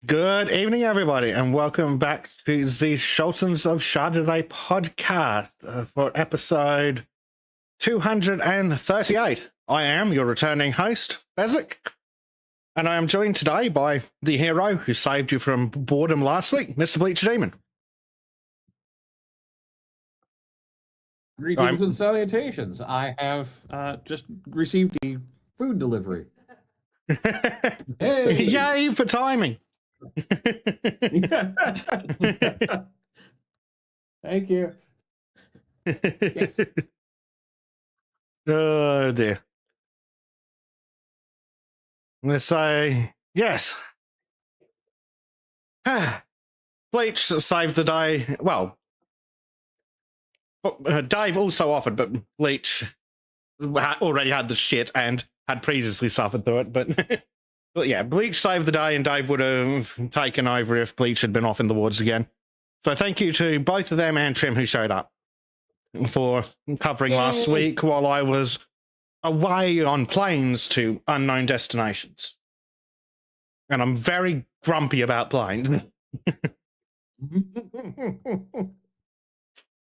Good evening, everybody, and welcome back to the Sultans of Shadilay podcast for episode 238. I am your returning host, Bezic, and I am joined today by the hero who saved you from boredom last week, Mr. Bleach Demon. Greetings and salutations. I have just received a food delivery. Hey! Yay for timing! Thank you. Yes. Oh dear. Let's say yes. Bleach saved the day. Well, Dave also offered, but Bleach already had the shit and had previously suffered through it. But but yeah, Bleach saved the day, and Dave would have taken over if Bleach had been off in the woods again. So thank you to both of them and Trim who showed up for covering last week while I was away on planes to unknown destinations. And I'm very grumpy about planes.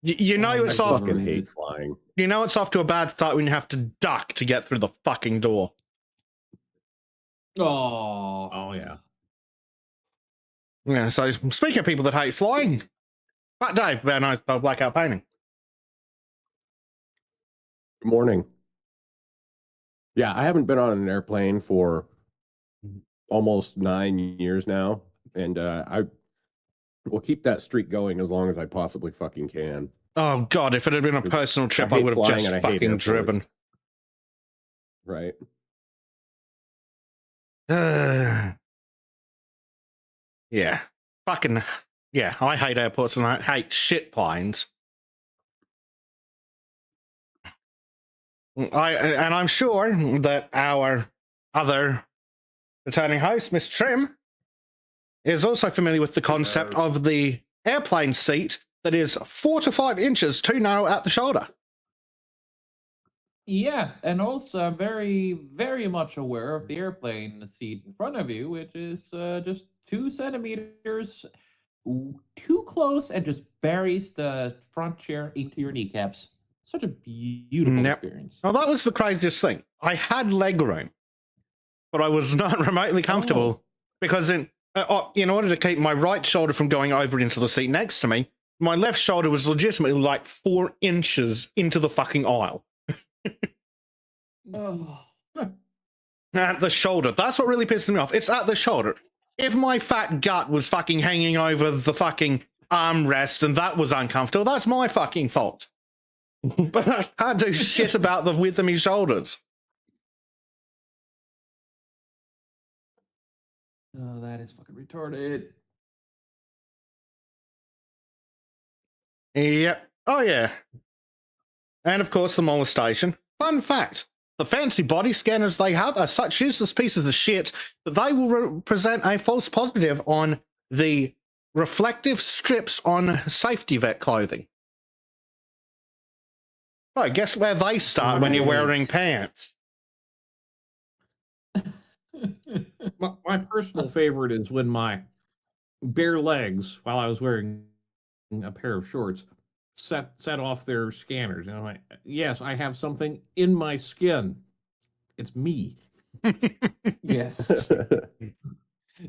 You know it's off. I fucking hate flying. You know it's off to a bad start when you have to duck to get through the fucking door. Oh yeah. Yeah, so speaking of people that hate flying, Fat Dave, very nice blackout painting. Good morning. Yeah, I haven't been on an airplane for almost 9 years now, and I will keep that streak going as long as I possibly fucking can. Oh god, if it had been a personal trip, I would have just fucking driven. Right. Yeah. Fucking yeah, I hate airports and I hate shit planes. And I'm sure that our other returning host, Miss Trim, is also familiar with the concept of the airplane seat that is 4 to 5 inches too narrow at the shoulder. Yeah, and also I'm very, very much aware of the airplane seat in front of you, which is just 2 centimeters too close and just buries the front chair into your kneecaps. Such a beautiful experience. Well, that was the craziest thing. I had leg room, but I was not remotely comfortable because in order to keep my right shoulder from going over into the seat next to me, my left shoulder was legitimately like 4 inches into the fucking aisle. At the shoulder. That's what really pisses me off. It's at the shoulder. If my fat gut was fucking hanging over the fucking armrest and that was uncomfortable, that's my fucking fault. But I can't do shit about the width of my shoulders. Oh, that is fucking retarded. Yep. Oh, yeah. And, of course, the molestation. Fun fact. The fancy body scanners they have are such useless pieces of shit that they will present a false positive on the reflective strips on safety vet clothing. Oh, guess where they start when you're wearing pants? My personal favorite is when my bare legs, while I was wearing a pair of shorts, set off their scanners. And I'm like, yes, I have something in my skin. It's me. Yes.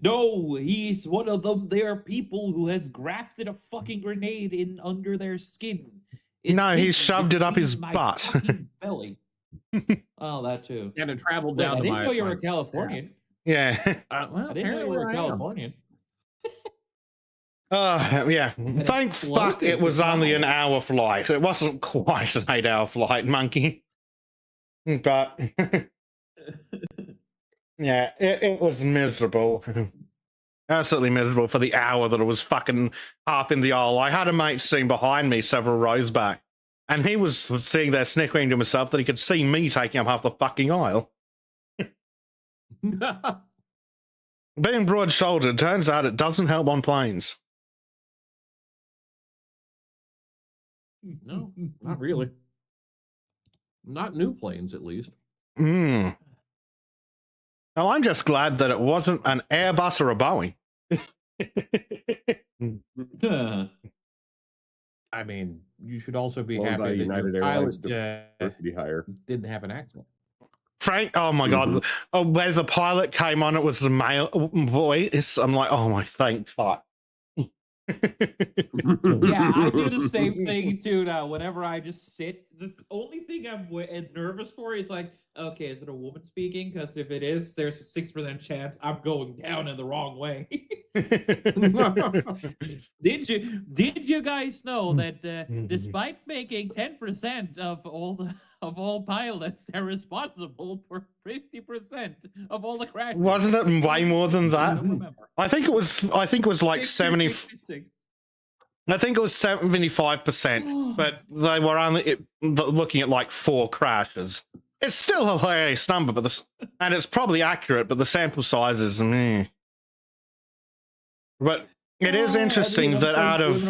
No, he's one of them. There are people who has grafted a fucking grenade in under their skin. No, he shoved it up his butt. Belly. Oh, that too. And it traveled down to my... I didn't know you were a Californian. Yeah. I didn't know you were a Californian. Yeah. Thank fuck it was only an hour flight. It wasn't quite an 8-hour flight, monkey. But yeah, it was miserable. Absolutely miserable for the hour that it was fucking half in the aisle. I had a mate sitting behind me several rows back, and he was sitting there snickering to himself that he could see me taking up half the fucking aisle. Being broad-shouldered, turns out it doesn't help on planes. No, not really. Not new planes, at least. Now, I'm just glad that it wasn't an Airbus or a Boeing. I mean, you should also be Well, happy that United your Airlines pilot diversity higher. didn't have an accent. Frank, oh my God. Oh, where the pilot came on, it was the male voice. I'm like, oh my, thank fuck. Yeah, I do the same thing too now. Whenever I just sit, the only thing I'm nervous for is like, okay, is it a woman speaking? Because if it is, there's a 6% chance I'm going down in the wrong way. Did you guys know that despite making 10% of all pilots, they're responsible for 50% of all the crashes? Wasn't it way more than I that? don't remember. I think it was like 70. 66. I think it was 75%, but they were only looking at like 4 crashes. It's still a hilarious number, but and it's probably accurate, but the sample size is meh. But it is interesting that out of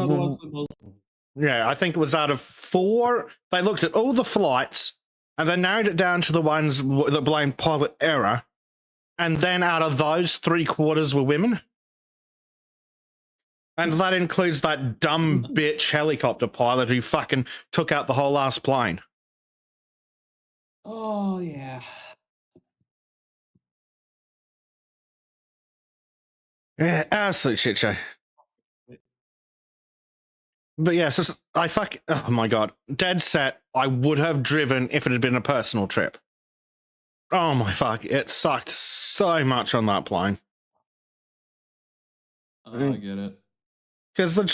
I think it was out of 4, they looked at all the flights and they narrowed it down to the ones that blamed pilot error, and then out of those, 3/4 were women. And that includes that dumb bitch helicopter pilot who fucking took out the whole last plane. Oh, yeah. Yeah, absolute shit show. But yes, oh my God. Dead set, I would have driven if it had been a personal trip. Oh my fuck, it sucked so much on that plane. Oh, I get it. Because the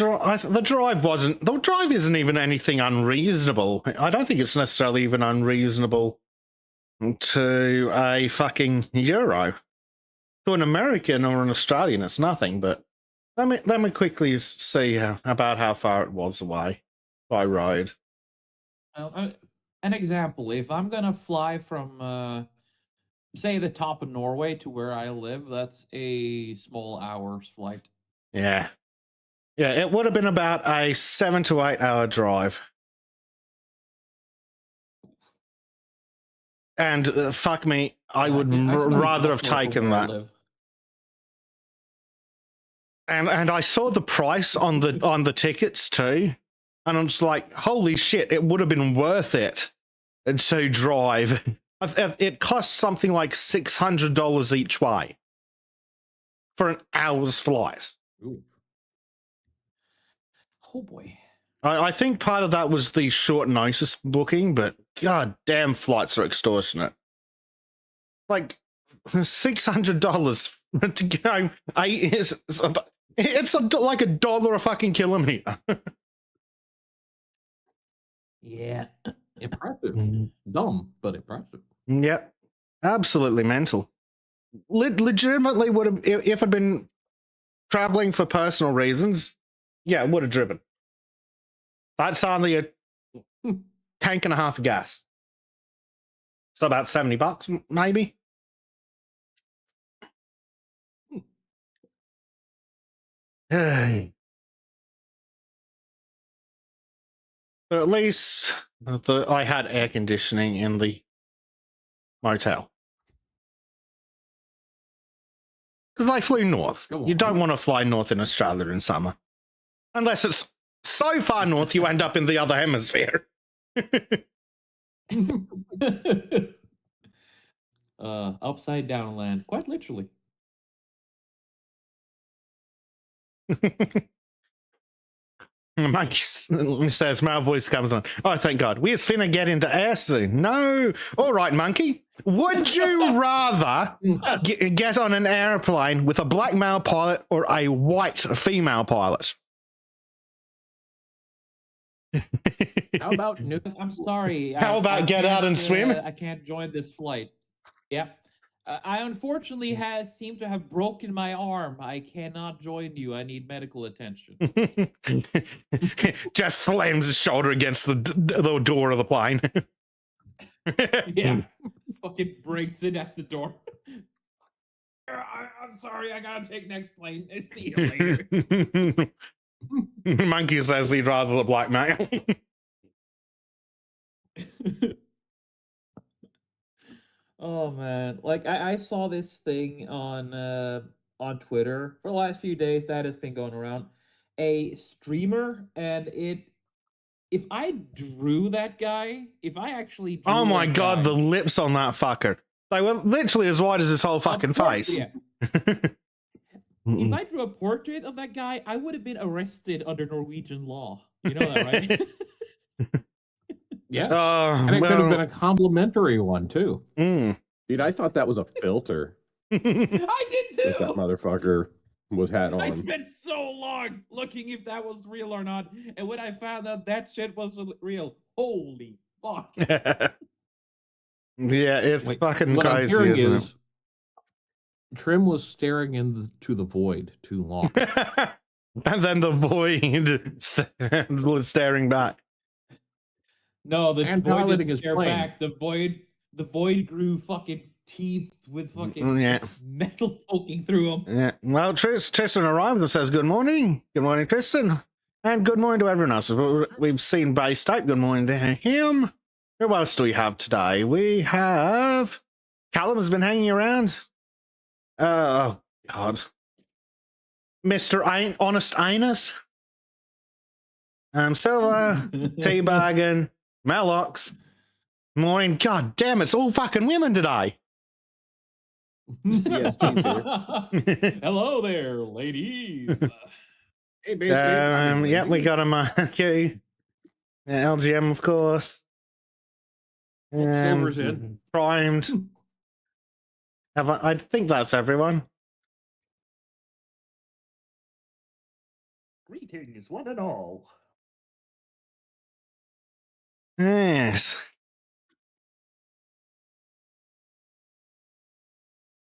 drive isn't even anything unreasonable. I don't think it's necessarily even unreasonable to a fucking Euro. To an American or an Australian, it's nothing, but let me quickly see about how far it was away by road. An example, if I'm going to fly from, say, the top of Norway to where I live, that's a small hour's flight. Yeah. Yeah, it would have been about a 7 to 8 hour drive. And fuck me, I would rather have taken that. And I saw the price on the tickets too, and I'm just like, holy shit, it would have been worth it to drive. It costs something like $600 each way for an hour's flight. Ooh. Oh boy. I think part of that was the short notice booking, but god damn, flights are extortionate. Like $600 to go it's like $1 a fucking kilometer. Yeah. Impressive. Dumb, but impressive. Yep. Absolutely mental. Legitimately would have, if I'd been traveling for personal reasons, yeah, would have driven. That's only a tank and a half of gas. So about $70, maybe. But at least I had air conditioning in the motel. Because I flew north. You don't want to fly north in Australia in summer. Unless it's so far north you end up in the other hemisphere. Upside down land, quite literally. Monkey says, my voice comes on. Oh, thank God. We're finna get into air soon. No. All right, Monkey. Would you rather get on an airplane with a black male pilot or a white female pilot? How about I'm sorry. How about get out and swim? I can't join this flight. Yep. I unfortunately seem to have broken my arm. I cannot join you. I need medical attention. Just slams his shoulder against the door of the plane. Yeah. Fucking breaks it at the door. I'm sorry. I gotta take next plane. See you later. Monkey says he'd rather the black male. Oh man, like I saw this thing on on Twitter for the last few days that has been going around. A streamer, and if I drew that guy, if I actually drew Oh my that god, guy, the lips on that fucker. They were literally as wide as his whole fucking face. Yeah. If I drew a portrait of that guy, I would have been arrested under Norwegian law. You know that, right? Yes. And it could have been a complimentary one, too. Mm. Dude, I thought that was a filter I did too. that motherfucker had I on. spent so long looking if that was real or not, and when I found out that shit wasn't real, holy fuck! Yeah, it's fucking What I'm crazy, hearing isn't is Trim was staring into the void too long. it? And then the void staring back. No, the And void piloting didn't his stare plane. back. The void grew fucking teeth with fucking metal poking through them. Yeah. Well, Tristan arrived and says, good morning. Good morning, Tristan. And good morning to everyone else. We've seen Bay State. Good morning to him. Who else do we have today? We have... Callum has been hanging around. Oh, God. Mr. Honest Anus. Silver, Teabagging, Melox. Morning. God damn, it's all fucking women today. Yes, James here. Hello there, ladies. Hey, babe, Yeah, we got him. Okay. LGM, of course. Silver's in. Primed. I think that's everyone. Greetings, one and all. Yes.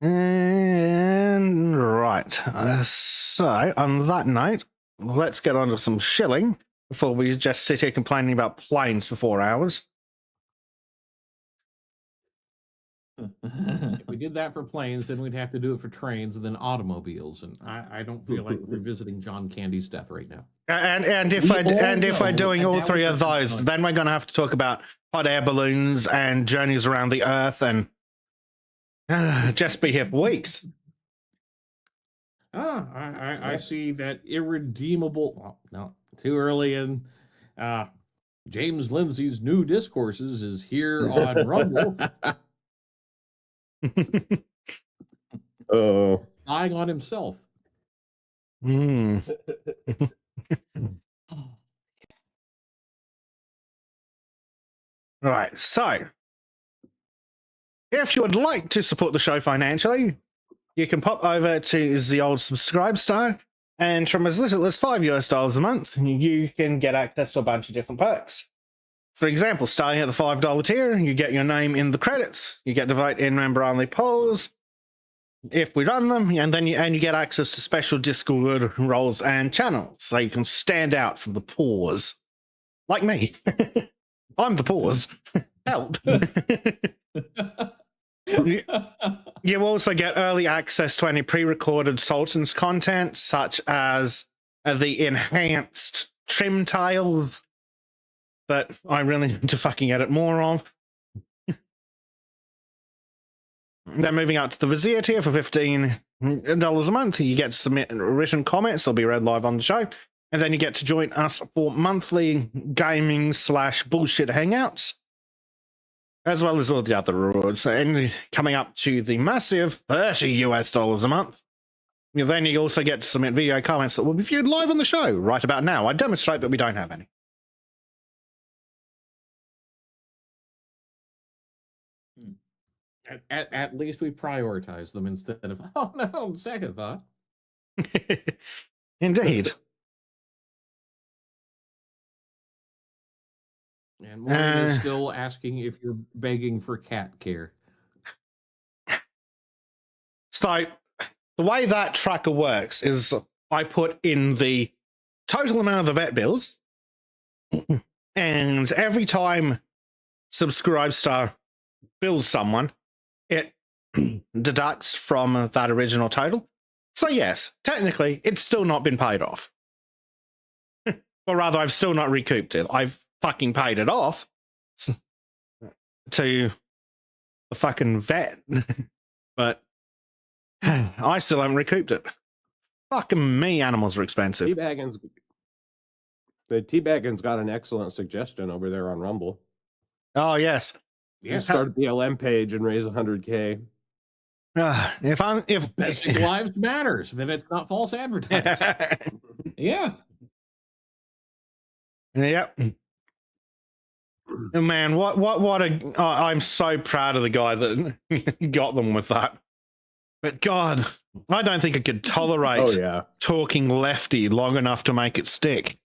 And right. So, on that note, let's get on to some shilling before we just sit here complaining about planes for 4 hours. If we did that for planes, then we'd have to do it for trains and then automobiles. And I don't feel like revisiting John Candy's death right now. And if We we're all know, doing and all that three was of the those, point. then we're going to have to talk about hot air balloons and journeys around the Earth and just be here for weeks. I see that irredeemable. Well, no, too early in. James Lindsay's new discourses is here on Rumble, Oh, lying on himself. Hmm. Right, so if you would like to support the show financially, you can pop over to the old subscribe star, and from as little as $5 a month, you can get access to a bunch of different perks. For example, starting at the $5 tier, you get your name in the credits, you get to vote in member-only polls if we run them, and then you get access to special Discord roles and channels, so you can stand out from the pause, like me. I'm the pause. Help. You also get early access to any pre-recorded Sultans content, such as the enhanced trim tiles that I really need to fucking edit more of. Then moving out to the Vizier tier for $15 a month, you get to submit written comments. They'll be read live on the show. And then you get to join us for monthly gaming / bullshit hangouts, as well as all the other rewards. And coming up to the massive $30 a month, then you also get to submit video comments that will be viewed live on the show right about now. I demonstrate, but we don't have any. At least we prioritize them instead of, oh no, second thought. Indeed. And Morgan is still asking if you're begging for cat care. So the way that tracker works is I put in the total amount of the vet bills, and every time Subscribestar bills someone, it deducts from that original total. So yes, technically, it's still not been paid off. Or rather, I've still not recouped it. I've fucking paid it off to the fucking vet. But I still haven't recouped it. Fucking me, animals are expensive. The Teabaggin's got an excellent suggestion over there on Rumble. Oh, yes. Yeah. Start a BLM page and raise 100K. If Basic lives matters, then it's not false advertising. Yeah. Yep. Man, I'm so proud of the guy that got them with that. But God, I don't think I could tolerate talking lefty long enough to make it stick.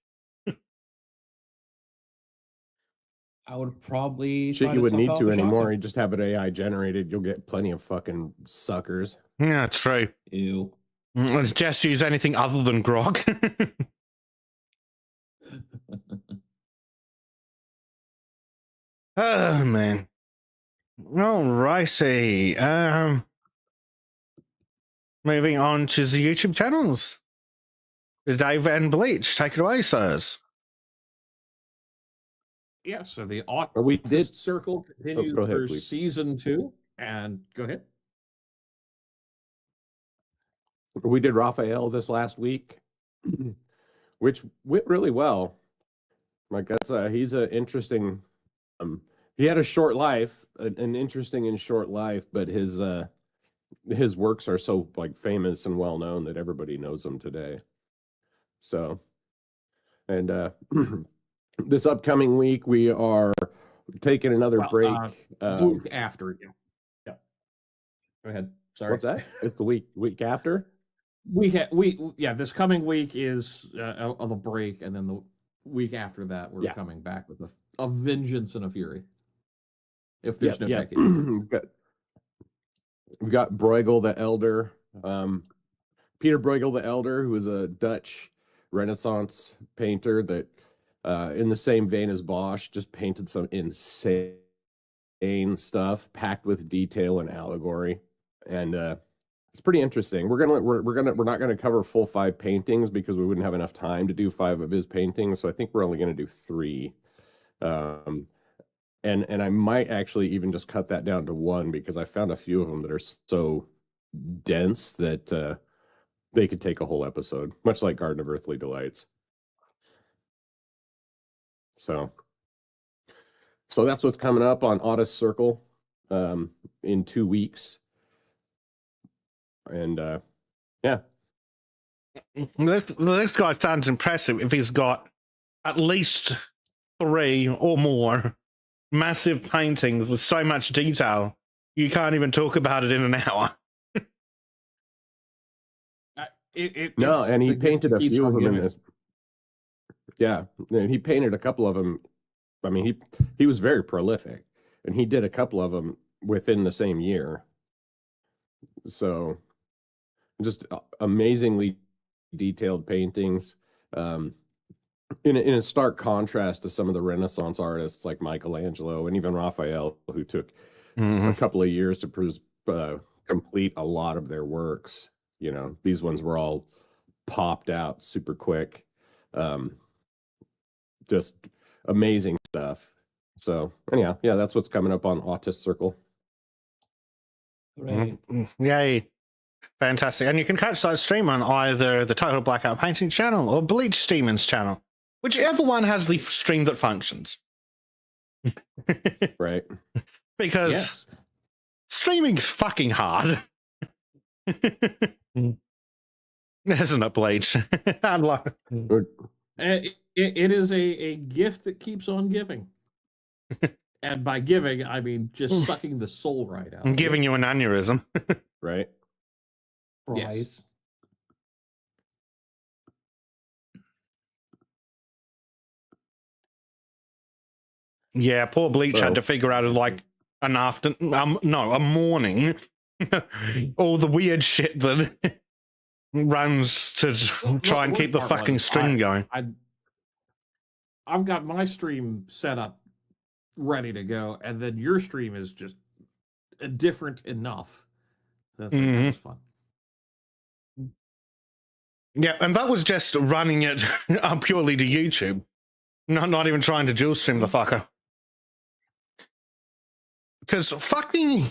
I would probably. Shit, try you to wouldn't suck need off to a anymore. shotgun. You just have it AI generated. You'll get plenty of fucking suckers. Yeah, true. Ew. Let's just use anything other than grog. Oh, man. All righty. Moving on to the YouTube channels. Dave and Bleach, take it away, sirs. Yeah, so the We Autist did- Circle continues go ahead, for please. season 2. And go ahead. We did Raphael this last week, which went really well. Like he's an interesting. He had a short life, an interesting and short life, but his works are so like famous and well known that everybody knows them today. So, and this upcoming week we are taking another break. Week after, yeah. Go ahead. Sorry. What's that? It's the week after. This coming week is the break, and then the week after that we're coming back with a vengeance and a fury. If there's no tech issues. We've got Bruegel the Elder, Peter Bruegel the Elder, who is a Dutch Renaissance painter that, in the same vein as Bosch, just painted some insane stuff packed with detail and allegory, and it's pretty interesting. We're not gonna cover full 5 paintings because we wouldn't have enough time to do 5 of his paintings. So I think we're only gonna do 3. And I might actually even just cut that down to 1 because I found a few of them that are so dense that they could take a whole episode, much like Garden of Earthly Delights. So that's what's coming up on Autist Circle in 2 weeks. And This guy sounds impressive if he's got at least 3 or more massive paintings with so much detail you can't even talk about it in an hour. And he painted a few of them in this. Yeah, and he painted a couple of them. I mean, he was very prolific, and he did a couple of them within the same year. So, just amazingly detailed paintings. In a stark contrast to some of the Renaissance artists like Michelangelo and even Raphael, who took a couple of years to complete a lot of their works. You know, these ones were all popped out super quick. Just amazing stuff. So anyhow, yeah, that's what's coming up on Autist Circle. Right. Yay. Fantastic. And you can catch that stream on either the Total Blackout Painting channel or Bleach Demons channel. Whichever one has the stream that functions. Right. Because streaming's fucking hard. Isn't it, Bleach? I'm like... It is a gift that keeps on giving. And by giving, I mean just sucking the soul right out. I'm giving you an aneurysm. Right. Prize. Yeah, poor Bleach had to figure out like a morning, all the weird shit that runs to try and keep the fucking stream going. I've got my stream set up ready to go, and then your stream is just different enough. That's that was fun. Yeah, and that was just running it purely to YouTube. Not even trying to dual stream the fucker. Because fucking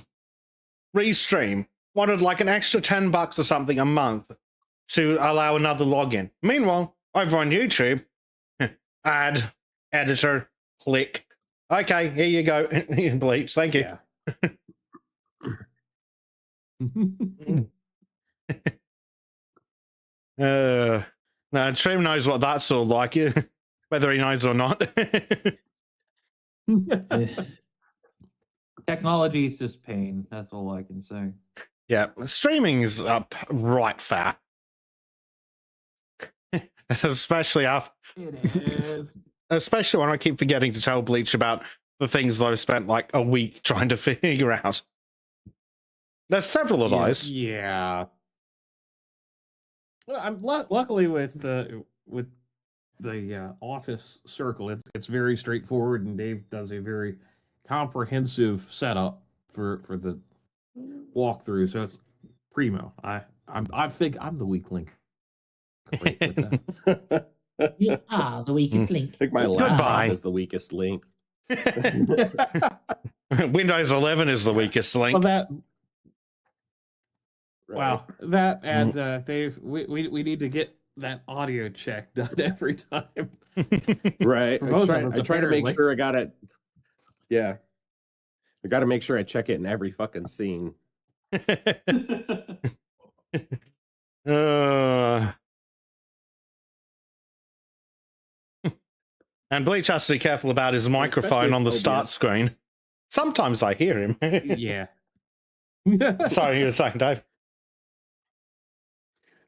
Restream wanted like an extra $10 or something a month to allow another login. Meanwhile, over on YouTube, ad, editor, click. Okay, here you go. Bleach, thank you. No, Trim knows what that's all like, whether he knows or not. Technology is just pain. That's all I can say. Yeah, streaming's up right fat. Especially after, It is. especially when I keep forgetting to tell Bleach about the things that I've spent like a week trying to figure out. There's several of those. Yeah. Well, I'm luckily with the office circle. It's very straightforward, and Dave does a very comprehensive setup for the walkthrough. So it's primo. I think I'm the weak link. With that. You are the weakest link. I think my Goodbye. laptop is the weakest link. Windows 11 is the weakest link. Well, that Right? wow, that and Dave, we need to get that audio check done every time. Right. For both of I us, try to make apparently. sure I got it. Yeah. I got to make sure I check it in every fucking scene. And Bleach has to be careful about his microphone Especially on the OBS. start screen. Sometimes I hear him. Yeah. Sorry, you were saying, Dave.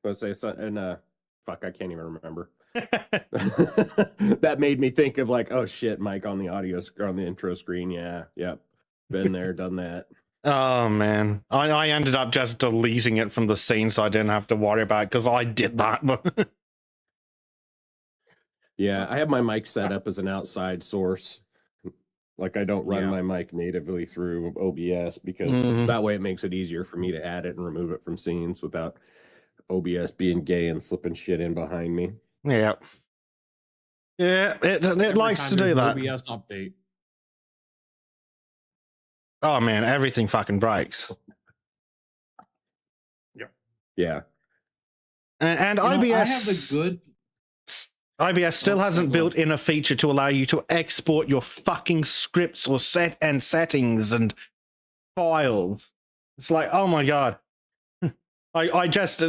Let's say fuck, I can't even remember. That made me think of like, oh shit, Mike on the on the intro screen. Yeah, yep. Been there, done that. Oh man, I ended up just deleting it from the scene so I didn't have to worry about it because I did that. Yeah, I have my mic set up as an outside source. Like I don't run Yeah. my mic natively through OBS because Mhm. that way it makes it easier for me to add it and remove it from scenes without OBS being gay and slipping shit in behind me. Yeah. Yeah, it Every likes to time do there's that. an OBS update. Oh man, everything fucking breaks. Yeah. And You know, IBS, I have the good. IBS still Oh, hasn't go built on. in a feature to allow you to export your fucking scripts or settings and files. It's like, oh my god. I just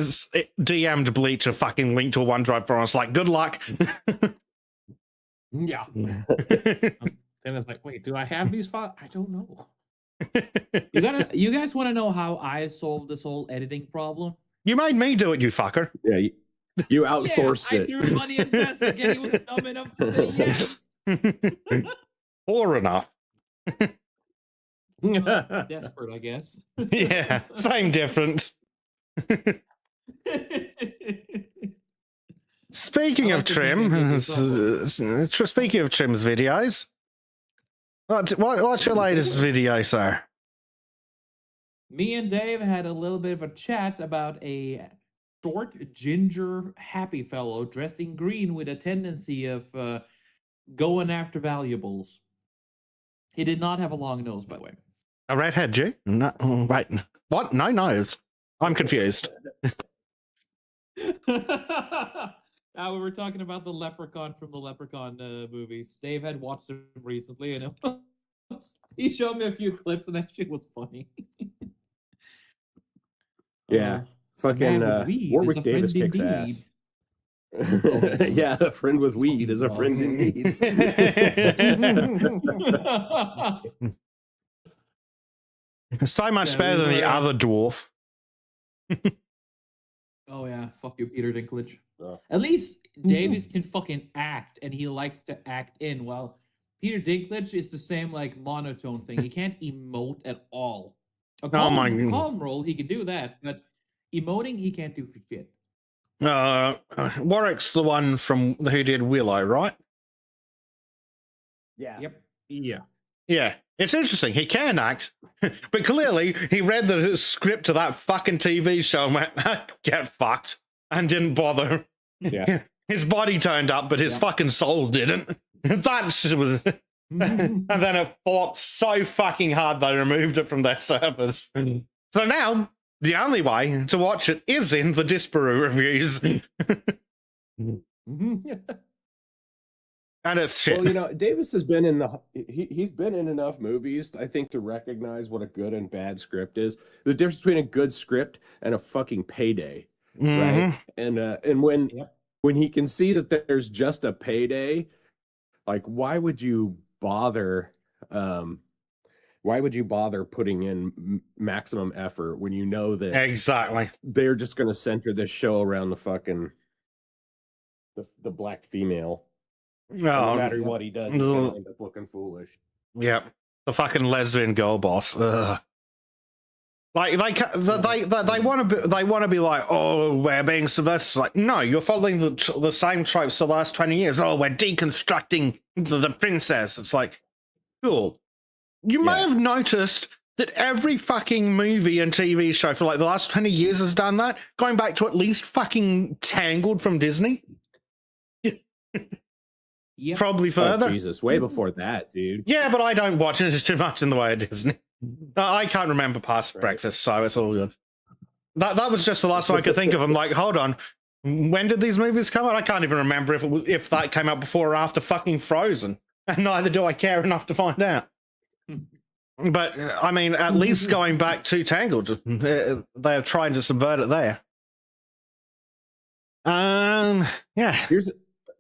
DM'd Bleach a fucking link to a OneDrive for us. Like, good luck. Yeah. Then it's like, wait, do I have these files? I don't know. You guys want to know how I solved this whole editing problem? You made me do it, you fucker. Yeah. You outsourced I it. threw money at Vesic and he was dumb enough to say yes. Poor enough. Desperate, I guess. Yeah, same difference. Speaking I of like to think Trim, I did speaking of Trim's videos, what's your latest video, sir? Me and Dave had a little bit of a chat about a short, ginger, happy fellow dressed in green with a tendency of going after valuables. He did not have a long nose, by the way. A redhead Jew? No, wait, what? No nose. I'm confused. Now we were talking about the leprechaun from the Leprechaun movies. Dave had watched them recently, and he showed me a few clips, and that shit was funny. Yeah. man Fucking with weed is Warwick a Davis friend kicks indeed. ass. Yeah, a friend with weed is a friend in need. So much Yeah, better we than the were, other dwarf. Oh yeah, fuck you, Peter Dinklage. Oh. At least Davis can fucking act, and he likes to act in. While Peter Dinklage is the same like monotone thing. He can't emote at all. A calm, my God. calm role, he can do that, but emoting he can't do for shit. Warwick's the one from who did Willow, right? Yeah. Yep. Yeah. Yeah, it's interesting. He can act, but clearly he read the script to that fucking TV show and went, get fucked, and didn't bother. Yeah. His body turned up, but his Yeah. fucking soul didn't. That's was. And then it flopped so fucking hard they removed it from their servers. So now the only way to watch it is in the Disparu reviews. And it's shit. Well, you know, Davis has been in he's been in enough movies, I think, to recognize what a good and bad script is. The difference between a good script and a fucking payday, right? And when he can see that there's just a payday, like why would you bother putting in maximum effort when you know that Exactly. they're just going to center this show around the fucking the black female. No matter what he does, he's gonna end up looking foolish. Yep. The fucking lesbian girl boss. Ugh. Like they want to be like, oh, we're being subversive. Like, no, you're following the same tropes for the last 20 years. Oh, we're deconstructing the princess. It's like, cool. You may have noticed that every fucking movie and TV show for like the last 20 years has done that, going back to at least fucking Tangled from Disney. Yep. Probably further. Oh, Jesus, way before that, dude. Yeah, but I don't watch it too much in the way of Disney. I can't remember past breakfast, so it's all good. That was just the last one I could think of. I'm like, hold on, when did these movies come out? I can't even remember if that came out before or after fucking Frozen, and neither do I care enough to find out. But I mean, at least going back to Tangled, they're trying to subvert it there. Yeah.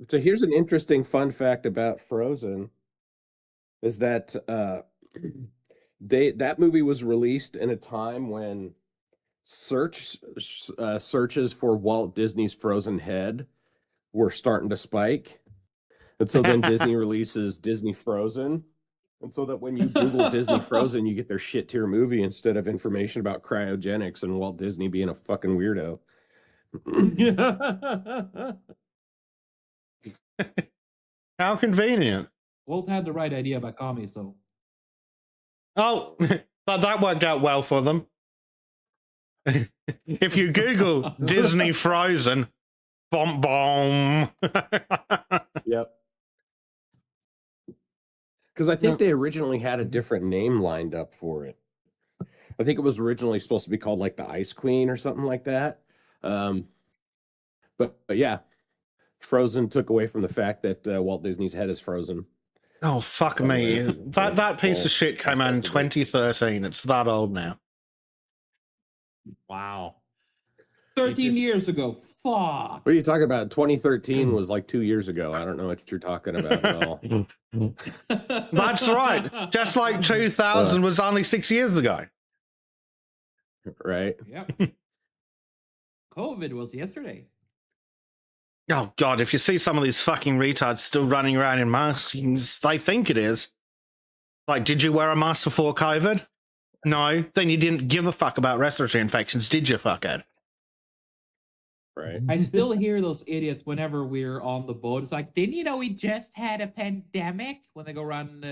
Here's an interesting fun fact about Frozen, is that that movie was released in a time when searches for Walt Disney's Frozen head were starting to spike, and so then Disney releases Disney Frozen, and so that when you Google Disney Frozen, you get their shit tier movie instead of information about cryogenics and Walt Disney being a fucking weirdo. How convenient. Walt had the right idea about commies, though. Oh, that worked out well for them. If you Google Disney Frozen, bomb bomb. Yep. Because I think they originally had a different name lined up for it. I think it was originally supposed to be called like the Ice Queen or something like that. But yeah, Frozen took away from the fact that Walt Disney's head is frozen. Oh, fuck me. That piece of shit came out in 2013. It's that old now. Wow. 13 years ago. Fuck. What are you talking about? 2013 was like 2 years ago. I don't know what you're talking about at all. That's right. Just like 2000 was only 6 years ago. Right? Yep. COVID was yesterday. Oh, God, if you see some of these fucking retards still running around in masks, they think it is. Like, did you wear a mask before COVID? No. Then you didn't give a fuck about respiratory infections, did you, fuckhead? Right. I still hear those idiots whenever we're on the boat. It's like, didn't you know we just had a pandemic? When they go around,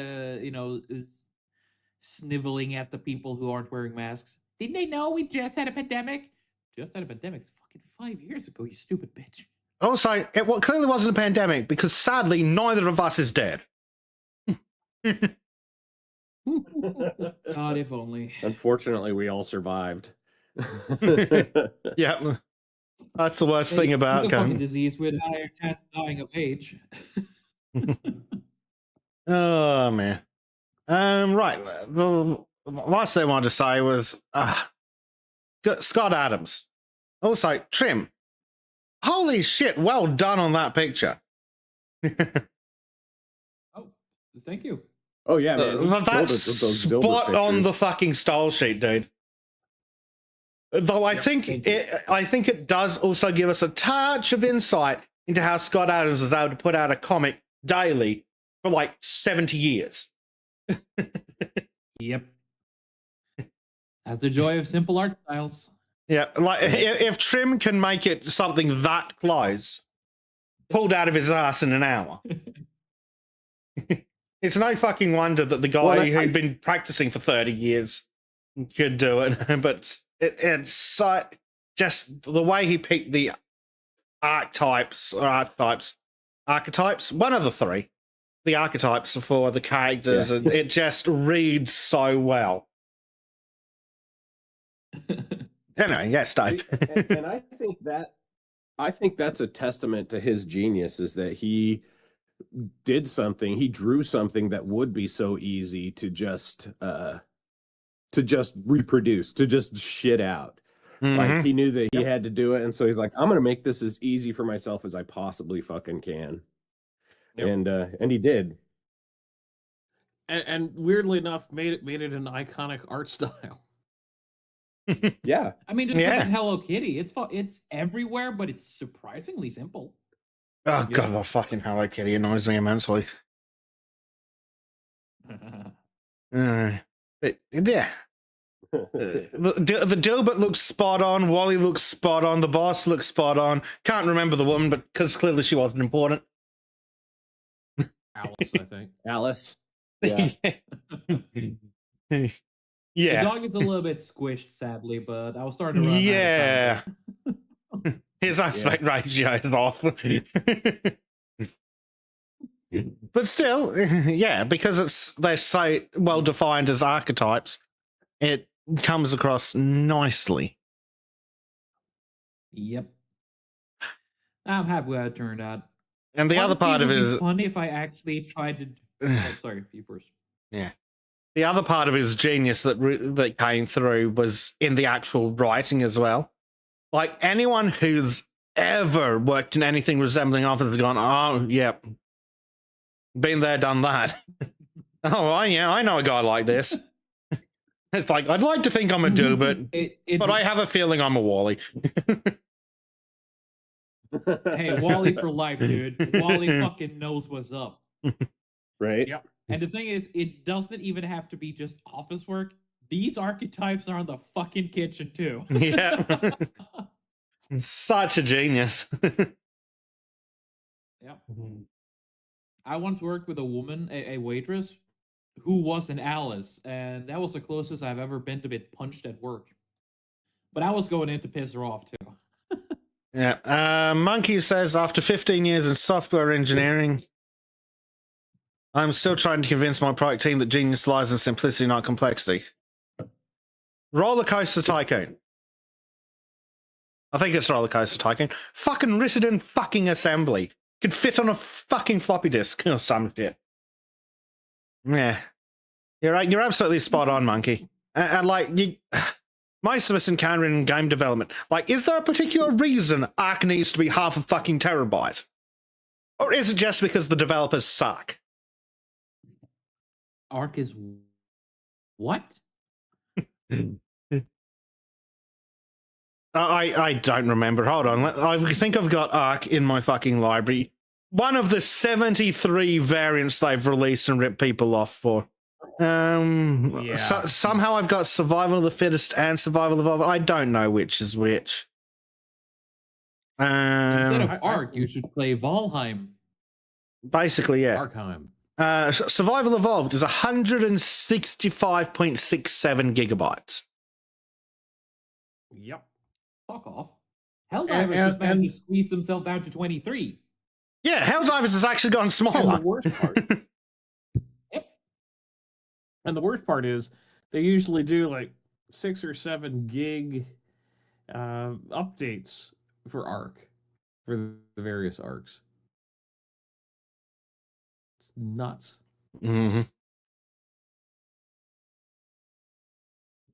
sniveling at the people who aren't wearing masks. Didn't they know we just had a pandemic? Just had a pandemic. It's fucking 5 years ago, you stupid bitch. Also, it clearly wasn't a pandemic because sadly, neither of us is dead. God, if only. Unfortunately, we all survived. Yeah. That's the worst thing about a fucking disease with higher chance of dying of age. Oh, man. Right. The last thing I wanted to say was Scott Adams. Also, Trim. Holy shit, well done on that picture. Oh, thank you. Oh, yeah, man. That's spot on the fucking style sheet, dude. Though I think it does also give us a touch of insight into how Scott Adams is able to put out a comic daily for like 70 years. Yep. That's the joy of simple art styles. Yeah, like if Trim can make it something that close, pulled out of his ass in an hour. It's no fucking wonder that the guy who'd been practicing for 30 years could do it. But it's so, just the way he picked the archetypes, one of the three, the archetypes for the characters, and it just reads so well. Anyway, yes, Dave. And I think that's a testament to his genius, is that he drew something that would be so easy to just reproduce, to just shit out. Like, Mhm. he knew that he had to do it, and so he's like, I'm gonna make this as easy for myself as I possibly fucking can. Yep. And he did. And weirdly enough, made it an iconic art style. Yeah. I mean, just Yeah. look at Hello Kitty. It's everywhere, but it's surprisingly simple. Oh, Yeah. God, that fucking Hello Kitty annoys me immensely. But, yeah. The Dilbert looks spot on. Wally looks spot on. The boss looks spot on. Can't remember the woman, but because clearly she wasn't important. Alice, I think. Alice. Yeah. The Yeah. dog is a little bit squished, sadly, but I was starting to run Yeah. out of time. His aspect ratio is off. But still, yeah, because they're so well defined as archetypes, it comes across nicely. Yep. I'm happy how it turned out. And the other Honestly, part it of would it be is, funny if I actually tried to. Oh, sorry, you first. yeah. The other part of his genius that came through was in the actual writing as well. Like, anyone who's ever worked in anything resembling office has gone, oh, yep, been there, done that. Oh, I know a guy like this. It's like, I'd like to think I'm a Dilbert, but I have a feeling I'm a Wally. Hey, Wally for life, dude. Wally fucking knows what's up. Right? Yep. And the thing is, it doesn't even have to be just office work. These archetypes are in the fucking kitchen too. Yeah. Such a genius. Yep. I once worked with a woman, a waitress, who was an Alice, and that was the closest I've ever been to get punched at work. But I was going in to piss her off too. Yeah. Monkey says, after 15 years in software engineering, I'm still trying to convince my product team that genius lies in simplicity, not complexity. Roller Coaster Tycoon. I think it's Roller Coaster Tycoon. Fucking written in fucking assembly. Could fit on a fucking floppy disk or some shit. Yeah. You're right. You're absolutely spot on, Monkey. And like, most of us encounter in game development, like, is there a particular reason Arc needs to be half a fucking terabyte? Or is it just because the developers suck? Arc is what? I don't remember. Hold on. I think I've got Arc in my fucking library. One of the 73 variants they've released and ripped people off for. Yeah. Somehow I've got Survival of the Fittest and Survival of Evolved. I don't know which is which. Instead of I- Arc, you should play Valheim. Basically, yeah. Archheim. Survival Evolved is 165.67 gigabytes. Yep. Fuck off. Helldivers just managed to squeeze themselves down to 23. Yeah, Helldivers has actually gotten And smaller. the worst part. Yep. And the worst part is they usually do like 6 or 7 gig updates for Arc, for the various arcs. It's nuts. Mm-hmm.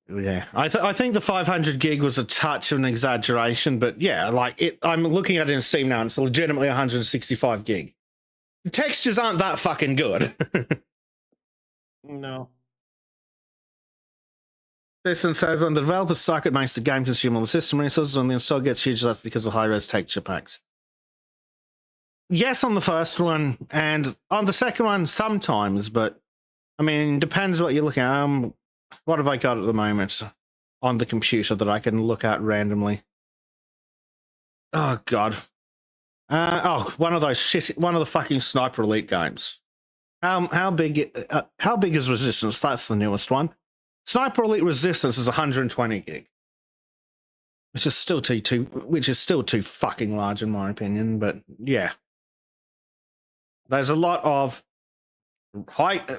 Yeah, I think the 500 gig was a touch of an exaggeration, but yeah, like it. I'm looking at it in Steam now, and it's legitimately 165 gig. The textures aren't that fucking good. No. Listen, so when the developers suck, it makes the game consume all the system resources, and the install gets huge. That's because of high-res texture packs. Yes, on the first one, and on the second one, sometimes, but I mean, depends what you're looking at. What have I got at the moment on the computer that I can look at randomly? Oh God! One of those shit. One of the fucking Sniper Elite games. How big is Resistance? That's the newest one. Sniper Elite Resistance is 120 gig, which is still too fucking large in my opinion. But yeah, there's a lot of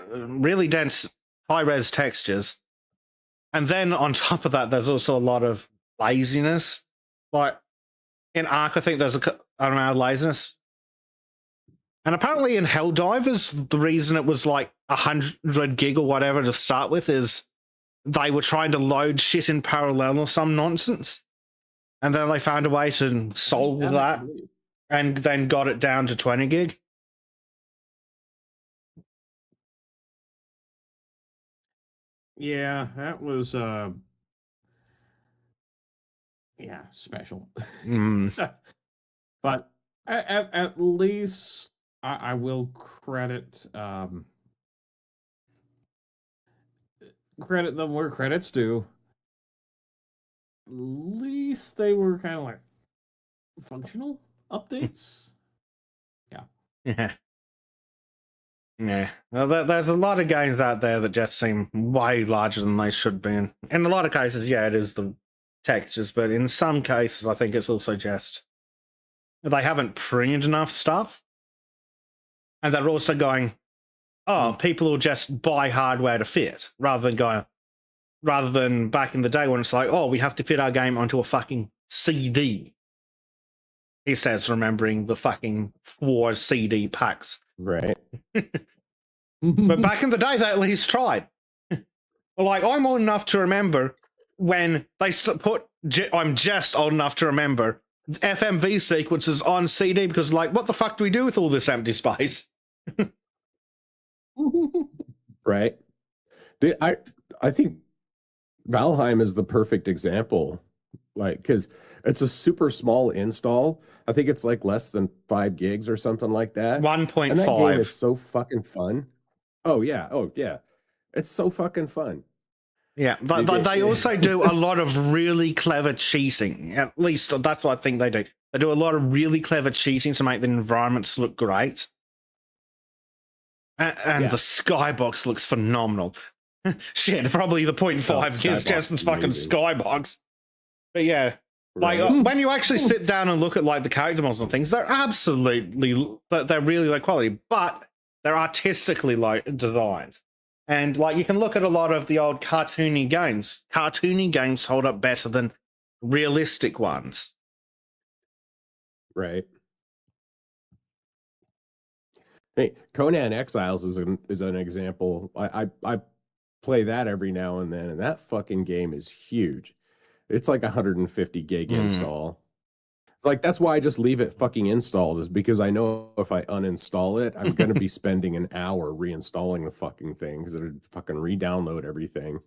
really dense high res textures, and then on top of that, there's also a lot of laziness. Like in Ark, I think there's I don't know, laziness. And apparently in Helldivers, the reason it was like 100 gig or whatever to start with is they were trying to load shit in parallel or some nonsense. And then they found a way to solve that and then got it down to 20 gig. Yeah, that was special. But at least I will credit credit them where credit's due. At least they were kind of like functional updates. Yeah. Yeah. Well, there's a lot of games out there that just seem way larger than they should be. In a lot of cases, yeah, it is the textures, but in some cases, I think it's also just they haven't printed enough stuff. And they're also going, oh, people will just buy hardware to fit rather than back in the day when it's like, oh, we have to fit our game onto a fucking CD. He says, remembering the fucking 4 CD packs. Right. But back in the day, they at least tried. Like, I'm old enough to remember when they I'm just old enough to remember FMV sequences on CD because, like, what the fuck do we do with all this empty space? Right. I think Valheim is the perfect example, like, because it's a super small install. I think it's like less than 5 gigs or something like that. 1.5. And that game is so fucking fun. Oh yeah. It's so fucking fun. Yeah, they also do a lot of really clever cheating. At least that's what I think they do. They do a lot of really clever cheating to make the environments look great. And the skybox looks phenomenal. Shit, probably the 0.5 is just this fucking skybox. But yeah, like when you actually sit down and look at like the character models and things, they're really low quality, but they're artistically designed. And like you can look at a lot of the old cartoony games. Cartoony games hold up better than realistic ones. Right. Hey, Conan Exiles is an example. I play that every now and then, and that fucking game is huge. It's like 150 gig install. Like, that's why I just leave it fucking installed, is because I know if I uninstall it, I'm going to be spending an hour reinstalling the fucking thing because it'll fucking re-download everything.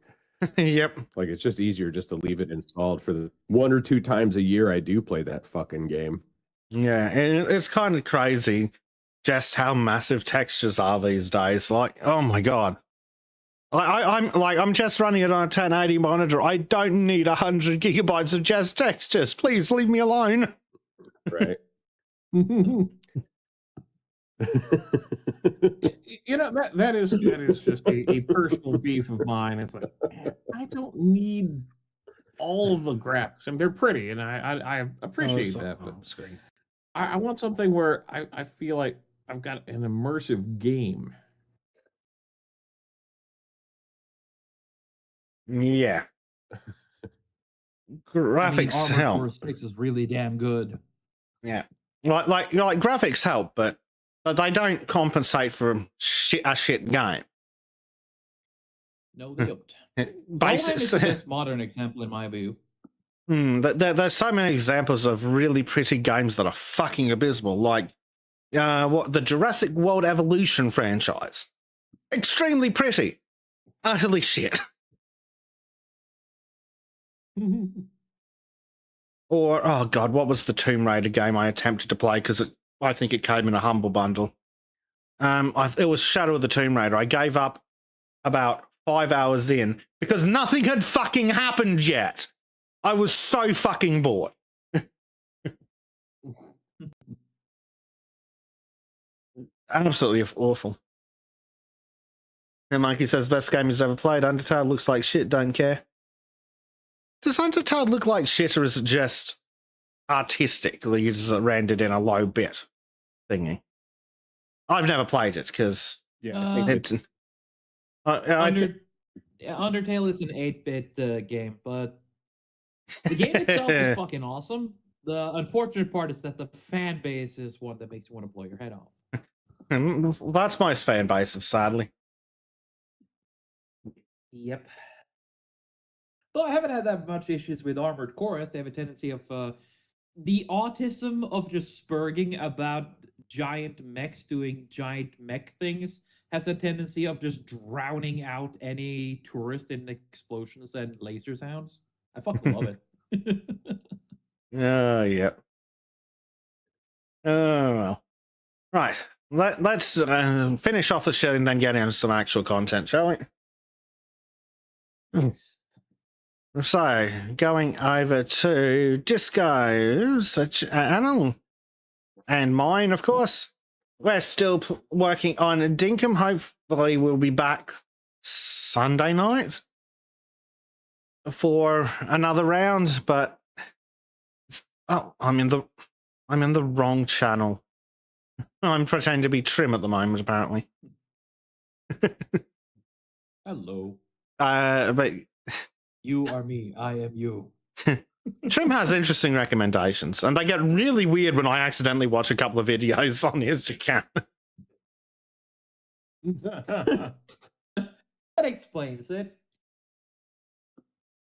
Yep. Like, it's just easier just to leave it installed for the 1 or 2 times a year I do play that fucking game. Yeah, and it's kind of crazy just how massive textures are these days. Like, oh my God. I'm just running it on a 1080 monitor. I don't need 100 gigabytes of just textures. Please leave me alone. Right. You know, that is just a personal beef of mine. It's like, I don't need all of the graphics. I mean, they're pretty, and I appreciate that. But I want something where I feel like I've got an immersive game. Yeah. Graphics help. Armored Core 6 is really damn good. Yeah. Like graphics help, but they don't compensate for a shit game. No, they don't. Basic. Valheim is the best modern example in my view. There's so many examples of really pretty games that are fucking abysmal, like the Jurassic World Evolution franchise. Extremely pretty. Utterly shit. Or, oh God, what was the Tomb Raider game I attempted to play because I think it came in a Humble Bundle. It was Shadow of the Tomb Raider. I gave up about 5 hours in because nothing had fucking happened yet. I was so fucking bored. Absolutely awful. And Mikey says, best game he's ever played. Undertale looks like shit, don't care. Does Undertale look like shit, or is it just artistic? Or you just rendered in a low bit thingy? I've never played it because Undertale is an 8-bit game, but The game itself is fucking awesome. The unfortunate part is that the fan base is one that makes you want to blow your head off. That's my fan base, sadly. Yep. Though I haven't had that much issues with Armored Core. They have a tendency of the autism of just spurging about giant mechs doing giant mech things has a tendency of just drowning out any tourist in explosions and laser sounds. I fucking love it. Oh, yeah. Oh, well. Right. Let's finish off the show and then get into some actual content, shall we? So, going over to Disco's channel and mine, of course. We're still working on Dinkum. Hopefully, we'll be back Sunday night for another round. But I'm in the wrong channel. I'm pretending to be Trim at the moment, apparently. Hello. But You are me. I am you. Trim has interesting recommendations, and they get really weird when I accidentally watch a couple of videos on his account. That explains it.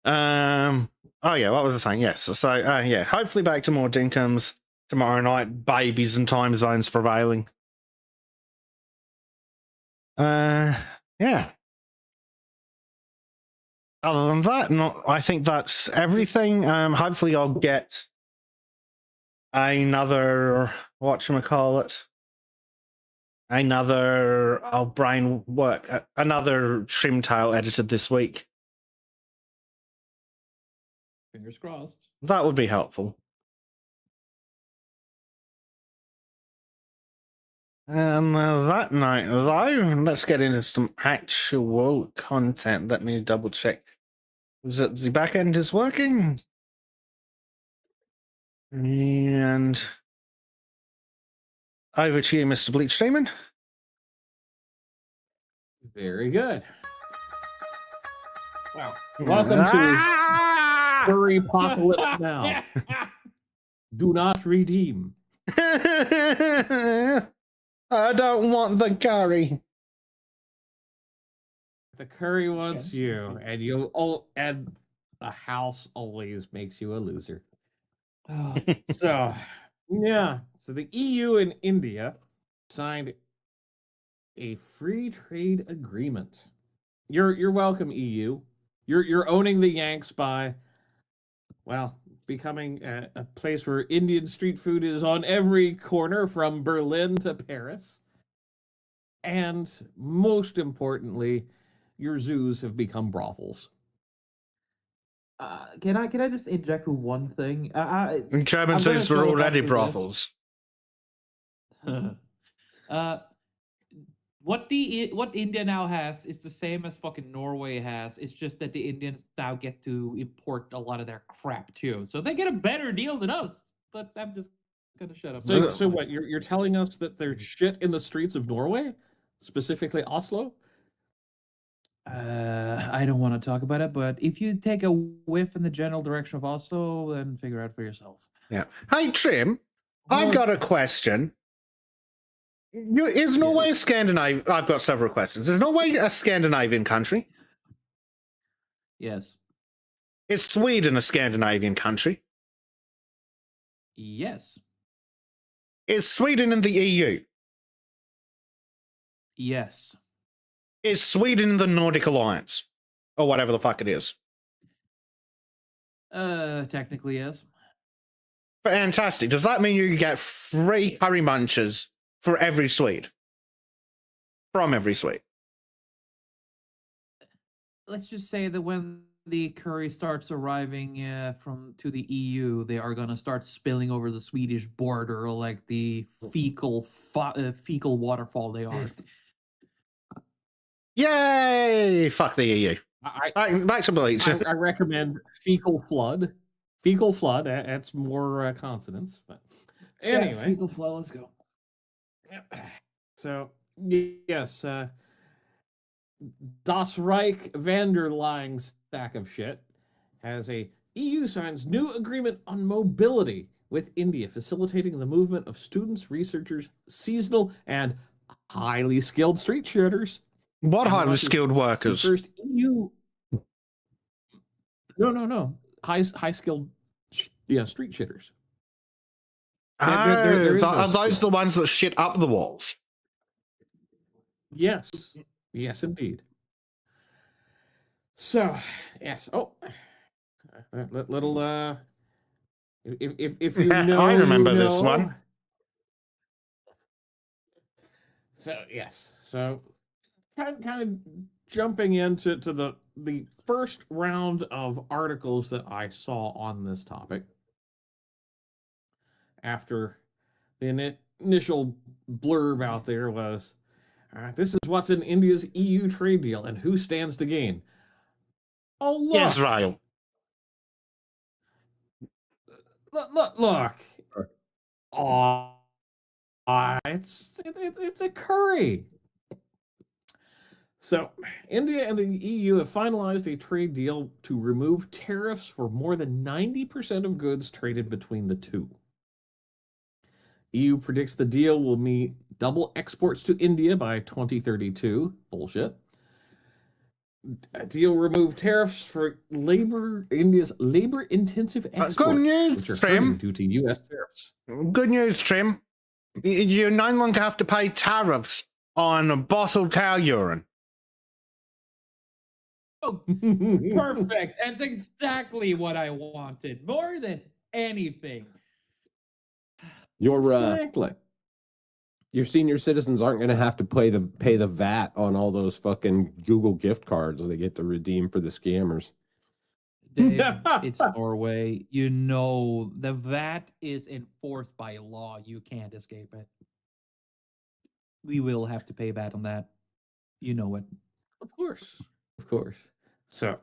Oh yeah, what was I saying? Yes. So yeah, hopefully back to more Dinkums tomorrow night. Babies and time zones prevailing. Yeah. Other than that, I think that's everything. Hopefully I'll get another whatchamacallit. Another brain work, another trim tail edited this week. Fingers crossed. That would be helpful. And that night, though, let's get into some actual content. Let me double check. The back end is working. And over to you, Mr. Bleach Demon. Very good. Wow. Welcome to Ah! Furry Apocalypse Now. Do not redeem. I don't want the curry. The curry wants you, and the house always makes you a loser. So, yeah. So the EU and India signed a free trade agreement. You're welcome, EU. You're owning the Yanks by, well, becoming a place where Indian street food is on every corner from Berlin to Paris. And most importantly, your zoos have become brothels. Can I just inject with one thing? German I'm gonna zoos were show already after this. brothels. What India now has is the same as fucking Norway has. It's just that the Indians now get to import a lot of their crap too, so they get a better deal than us. But I'm just gonna shut up. So what? You're telling us that there's shit in the streets of Norway, specifically Oslo? I don't want to talk about it, but if you take a whiff in the general direction of Oslo, then figure out for yourself. Yeah. Hey, Trim, I've got a question. Is Norway a Scandinavian? I've got several questions. Is Norway a Scandinavian country? Yes. Is Sweden a Scandinavian country? Yes. Is Sweden in the EU? Yes. Is Sweden in the Nordic Alliance? Or whatever the fuck it is. Technically, yes. Fantastic. Does that mean you get free curry munchers for every Swede? From every Swede? Let's just say that when the curry starts arriving to the EU, they are gonna start spilling over the Swedish border like the fecal waterfall they are. Yay! Fuck the EU. Back to Bleach. I recommend fecal flood. Fecal flood. That's more consonants. But anyway, yeah, fecal flood. Let's go. So yes, Das Reich van der Lying stack of shit has a EU signs new agreement on mobility with India, facilitating the movement of students, researchers, seasonal, and highly skilled street shooters. What And highly launches skilled the workers? first EU. No. High skilled, street shitters. There is no Are those skill. the ones that shit up the walls? Yes, indeed. So, yes. Oh, little. If you know, I remember you know. this one. So yes, so kind of jumping into the first round of articles that I saw on this topic after the initial blurb out there was, this is what's in India's EU trade deal and who stands to gain. Oh look, Israel. look. Oh, it's a curry. So, India and the EU have finalized a trade deal to remove tariffs for more than 90% of goods traded between the two. EU predicts the deal will mean double exports to India by 2032. Bullshit. A deal remove tariffs for India's labor-intensive exports, Good news, which are Trim. hurting due to U.S. tariffs. Good news, Trim. You no longer have to pay tariffs on bottled cow urine. Oh, perfect. That's exactly what I wanted. More than anything. Exactly. Your senior citizens aren't going to have to pay the VAT on all those fucking Google gift cards they get to redeem for the scammers. Dave, it's Norway. You know, the VAT is enforced by law. You can't escape it. We will have to pay VAT on that. You know it. Of course. So,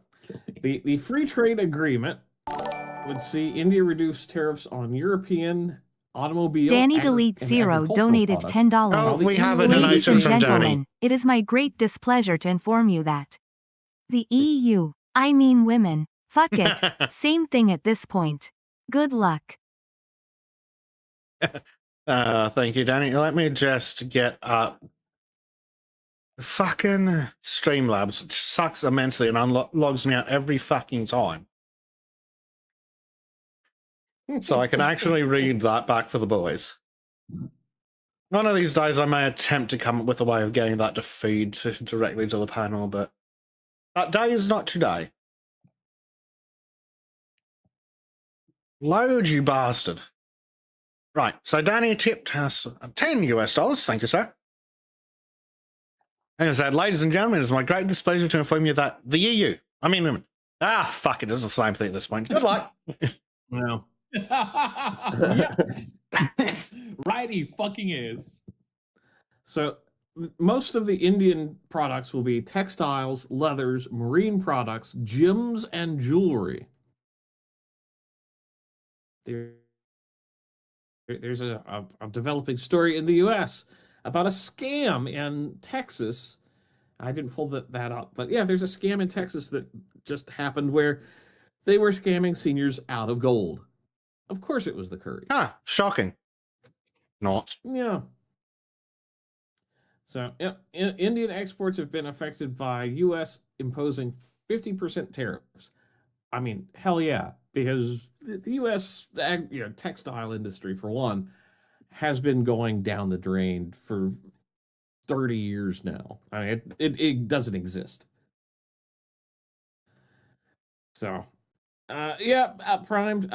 the free trade agreement would see India reduce tariffs on European automobile. Danny Delete Zero donated $10. Oh, we have a Ladies donation and from Danny. gentlemen, it is my great displeasure to inform you that the EU, I mean women, fuck it, same thing at this point. Good luck. Thank you, Danny. Let me just get up. Fucking Streamlabs, which sucks immensely and logs me out every fucking time. So I can actually read that back for the boys. One of these days I may attempt to come up with a way of getting that to feed directly to the panel, but that day is not today. Load, you bastard. Right, so Danny tipped us $10. Thank you, sir. And I said, ladies and gentlemen, it is my great displeasure to inform you that the EU, I mean women, fuck it, it's the same thing at this point. Good luck. No. Right, he fucking is. So, most of the Indian products will be textiles, leathers, marine products, gems, and jewelry. There's a developing story in the U.S. about a scam in Texas. I didn't pull that up, but yeah, there's a scam in Texas that just happened where they were scamming seniors out of gold. Of course, it was the curry. Shocking. Not. Yeah. So, Indian exports have been affected by U.S. imposing 50% tariffs. I mean, hell yeah, because the U.S. textile industry, for one, has been going down the drain for 30 years now. I mean, it doesn't exist. So, primed.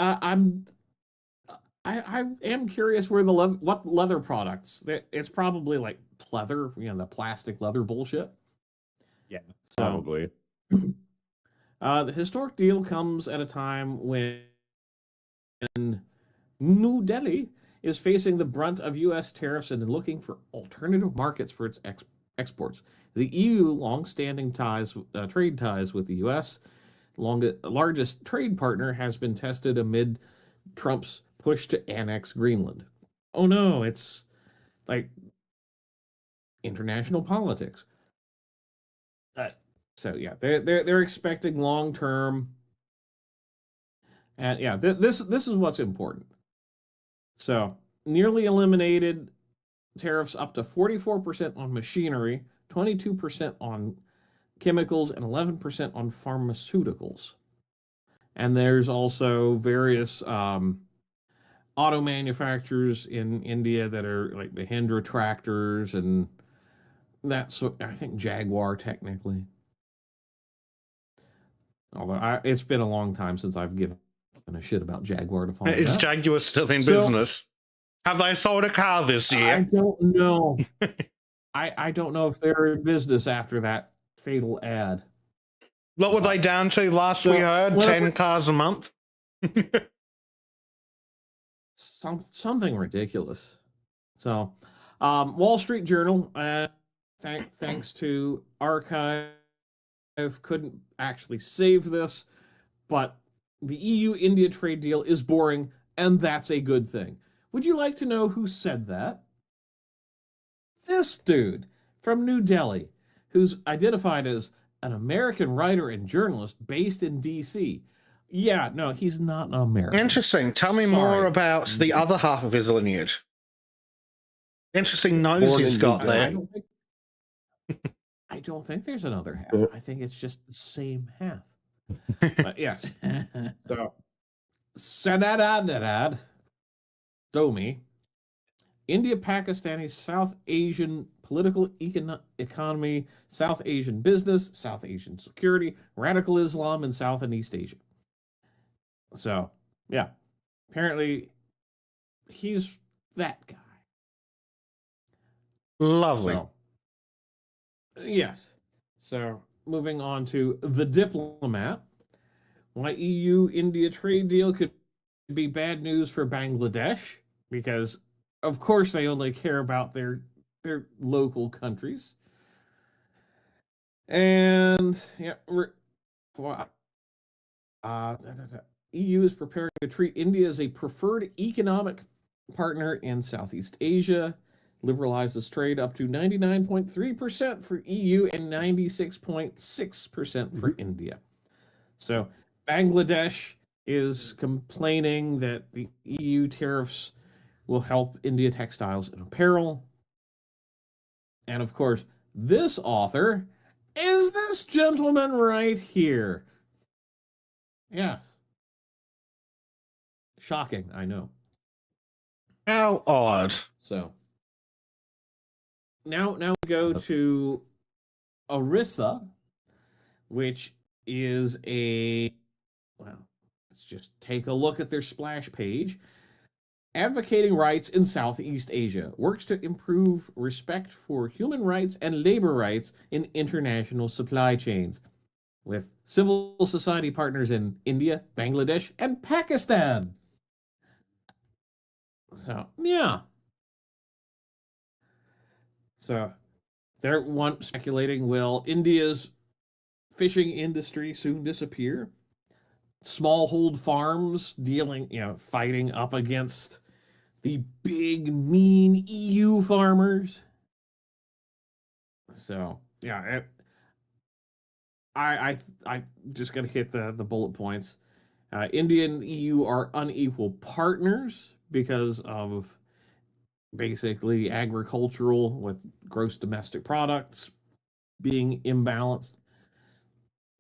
I am curious where what leather products. It's probably like pleather, the plastic leather bullshit. Yeah, So, probably. the historic deal comes at a time when New Delhi is facing the brunt of U.S. tariffs and looking for alternative markets for its exports. The EU, long-standing trade ties with the U.S., largest trade partner, has been tested amid Trump's push to annex Greenland. Oh no, it's like international politics. So yeah, they're expecting long-term And yeah, this is what's important. So nearly eliminated tariffs up to 44% on machinery, 22% on chemicals, and 11% on pharmaceuticals. And there's also various auto manufacturers in India that are like Mahindra tractors, and that's, I think, Jaguar technically. Although it's been a long time since I've given a shit about Jaguar to find Is out. Jaguar still in So- business? Have they sold a car this year? I don't know. I don't know if they're in business after that fatal ad. What were they down to last we So, heard? well, 10 cars a month? Something ridiculous. So, Wall Street Journal, thanks to Archive, couldn't actually save this, but the EU-India trade deal is boring, and that's a good thing. Would you like to know who said that? This dude from New Delhi, who's identified as an American writer and journalist based in D.C. Yeah, no, he's not an American. Interesting. Tell me more about the other half of his lineage. Interesting nose Born he's in got New there. I don't think there's another half. Yeah. I think it's just the same half. But yes. So, Sanadad Domi, India, Pakistani, South Asian political economy, South Asian business, South Asian security, radical Islam, and South and East Asia. So, yeah, apparently he's that guy. Lovely. So, yes. So, moving on to The Diplomat. Why EU-India trade deal could be bad news for Bangladesh, because, of course, they only care about their local countries. And, yeah, EU is preparing to treat India as a preferred economic partner in Southeast Asia, liberalizes trade up to 99.3% for EU and 96.6% for India. So Bangladesh is complaining that the EU tariffs will help India textiles and apparel. And of course, this author is this gentleman right here. Yes. Shocking, I know. How odd. So now we go to Orissa, which is let's just take a look at their splash page. Advocating rights in Southeast Asia, works to improve respect for human rights and labor rights in international supply chains, with civil society partners in India, Bangladesh, and Pakistan. So, yeah. So, they're speculating, will India's fishing industry soon disappear? Smallhold farms fighting up against the big, mean EU farmers. So, yeah, I just got to hit the bullet points. India and the EU are unequal partners because of basically agricultural with gross domestic products being imbalanced.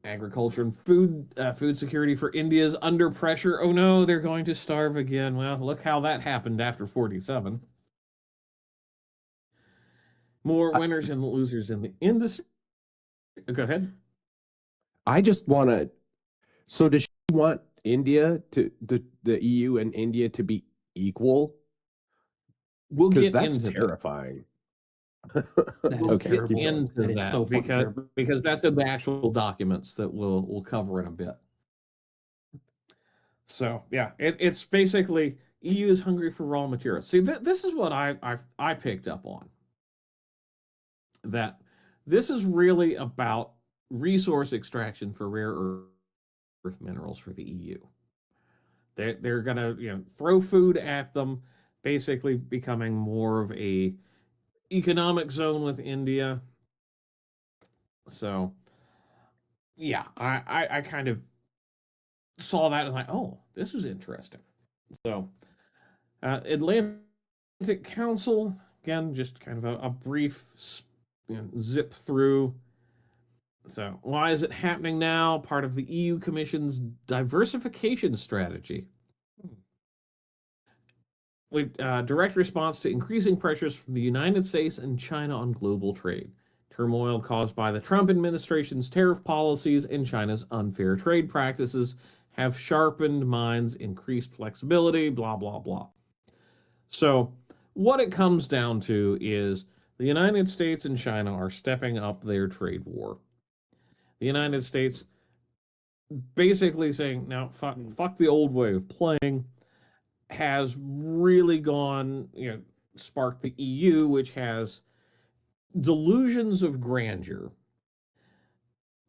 Agriculture and food security for India is under pressure. Oh no, they're going to starve again. Well, look how that happened after 47. More winners and losers in the industry. Go ahead. I just want to. So does she want India to the EU and India to be equal? We'll Because get that's into terrifying. We'll Okay, get keep going. into That is that so fucking because that's in the actual documents that we'll cover in a bit. So yeah, it's basically EU is hungry for raw materials. See, this is what I picked up on. That this is really about resource extraction for rare earth minerals for the EU. They're gonna throw food at them, basically becoming more of a economic zone with India. So yeah, I kind of saw that and was like, oh, this is interesting. So, Atlantic Council, again, just kind of a brief zip through. So, why is it happening now? Part of the EU Commission's diversification strategy. With direct response to increasing pressures from the United States and China on global trade. Turmoil caused by the Trump administration's tariff policies and China's unfair trade practices have sharpened minds, increased flexibility, blah, blah, blah. So, what it comes down to is the United States and China are stepping up their trade war. The United States basically saying, now, fuck the old way of playing, has really gone, sparked the EU, which has delusions of grandeur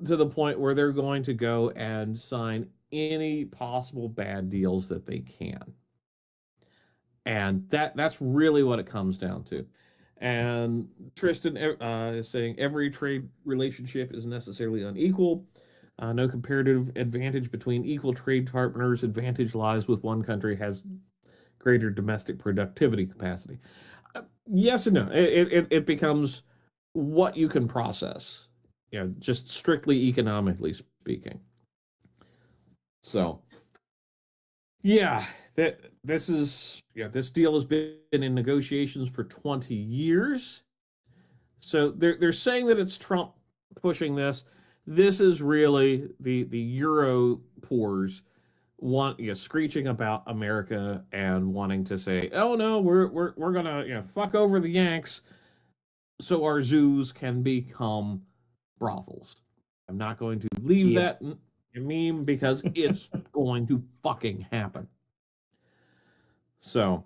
to the point where they're going to go and sign any possible bad deals that they can. And that's really what it comes down to. And Tristan is saying every trade relationship is necessarily unequal. No comparative advantage between equal trade partners. Advantage lies with one country has greater domestic productivity capacity. Yes and no. It becomes what you can process, just strictly economically speaking. So, yeah, this deal has been in negotiations for 20 years. So they're saying that it's Trump pushing this. This is really the Euro pores screeching about America and wanting to say, oh no, we're gonna fuck over the Yanks so our zoos can become brothels. I'm not going to leave that meme because it's going to fucking happen. So,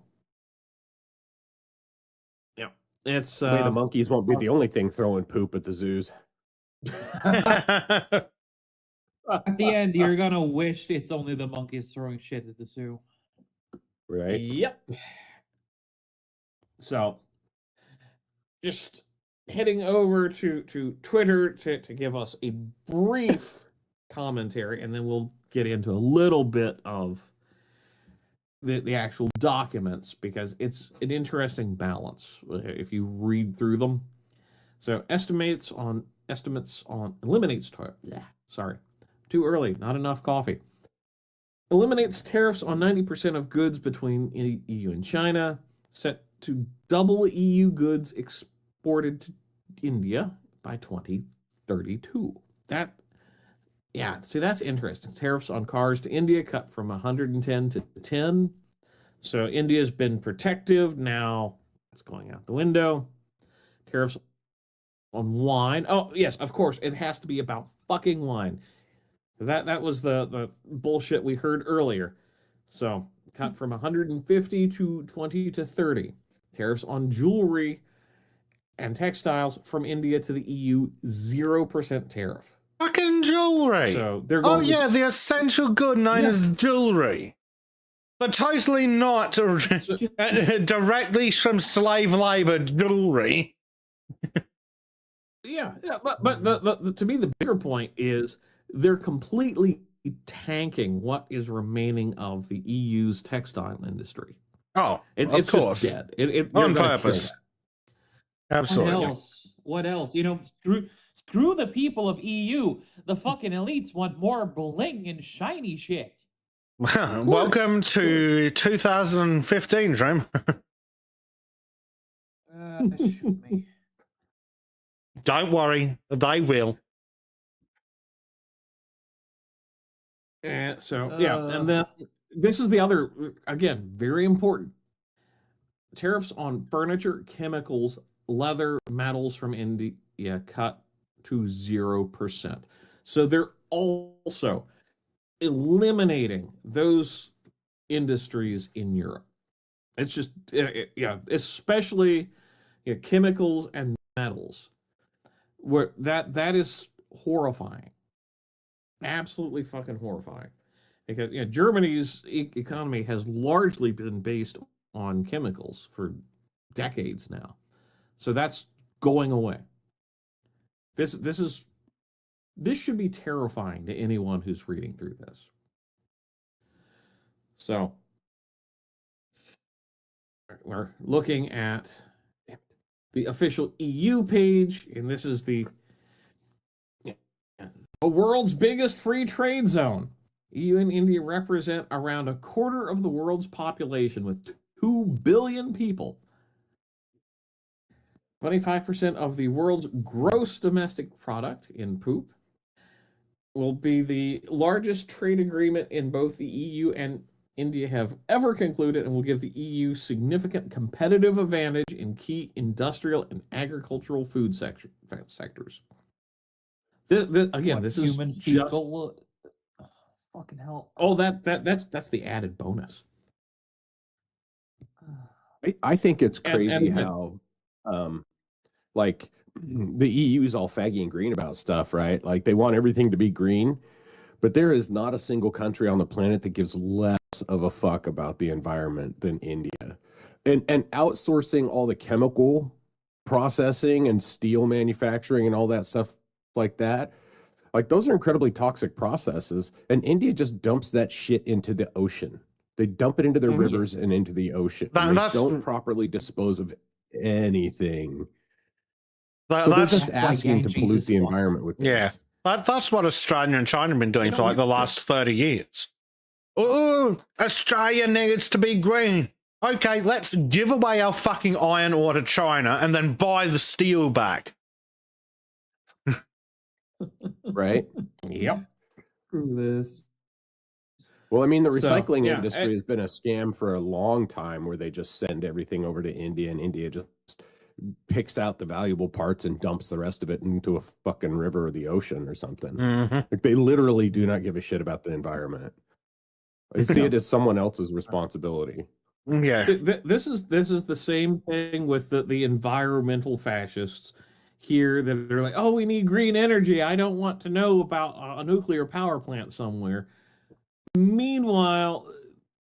yeah, it's The way the monkeys won't be the only thing throwing poop at the zoos. At the end, you're gonna wish it's only the monkeys throwing shit at the zoo. Right? Yep. So, just heading over to Twitter to give us a brief commentary, and then we'll get into a little bit of the actual documents, because it's an interesting balance if you read through them. So estimates on eliminates sorry, too early, not enough coffee. Eliminates tariffs on 90% of goods between EU and China, set to double EU goods exported to India by 2032. That's interesting. Tariffs on cars to India cut from 110 to 10. So India's been protective. Now it's going out the window. Tariffs on wine. Oh, yes, of course. It has to be about fucking wine. That was the bullshit we heard earlier. So cut from 150 to 20 to 30. Tariffs on jewelry and textiles from India to the EU, 0% tariff. Fucking jewelry. So they're going the essential good known as jewelry. But totally not directly from slave labor jewelry. But the to me the bigger point is they're completely tanking what is remaining of the EU's textile industry. Oh, it's of course, just dead. On purpose. Absolutely. What else? Screw the people of EU. The fucking elites want more bling and shiny shit. Welcome to 2015, Dream. Shoot me. Don't worry, they will. And then this is the other, again, very important. Tariffs on furniture, chemicals, leather, metals from India cut to 0%. So they're also eliminating those industries in Europe. It's just, especially chemicals and metals, where that is horrifying. Absolutely fucking horrifying. Because Germany's economy has largely been based on chemicals for decades now. So that's going away. This should be terrifying to anyone who's reading through this. So we're looking at the official EU page, and this is the world's biggest free trade zone. EU and India represent around a quarter of the world's population with 2 billion people. 25% of the world's gross domestic product in poop will be the largest trade agreement in both the EU and India have ever concluded, and will give the EU significant competitive advantage in key industrial and agricultural food sectors. Again, this is human just fecal. Fucking hell! oh that's the added bonus. I think it's crazy and- how like the EU is all faggy and green about stuff, right? Like they want everything to be green, but there is not a single country on the planet that gives less of a fuck about the environment than India. And outsourcing all the chemical processing and steel manufacturing and all that stuff like that, like those are incredibly toxic processes, and India just dumps that shit into the ocean. They dump it into their rivers and into the ocean. They don't properly dispose of anything. So they're just asking to pollute the environment with this. Yeah. That's what Australia and China have been doing for like the last 30 years. Oh, Australia needs to be green. Okay, let's give away our fucking iron ore to China and then buy the steel back. Right? Yep. Screw this. Well, I mean, the So, recycling yeah, industry has been a scam for a long time, where they just send everything over to India, and India just picks out the valuable parts and dumps the rest of it into a fucking river or the ocean or something. Mm-hmm. Like they literally do not give a shit about the environment. They see it as someone else's responsibility. Yeah. This is the same thing with the environmental fascists here that are like, oh, we need green energy. I don't want to know about a nuclear power plant somewhere. Meanwhile,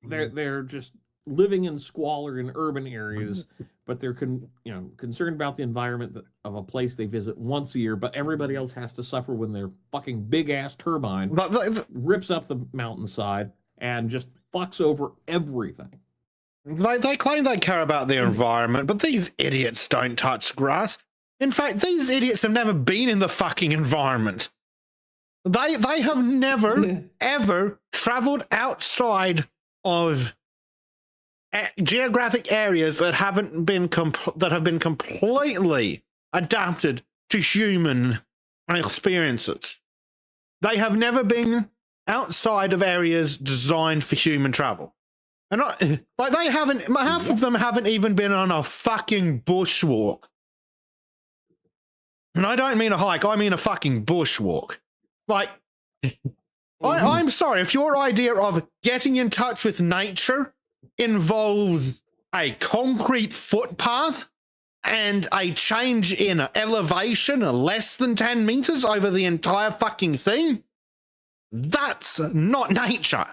they're just living in squalor in urban areas, but they're concerned about the environment of a place they visit once a year, but everybody else has to suffer when their fucking big ass turbine rips up the mountainside and just fucks over everything. They claim they care about the environment, but these idiots don't touch grass. In fact, these idiots have never been in the fucking environment. They have never, ever traveled outside of geographic areas that have been completely adapted to human experiences. They have never been outside of areas designed for human travel. And they haven't, half of them haven't even been on a fucking bushwalk. And I don't mean a hike, I mean a fucking bushwalk. Like, I'm sorry, if your idea of getting in touch with nature involves a concrete footpath and a change in elevation of less than 10 meters over the entire fucking thing, that's not nature.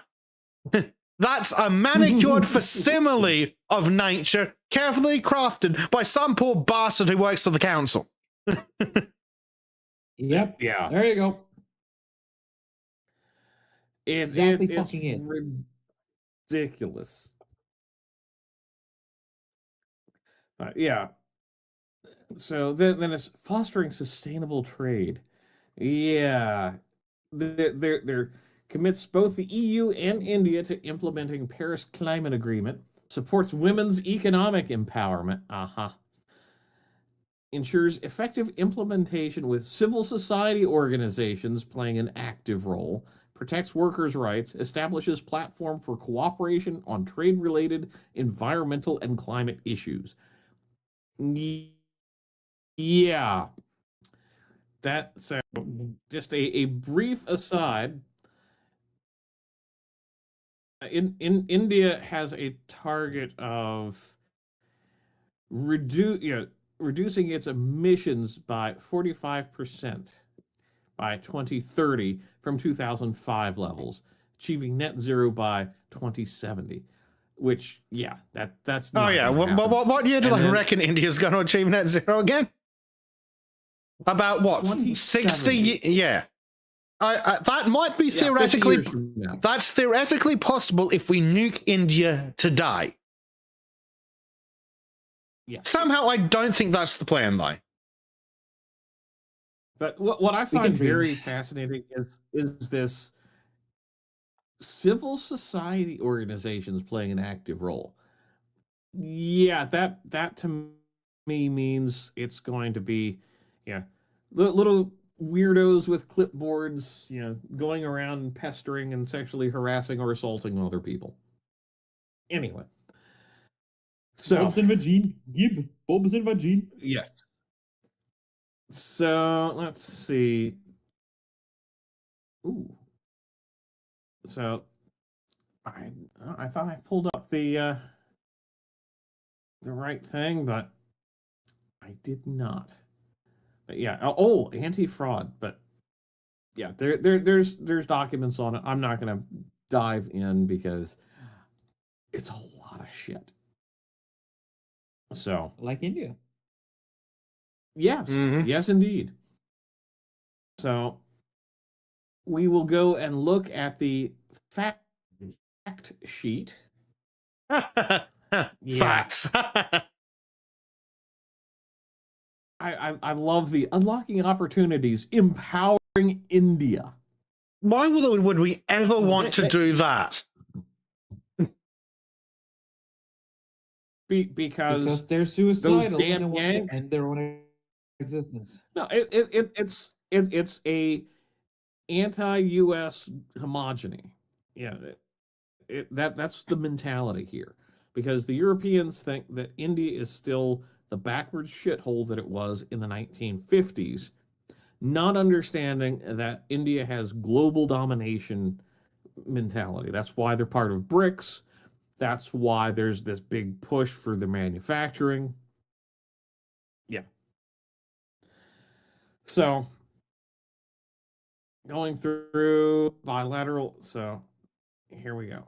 That's a manicured facsimile of nature, carefully crafted by some poor bastard who works for the council. Yep. Yeah. There you go. It's fucking it. ridiculous. Yeah. So then it's fostering sustainable trade. Yeah. They're commits both the EU and India to implementing Paris Climate Agreement, supports women's economic empowerment, ensures effective implementation with civil society organizations playing an active role, protects workers' rights, establishes platform for cooperation on trade-related environmental and climate issues. Yeah. So just a brief aside. In India has a target of reducing its emissions by 45% by 2030 from 2005 levels, achieving net zero by 2070. Which, yeah, that's not. Oh yeah, gonna happen. what year do And they then- reckon India's going to achieve net zero again? About what? 60? 2070. Yeah. That might be 50 theoretically. years from now. That's theoretically possible if we nuke India today. Yeah. Somehow, I don't think that's the plan, though. But what I can find dream. very fascinating is this civil society organizations playing an active role. Yeah, that to me means it's going to be, little weirdos with clipboards, going around pestering and sexually harassing or assaulting other people. Anyway, so Bob's and Vagine. Gib. Bob's and Vagine. yes. So let's see. Ooh. So I thought I pulled up the right thing, but I did not. But yeah, anti-fraud. But yeah, there's documents on it. I'm not gonna dive in because it's a lot of shit. So Like India. yes, yes indeed. So we will go and look at the fact sheet. Facts. I love the unlocking opportunities, empowering India. Why would we ever want to do that? Because they're suicidal damn and they want to Yanks- end their own existence. no, it's a anti-U.S. homogeny. Yeah, that's the mentality here, because the Europeans think that India is still the backwards shithole that it was in the 1950s, not understanding that India has global domination mentality. That's why they're part of BRICS. That's why there's this big push for the manufacturing. Yeah. So, going through bilateral. So, here we go.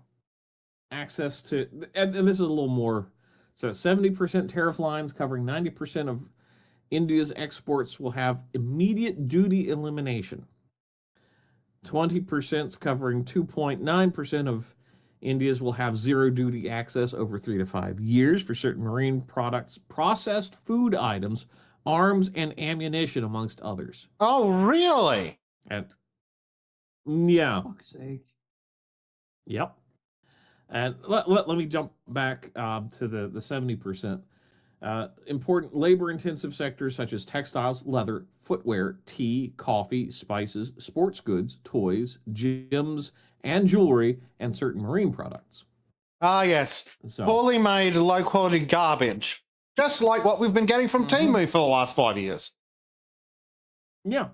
Access to, and this is a little more. So, 70% tariff lines covering 90% of India's exports will have immediate duty elimination. 20% covering 2.9% of India's will have zero duty access over 3 to 5 years for certain marine products, processed food items, arms, and ammunition, amongst others. Oh, really? And yeah, Fuck's sake. yep. And let me jump back to the 70%. Important labor-intensive sectors such as textiles, leather, footwear, tea, coffee, spices, sports goods, toys, gyms, and jewelry, and certain marine products. Ah, yes. So, Poorly made, low-quality garbage. Just like what we've been getting from Temu for the last 5 years. yeah.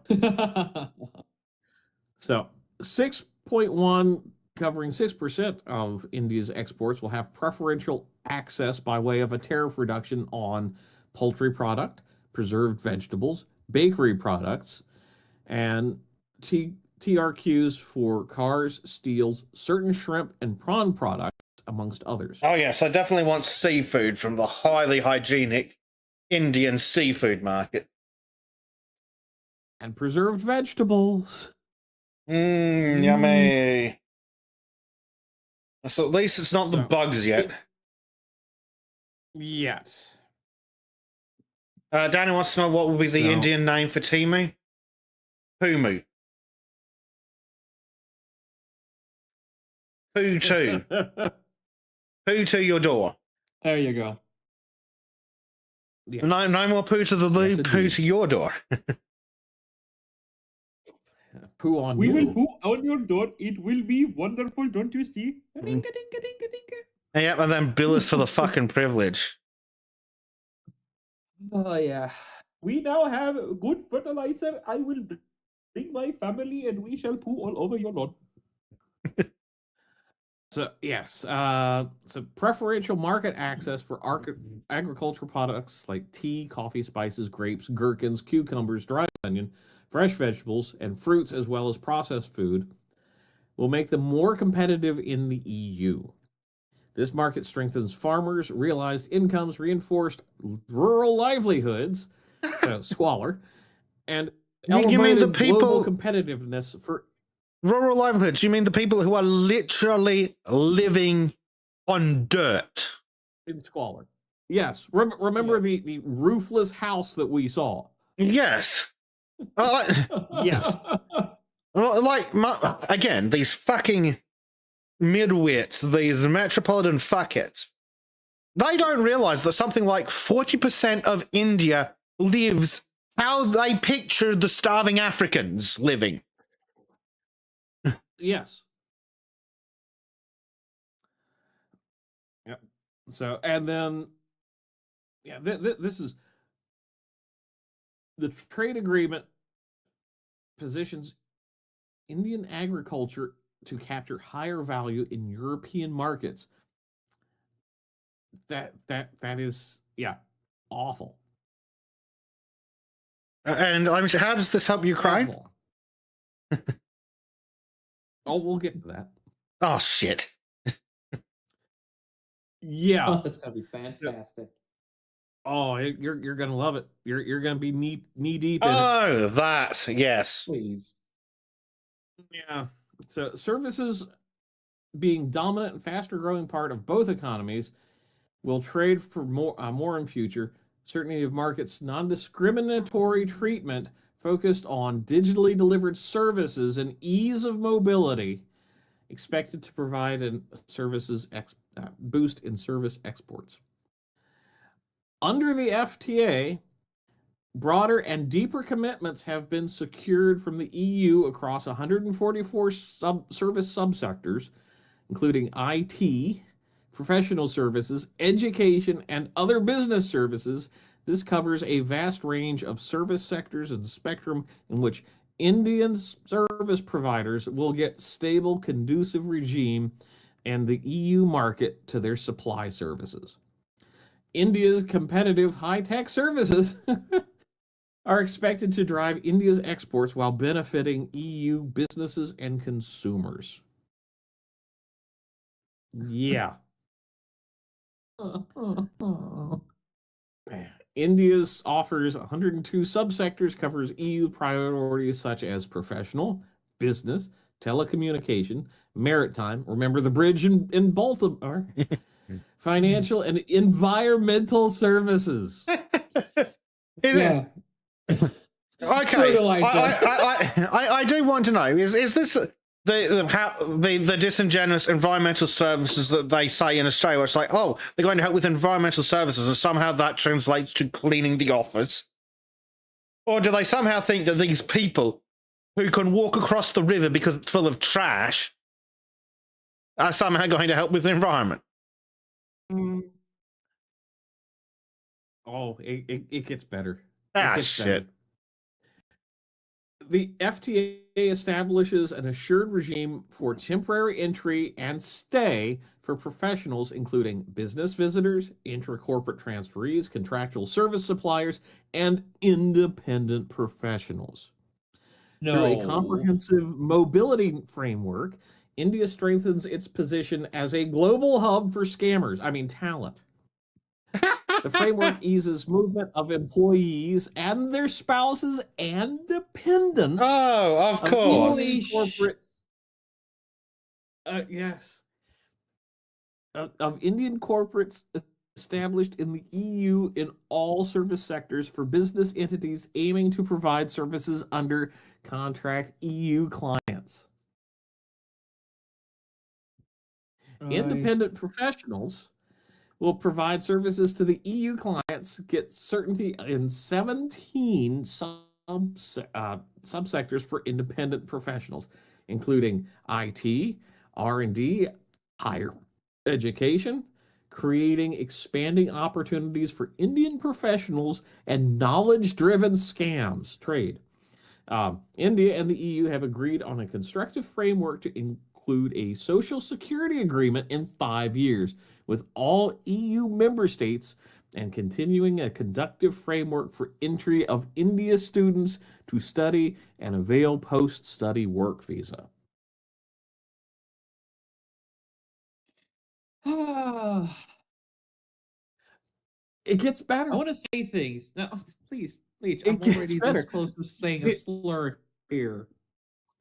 So 6.1 covering 6% of India's exports will have preferential access by way of a tariff reduction on poultry product, preserved vegetables, bakery products, and TRQs for cars, steels, certain shrimp and prawn products, amongst others. Oh, yes. I definitely want seafood from the highly hygienic Indian seafood market. And preserved vegetables. Yummy. So at least it's not the So- bugs yet. Yes. Danny wants to know what will be the So- Indian name for Temu. Pumu. Poo to. Poo to your door. There you go. Yes. No more poo to the loo, Yes, poo indeed. to your door. Poo on We you. will poo on your door. It will be wonderful, don't you see? Ringa, dinga, dinga, dinga. Yep, and then bill us for the fucking privilege. Oh yeah. We now have good fertilizer. I will bring my family and we shall poo all over your lawn. So yes, so preferential market access for agricultural products like tea, coffee, spices, grapes, gherkins, cucumbers, dried onion, fresh vegetables, and fruits, as well as processed food, will make them more competitive in the EU. This market strengthens farmers, realized incomes, reinforced rural livelihoods, so squalor, and You mean the elevated global people- competitiveness for Rural livelihoods. You mean the people who are literally living on dirt? in squalor. Yes. Remember the roofless house that we saw. Yes. Yes. Again, these fucking midwits, these metropolitan fuckheads, they don't realize that something like 40% of India lives how they pictured the starving Africans living. Yes. Yep. So, and then, yeah, this is the trade agreement positions Indian agriculture to capture higher value in European markets. That is, yeah, awful. And how does this help Ukraine? Awful. Oh, we'll get to that. Oh, shit. Yeah. Oh, it's gonna be fantastic. Oh, you're gonna love it. You're gonna be knee deep in it. Oh, that, yes. Please. Yeah. So services being dominant and faster growing part of both economies will trade for more in future. Certainty of markets, non-discriminatory treatment focused on digitally delivered services and ease of mobility, expected to provide a services boost in service exports. Under the FTA, broader and deeper commitments have been secured from the EU across 144 service subsectors, including IT, professional services, education, and other business services. This covers a vast range of service sectors and spectrum in which Indian service providers will get stable, conducive regime and the EU market to their supply services. India's competitive high-tech services are expected to drive India's exports while benefiting EU businesses and consumers. Yeah. India's offers 102 subsectors, covers EU priorities such as professional, business, telecommunication, maritime, remember the bridge in Baltimore, financial, and environmental services. Okay. Fertilizer. I do want to know, is this the disingenuous environmental services that they say in Australia, where it's like, oh, they're going to help with environmental services, and somehow that translates to cleaning the office? Or do they somehow think that these people who can walk across the river because it's full of trash are somehow going to help with the environment? Oh, it gets better. Ah, It gets shit. better. The FTA establishes an assured regime for temporary entry and stay for professionals, including business visitors, intra-corporate transferees, contractual service suppliers, and independent professionals. Through a comprehensive mobility framework, India strengthens its position as a global hub for talent. The framework eases movement of employees and their spouses and dependents. Oh, of course. Indian corporates. Yes. Of Indian corporates established in the EU in all service sectors for business entities aiming to provide services under contract EU clients. Independent professionals will provide services to the EU clients, get certainty in 17 subsectors for independent professionals, including IT, R&D, higher education, creating expanding opportunities for Indian professionals and knowledge-driven trade. India and the EU have agreed on a constructive framework to include a social security agreement in 5 years with all EU member states and continuing a conductive framework for entry of India students to study and avail post-study work visa. It gets better. I want to say things. No, please. Bleach, It I'm gets already better. this close to saying a slur here.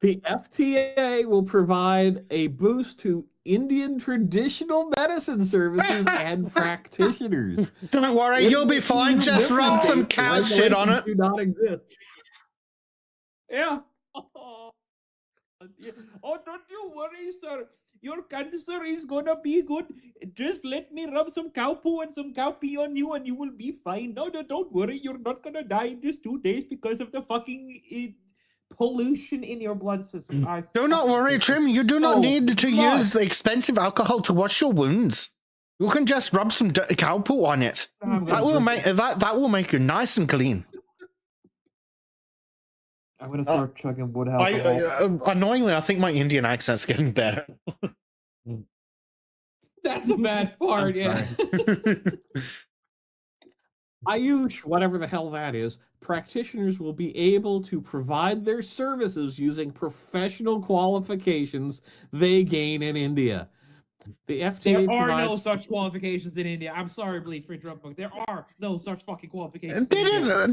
The FTA will provide a boost to Indian traditional medicine services and practitioners. Don't worry, In you'll be the fine. EU Just member rub some states, the cow shit on regulations it. do not exist. Yeah. Oh, don't you worry, sir. Your cancer is gonna be good. Just let me rub some cow poo and some cow pee on you, and you will be fine. No, don't worry. You're not gonna die in just 2 days because of the fucking pollution in your blood system. Do not worry, Trim. You do not need to use expensive alcohol to wash your wounds. You can just rub some cow poo on it. That will make you nice and clean. I'm gonna start chugging wood alcohol. Annoyingly, I think my Indian accent's getting better. That's a bad part, yeah. Ayush, whatever the hell that is, practitioners will be able to provide their services using professional qualifications they gain in India. The FTA There are no provides such qualifications in India. I'm sorry, Bleach, for interrupting. There are no such fucking qualifications.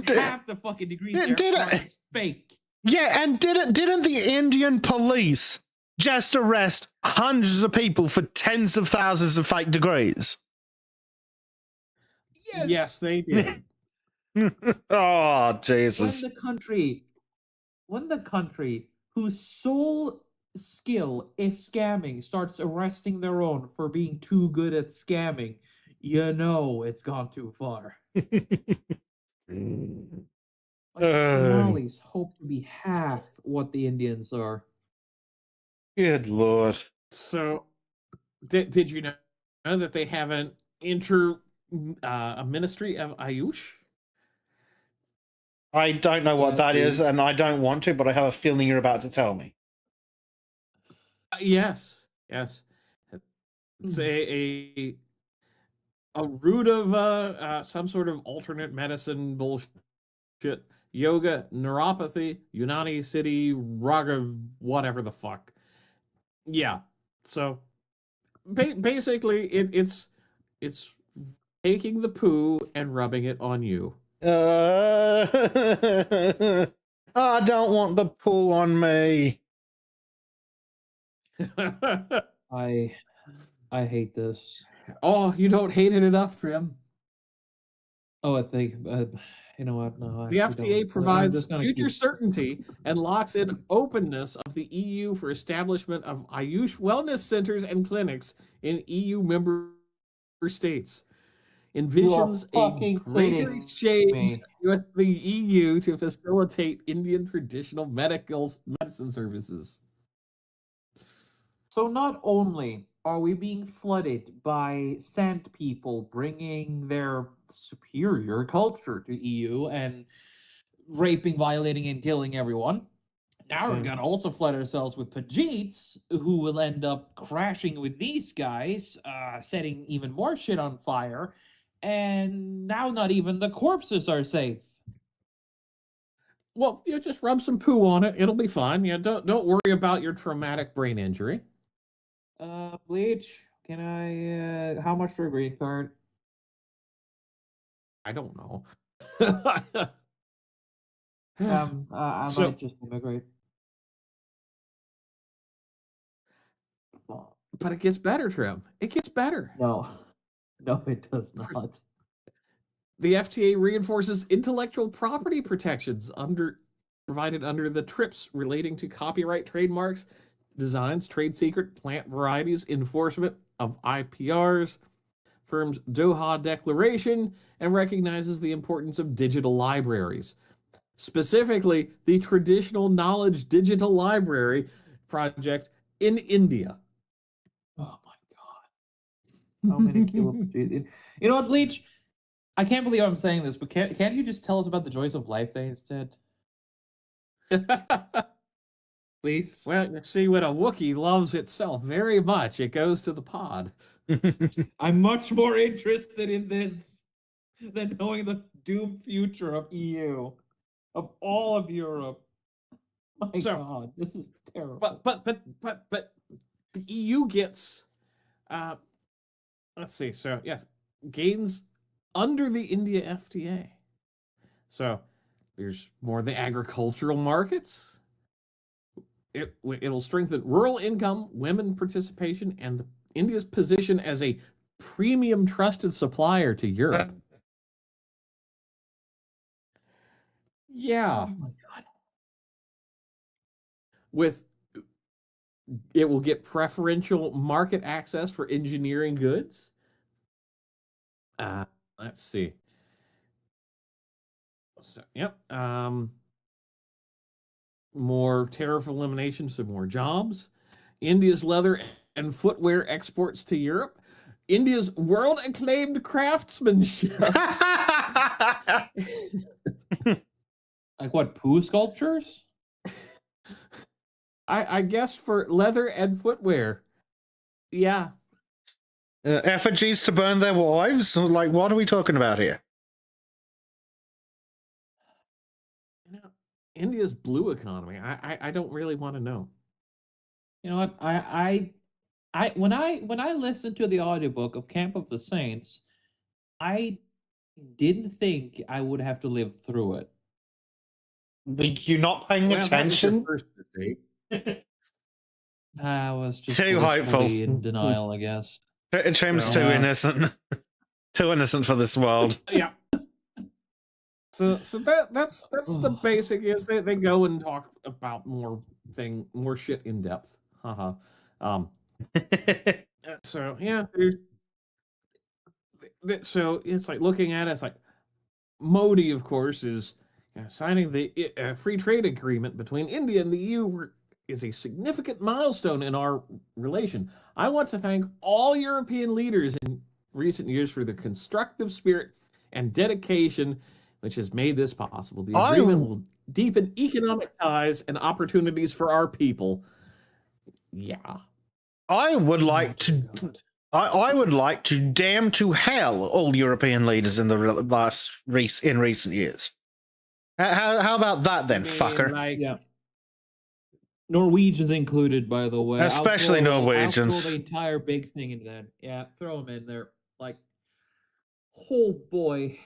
Half the fucking degrees there are fake. Yeah, and didn't the Indian police just arrest hundreds of people for tens of thousands of fake degrees? Yes, they did. Oh, Jesus. When the country whose sole skill is scamming starts arresting their own for being too good at scamming, you know it's gone too far. Somalis hope to be half what the Indians are. Good Lord. So, did you know that they have a ministry of Ayush? I don't know what that is, and I don't want to, but I have a feeling you're about to tell me. Yes. It's a root of some sort of alternate medicine bullshit. Yoga, neuropathy, Unani City, Raga, whatever the fuck. Yeah. So basically, it's taking the poo and rubbing it on you. I don't want the poo on me. I hate this. Oh, you don't hate it enough, Trim. Oh, I think you know what? No, the FTA provides future certainty and locks in openness of the EU for establishment of Ayush wellness centers and clinics in EU member states. Envisions a greater exchange with the EU to facilitate Indian traditional medicine services. So not only are we being flooded by sand people bringing their superior culture to EU and raping, violating, and killing everyone, now we're gonna also flood ourselves with Pajits who will end up crashing with these guys, setting even more shit on fire, and now not even the corpses are safe. Well, you just rub some poo on it; it'll be fine. Yeah, don't worry about your traumatic brain injury. Bleach, can I, how much for a green card? I don't know. I might just immigrate. But it gets better, Trim. It gets better. No, it does not. The FTA reinforces intellectual property protections provided under the TRIPS relating to copyright, trademarks, designs, trade secret, plant varieties, enforcement of IPRs, firm's Doha Declaration, and recognizes the importance of digital libraries. Specifically, the Traditional Knowledge Digital Library project in India. Oh my god. How many kilograms? You know what, Bleach? I can't believe I'm saying this, but can't you just tell us about the Joys of Life Day instead? Please? Well, you see, when a Wookiee loves itself very much, it goes to the pod. I'm much more interested in this than knowing the doomed future of EU, of all of Europe. My God, this is terrible. But the EU gets, let's see. So yes, gains under the India FTA. So there's more of the agricultural markets. It'll strengthen rural income, women participation, and India's position as a premium trusted supplier to Europe. Yeah. Oh my god. It will get preferential market access for engineering goods. Let's see. So, yep. More tariff elimination, so more jobs. India's leather and footwear exports to Europe. India's world acclaimed craftsmanship. Like what, poo sculptures? I guess for leather and footwear. Yeah. Effigies to burn their wives? Like, what are we talking about here? India's blue economy. I don't really want to know. You know what? When I listened to the audiobook of Camp of the Saints, I didn't think I would have to live through it. You're not paying attention? First mistake. I was just Too hopeful. in denial, I guess. Trim's too innocent. Too innocent for this world. Yeah. So that's the basic is they go and talk about more shit in depth. Haha. So yeah, so it's like looking at it, it's like Modi, of course, is signing the free trade agreement between India and the EU is a significant milestone in our relation. I want to thank all European leaders in recent years for their constructive spirit and dedication, which has made this possible. The agreement will deepen economic ties and opportunities for our people. Yeah. I would like to damn to hell all European leaders in the in recent years. How about that then, fucker? Yeah. Norwegians included, by the way. Especially Norwegians. I'll throw the entire big thing into that. Yeah, throw them in there. Like, oh boy,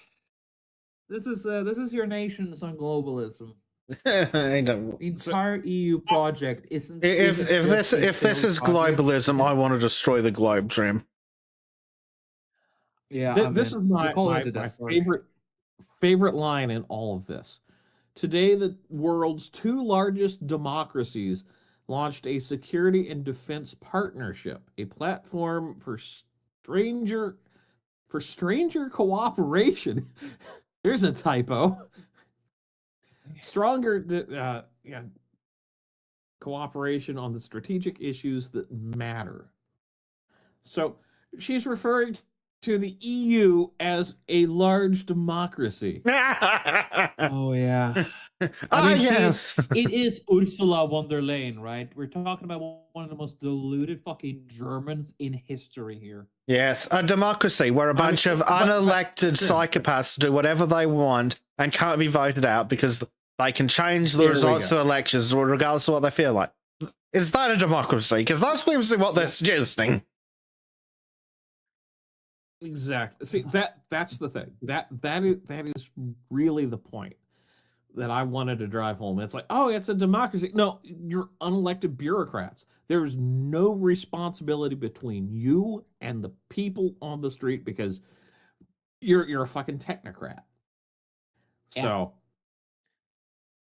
this is your nation's on globalism. I don't. The entire EU project isn't. If this is globalism, I want to destroy the globe, Trim. Yeah, this is my favorite line in all of this. Today, the world's two largest democracies launched a security and defense partnership, a platform for stranger cooperation. There's a typo. Stronger cooperation on the strategic issues that matter. So she's referring to the EU as a large democracy. Oh yeah. Yes. It is Ursula von der Leyen, right? We're talking about one of the most deluded fucking Germans in history here. Yes, a democracy where a bunch of unelected psychopaths do whatever they want and can't be voted out because they can change the results of elections regardless of what they feel like. Is that a democracy? Because that's what they're suggesting. Exactly. See, that's the thing. That is really the point that I wanted to drive home. It's like, oh, it's a democracy. No, you're unelected bureaucrats. There is no responsibility between you and the people on the street because you're a fucking technocrat. Yeah. So,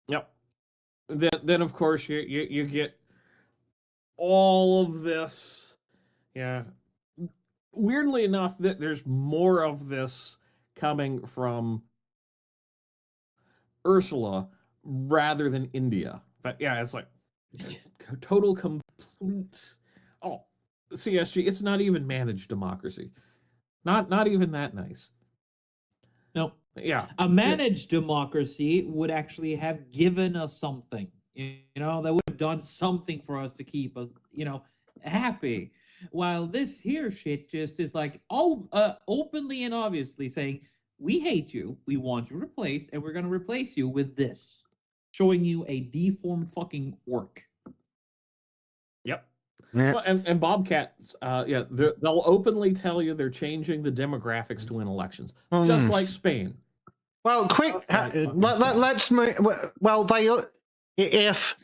yep. Then of course you get all of this. Yeah. Weirdly enough, that there's more of this coming from Ursula rather than India. But yeah, it's like total complete. Oh, CSG. It's not even managed democracy. Not even that nice. No. Yeah. A managed democracy would actually have given us something. You know, they would have done something for us to keep us, happy. While this here shit just is like openly and obviously saying, we hate you, we want you replaced, and we're going to replace you with this. Showing you a deformed fucking orc. Yep. Yeah. Well, and Bobcats, they'll openly tell you they're changing the demographics to win elections. Just like Spain. Well, quick. Let's move. Well, if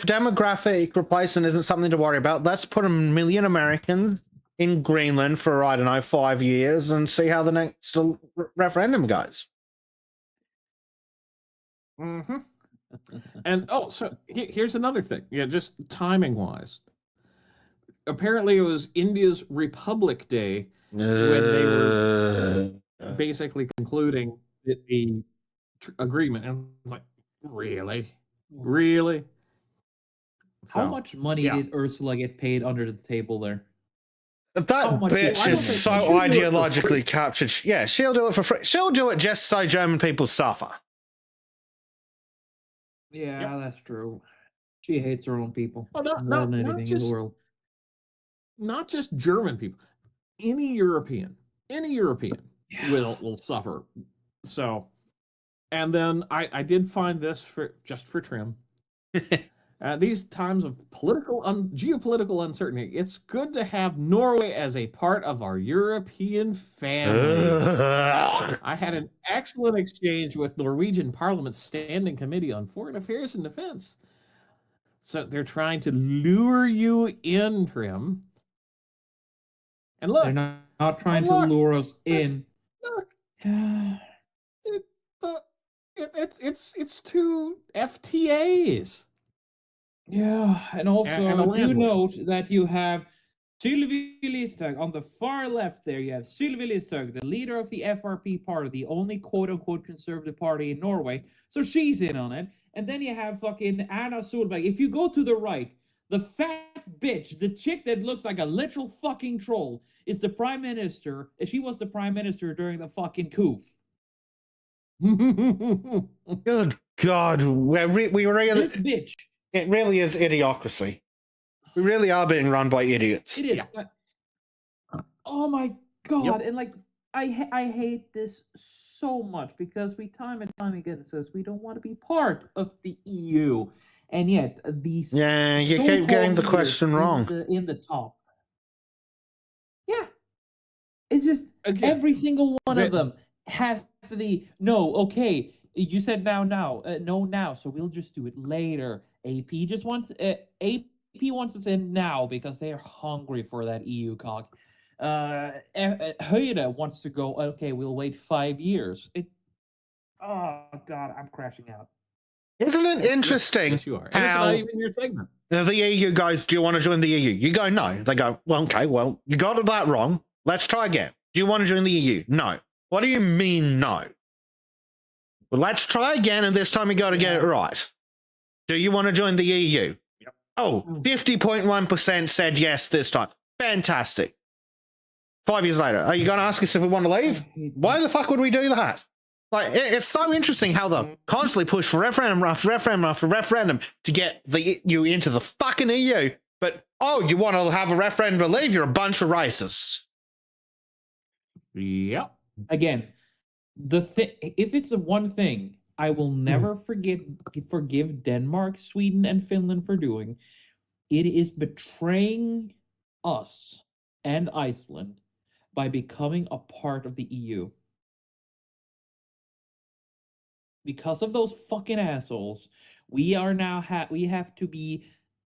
demographic replacement isn't something to worry about, let's put 1 million Americans in Greenland for, I don't know, 5 years and see how the next referendum goes. Mm-hmm. And so here's another thing. Yeah, just timing wise. Apparently, it was India's Republic Day when they were basically concluding the agreement, and it's like, really? How So, much money yeah. did Ursula get paid under the table there? That much bitch did is she so make? She'll do it for ideologically free. captured. Yeah, she'll do it for free. She'll do it just so German people suffer. Yeah, that's true. She hates her own people Well, more than anything in the world. Not just German people, any European will suffer. So, and then I did find this just for trim. These times of geopolitical uncertainty, it's good to have Norway as a part of our European family. I had an excellent exchange with Norwegian Parliament's Standing Committee on Foreign Affairs and Defense. So they're trying to lure you in, Trim. And look, They're not trying to lure us in. Look, it's 2 FTAs. Yeah, and also And a do landlord. note that you have Sylvi Listhaug on the far left there. You have Sylvi Listhaug, the leader of the FRP party, the only quote-unquote conservative party in Norway. So she's in on it. And then you have fucking Erna Solberg. If you go to the right, the fat bitch, the chick that looks like a literal fucking troll, is the prime minister. She was the prime minister during the fucking coup. Good God, we really. This bitch. It really is idiocracy. We really are being run by idiots. It is. Yeah. Oh my God. Yep. And like, I hate this so much because we time and time again says we don't want to be part of the EU. And yet these Yeah, you keep getting the question wrong. In the top. Yeah. It's just every single one of them has to be, no, okay, you said now, no, now, so we'll just do it later. AP wants us in now because they are hungry for that EU cock. Høyre wants to go, okay, we'll wait 5 years. Oh God, I'm crashing out. Isn't it interesting? Yes, you are. And it's not even your segment. The EU goes, do you want to join the EU? You go, no. They go, well, okay, well, you got that wrong. Let's try again. Do you want to join the EU? No. What do you mean, no? Well, let's try again, and this time you got to get it right. Do you want to join the EU? Yep. Oh, 50.1% said yes this time. Fantastic. 5 years later, are you going to ask us if we want to leave? Why the fuck would we do that? Like, it's so interesting how they constantly push for referendum after referendum after referendum to get you into the fucking EU. But, oh, you want to have a referendum to leave? You're a bunch of racists. Yep. Again, if it's the one thing I will never forgive Denmark, Sweden, and Finland for doing, it is betraying us and Iceland by becoming a part of the EU. Because of those fucking assholes, we are now we have to be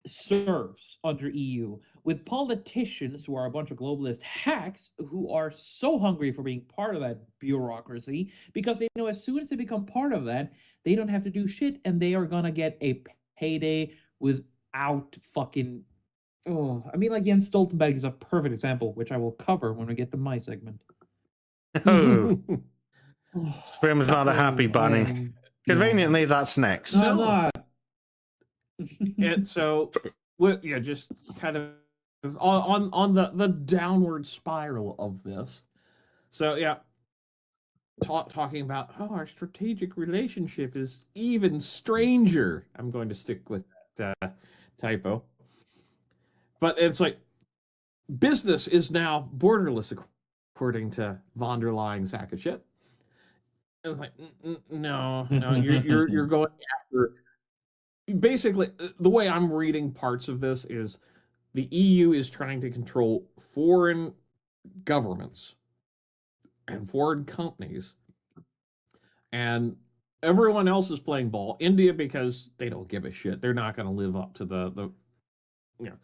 serfs under EU with politicians who are a bunch of globalist hacks who are so hungry for being part of that bureaucracy because they know as soon as they become part of that, they don't have to do shit and they are gonna get a payday without fucking. Oh, I mean, like Jens Stoltenberg is a perfect example, which I will cover when we get to my segment. Oh. Scream is not a happy bunny. Conveniently, that's next. No, I'm not. And so, just kind of on the downward spiral of this. So yeah, talking about our strategic relationship is even stranger. I'm going to stick with that typo. But it's like business is now borderless, according to von der Leyen's sack of shit. And it's like, no, you're going after. Basically, the way I'm reading parts of this is the EU is trying to control foreign governments and foreign companies and everyone else is playing ball. India, because they don't give a shit. They're not going to live up to the you know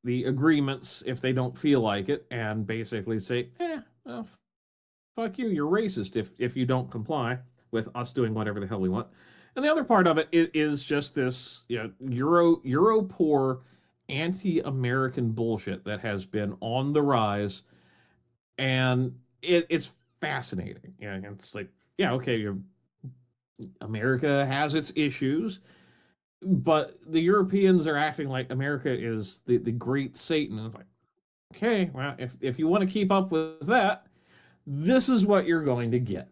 the agreements if they don't feel like it, and basically say, well, fuck you, you're racist if you don't comply with us doing whatever the hell we want. And the other part of it is just this, Euro poor anti-American bullshit that has been on the rise, and it's fascinating. Yeah, it's like, yeah, okay, America has its issues, but the Europeans are acting like America is the great Satan. And it's like, okay, well, if you want to keep up with that, this is what you're going to get.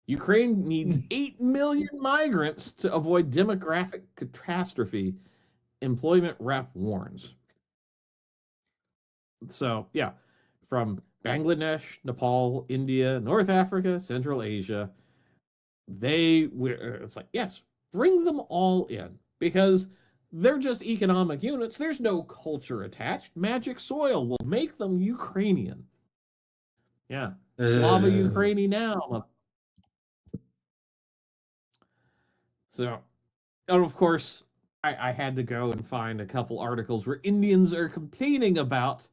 Ukraine needs 8 million migrants to avoid demographic catastrophe, employment rep warns. So, yeah, from Bangladesh, Nepal, India, North Africa, Central Asia, it's like, yes, bring them all in, because they're just economic units. There's no culture attached. Magic soil will make them Ukrainian. Yeah. Slava Ukraini now. So, and of course, I had to go and find a couple articles where Indians are complaining about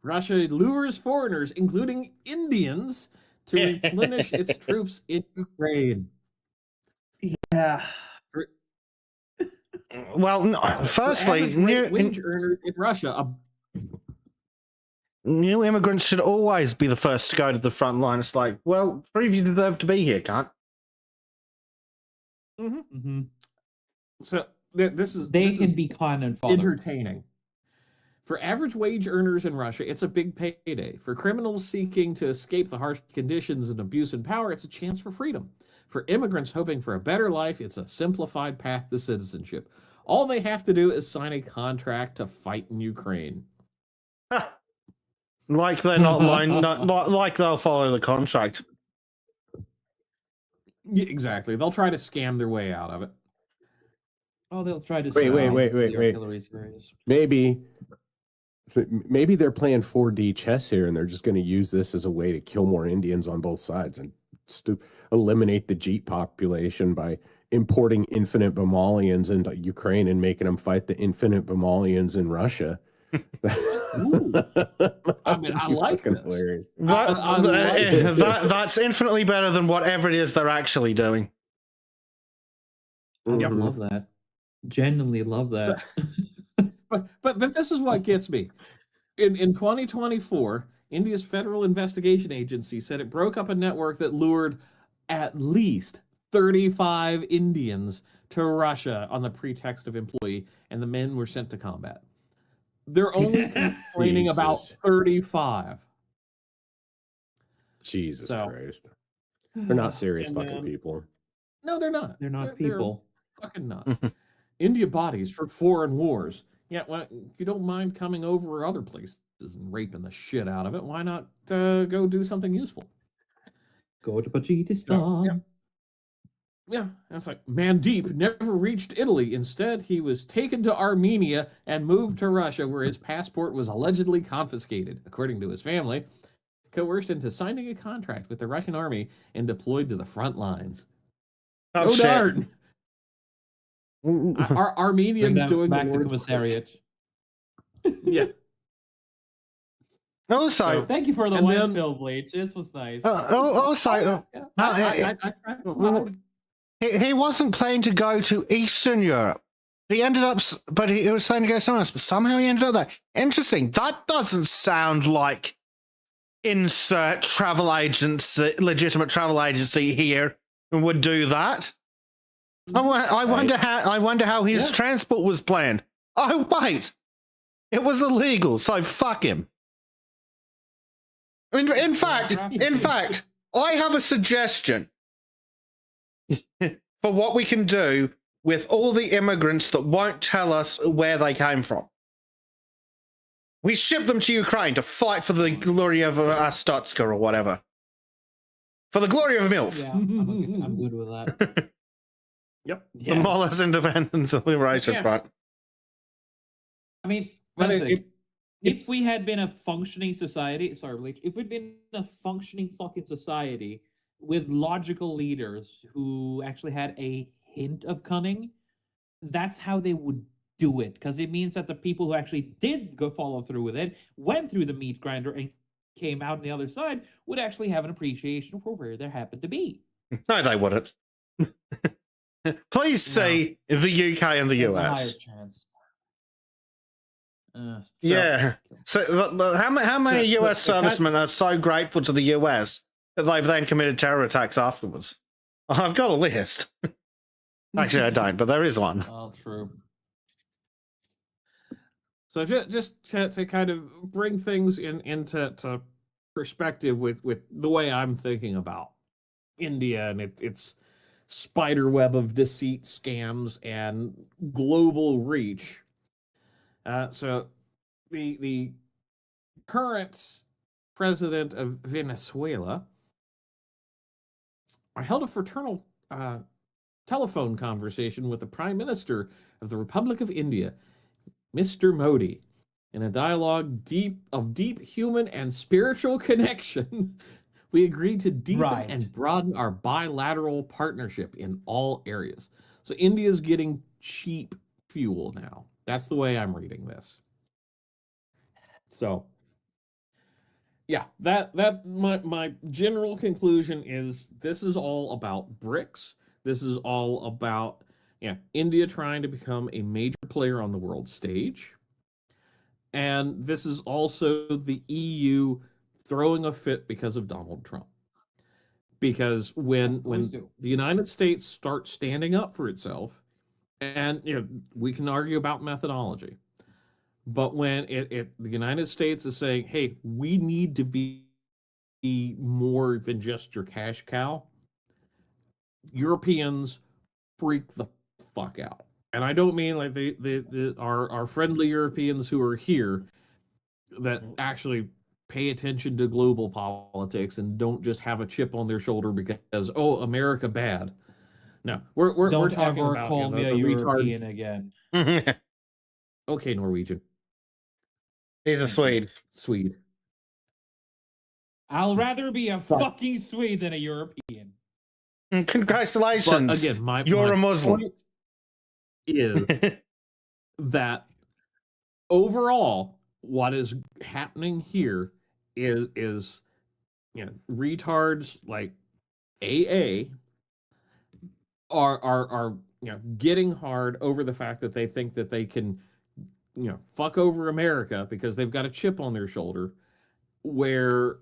Russia lures foreigners, including Indians, to replenish its troops in Ukraine. Yeah. Well, firstly, wage earners in Russia. New immigrants should always be the first to go to the front line. It's like, well, prove you deserve to be here, cunt. So this is be kind and fun. Entertaining. For average wage earners in Russia, it's a big payday. For criminals seeking to escape the harsh conditions and abuse in power, it's a chance for freedom. For immigrants hoping for a better life, it's a simplified path to citizenship. All they have to do is sign a contract to fight in Ukraine. Like they're not like they'll follow the contract. Yeah, exactly. They'll try to scam their way out of it. Oh, they'll try to wait. Maybe they're playing 4D chess here, and they're just going to use this as a way to kill more Indians on both sides and eliminate the Jeep population by importing infinite Bamalians into Ukraine and making them fight the infinite Bamalians in Russia. I mean, I like this. That's infinitely better than whatever it is they're actually doing. I love that. Genuinely love that. But this is what gets me. In 2024, India's Federal Investigation Agency said it broke up a network that lured at least 35 Indians to Russia on the pretext of employee, and the men were sent to combat. They're only complaining about 35. Jesus Christ. They're not serious fucking people. No, they're not. They're not people. They're fucking not. India bodies for foreign wars. Yeah, well, you don't mind coming over other places and raping the shit out of it. Why not go do something useful? Go to Tajikistan. Yeah, that's like Mandeep never reached Italy. Instead, he was taken to Armenia and moved to Russia, where his passport was allegedly confiscated, according to his family, coerced into signing a contract with the Russian army and deployed to the front lines. Oh, shit. Darn! Are Armenians doing back the to work? commissariat? Yeah. Also, thank you for the wine fill, Bleach. This was nice. He wasn't planning to go to Eastern Europe. He ended up, but he was planning to go somewhere else. But somehow he ended up there. Interesting. That doesn't sound like insert travel agency, legitimate travel agency here would do that. I wonder how his transport was planned. Oh wait, it was illegal. So fuck him. In fact, I have a suggestion for what we can do with all the immigrants that won't tell us where they came from. We ship them to Ukraine to fight for the glory of Astotska or whatever. For the glory of MILF. Yeah, I'm good with that. Yep. The Mullah's Independence and Liberation Front. I mean, if we had been a functioning society, sorry, Bleach, if we'd been a functioning fucking society, with logical leaders who actually had a hint of cunning, that's how they would do it, because it means that the people who actually did go follow through with it, went through the meat grinder, and came out on the other side, would actually have an appreciation for where they happened to be. No, they wouldn't. Please say the UK and the There's a higher US. chance. Yeah. So, how many So, US servicemen are so grateful to the US that they've then committed terror attacks afterwards? I've got a list. Actually, I don't, but there is one. Well, true. So just to kind of bring things into perspective with the way I'm thinking about India and its spider web of deceit, scams, and global reach. So the current president of Venezuela, I held a fraternal telephone conversation with the Prime Minister of the Republic of India, Mr. Modi, in a dialogue of deep human and spiritual connection. We agreed to deepen and broaden our bilateral partnership in all areas. So India's getting cheap fuel now. That's the way I'm reading this. So yeah, that my general conclusion is this is all about BRICS. This is all about India trying to become a major player on the world stage. And this is also the EU throwing a fit because of Donald Trump. Because when the United States starts standing up for itself, and we can argue about methodology, but when the United States is saying, hey, we need to be more than just your cash cow, Europeans freak the fuck out. And I don't mean like our friendly Europeans who are here that actually pay attention to global politics and don't just have a chip on their shoulder because America bad. No, we're talking about call me a European again. Okay, Norwegian. He's a Swede. I'll rather be a fucking Swede than a European. Congratulations. But again, you're a Muslim. Point is that overall, what is happening here is retards like AA are getting hard over the fact that they think that they can fuck over America because they've got a chip on their shoulder, where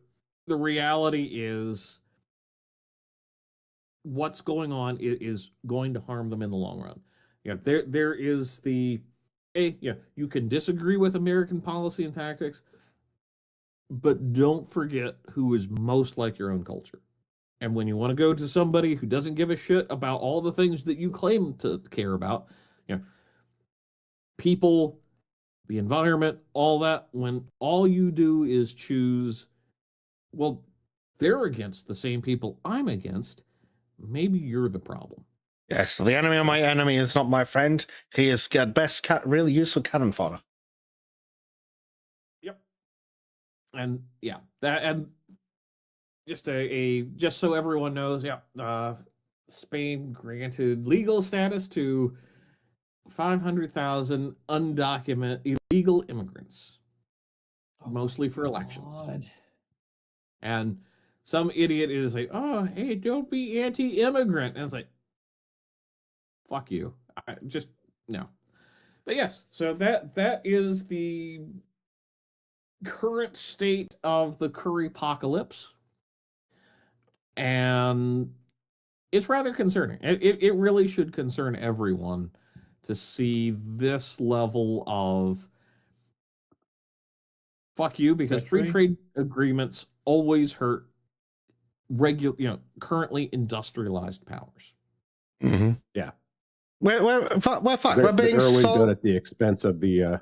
the reality is what's going on is going to harm them in the long run. There is you can disagree with American policy and tactics, but don't forget who is most like your own culture. And when you want to go to somebody who doesn't give a shit about all the things that you claim to care about, people, the environment, all that, when all you do is choose, well, they're against the same people I'm against, maybe you're the problem. Yes, the enemy of my enemy is not my friend. He is at best really useful cannon fodder. Yep. And that, and just just so everyone knows, Spain granted legal status to 500,000 undocumented illegal immigrants, mostly for elections. God. And some idiot is like, oh, hey, don't be anti-immigrant. And it's like, fuck you. No. But yes, so that is the current state of the curry-pocalypse. And it's rather concerning. It really should concern everyone to see this level of fuck you, because free trade agreements always hurt currently industrialized powers. Mm-hmm. Yeah. We're being They're always sold done at the expense of the.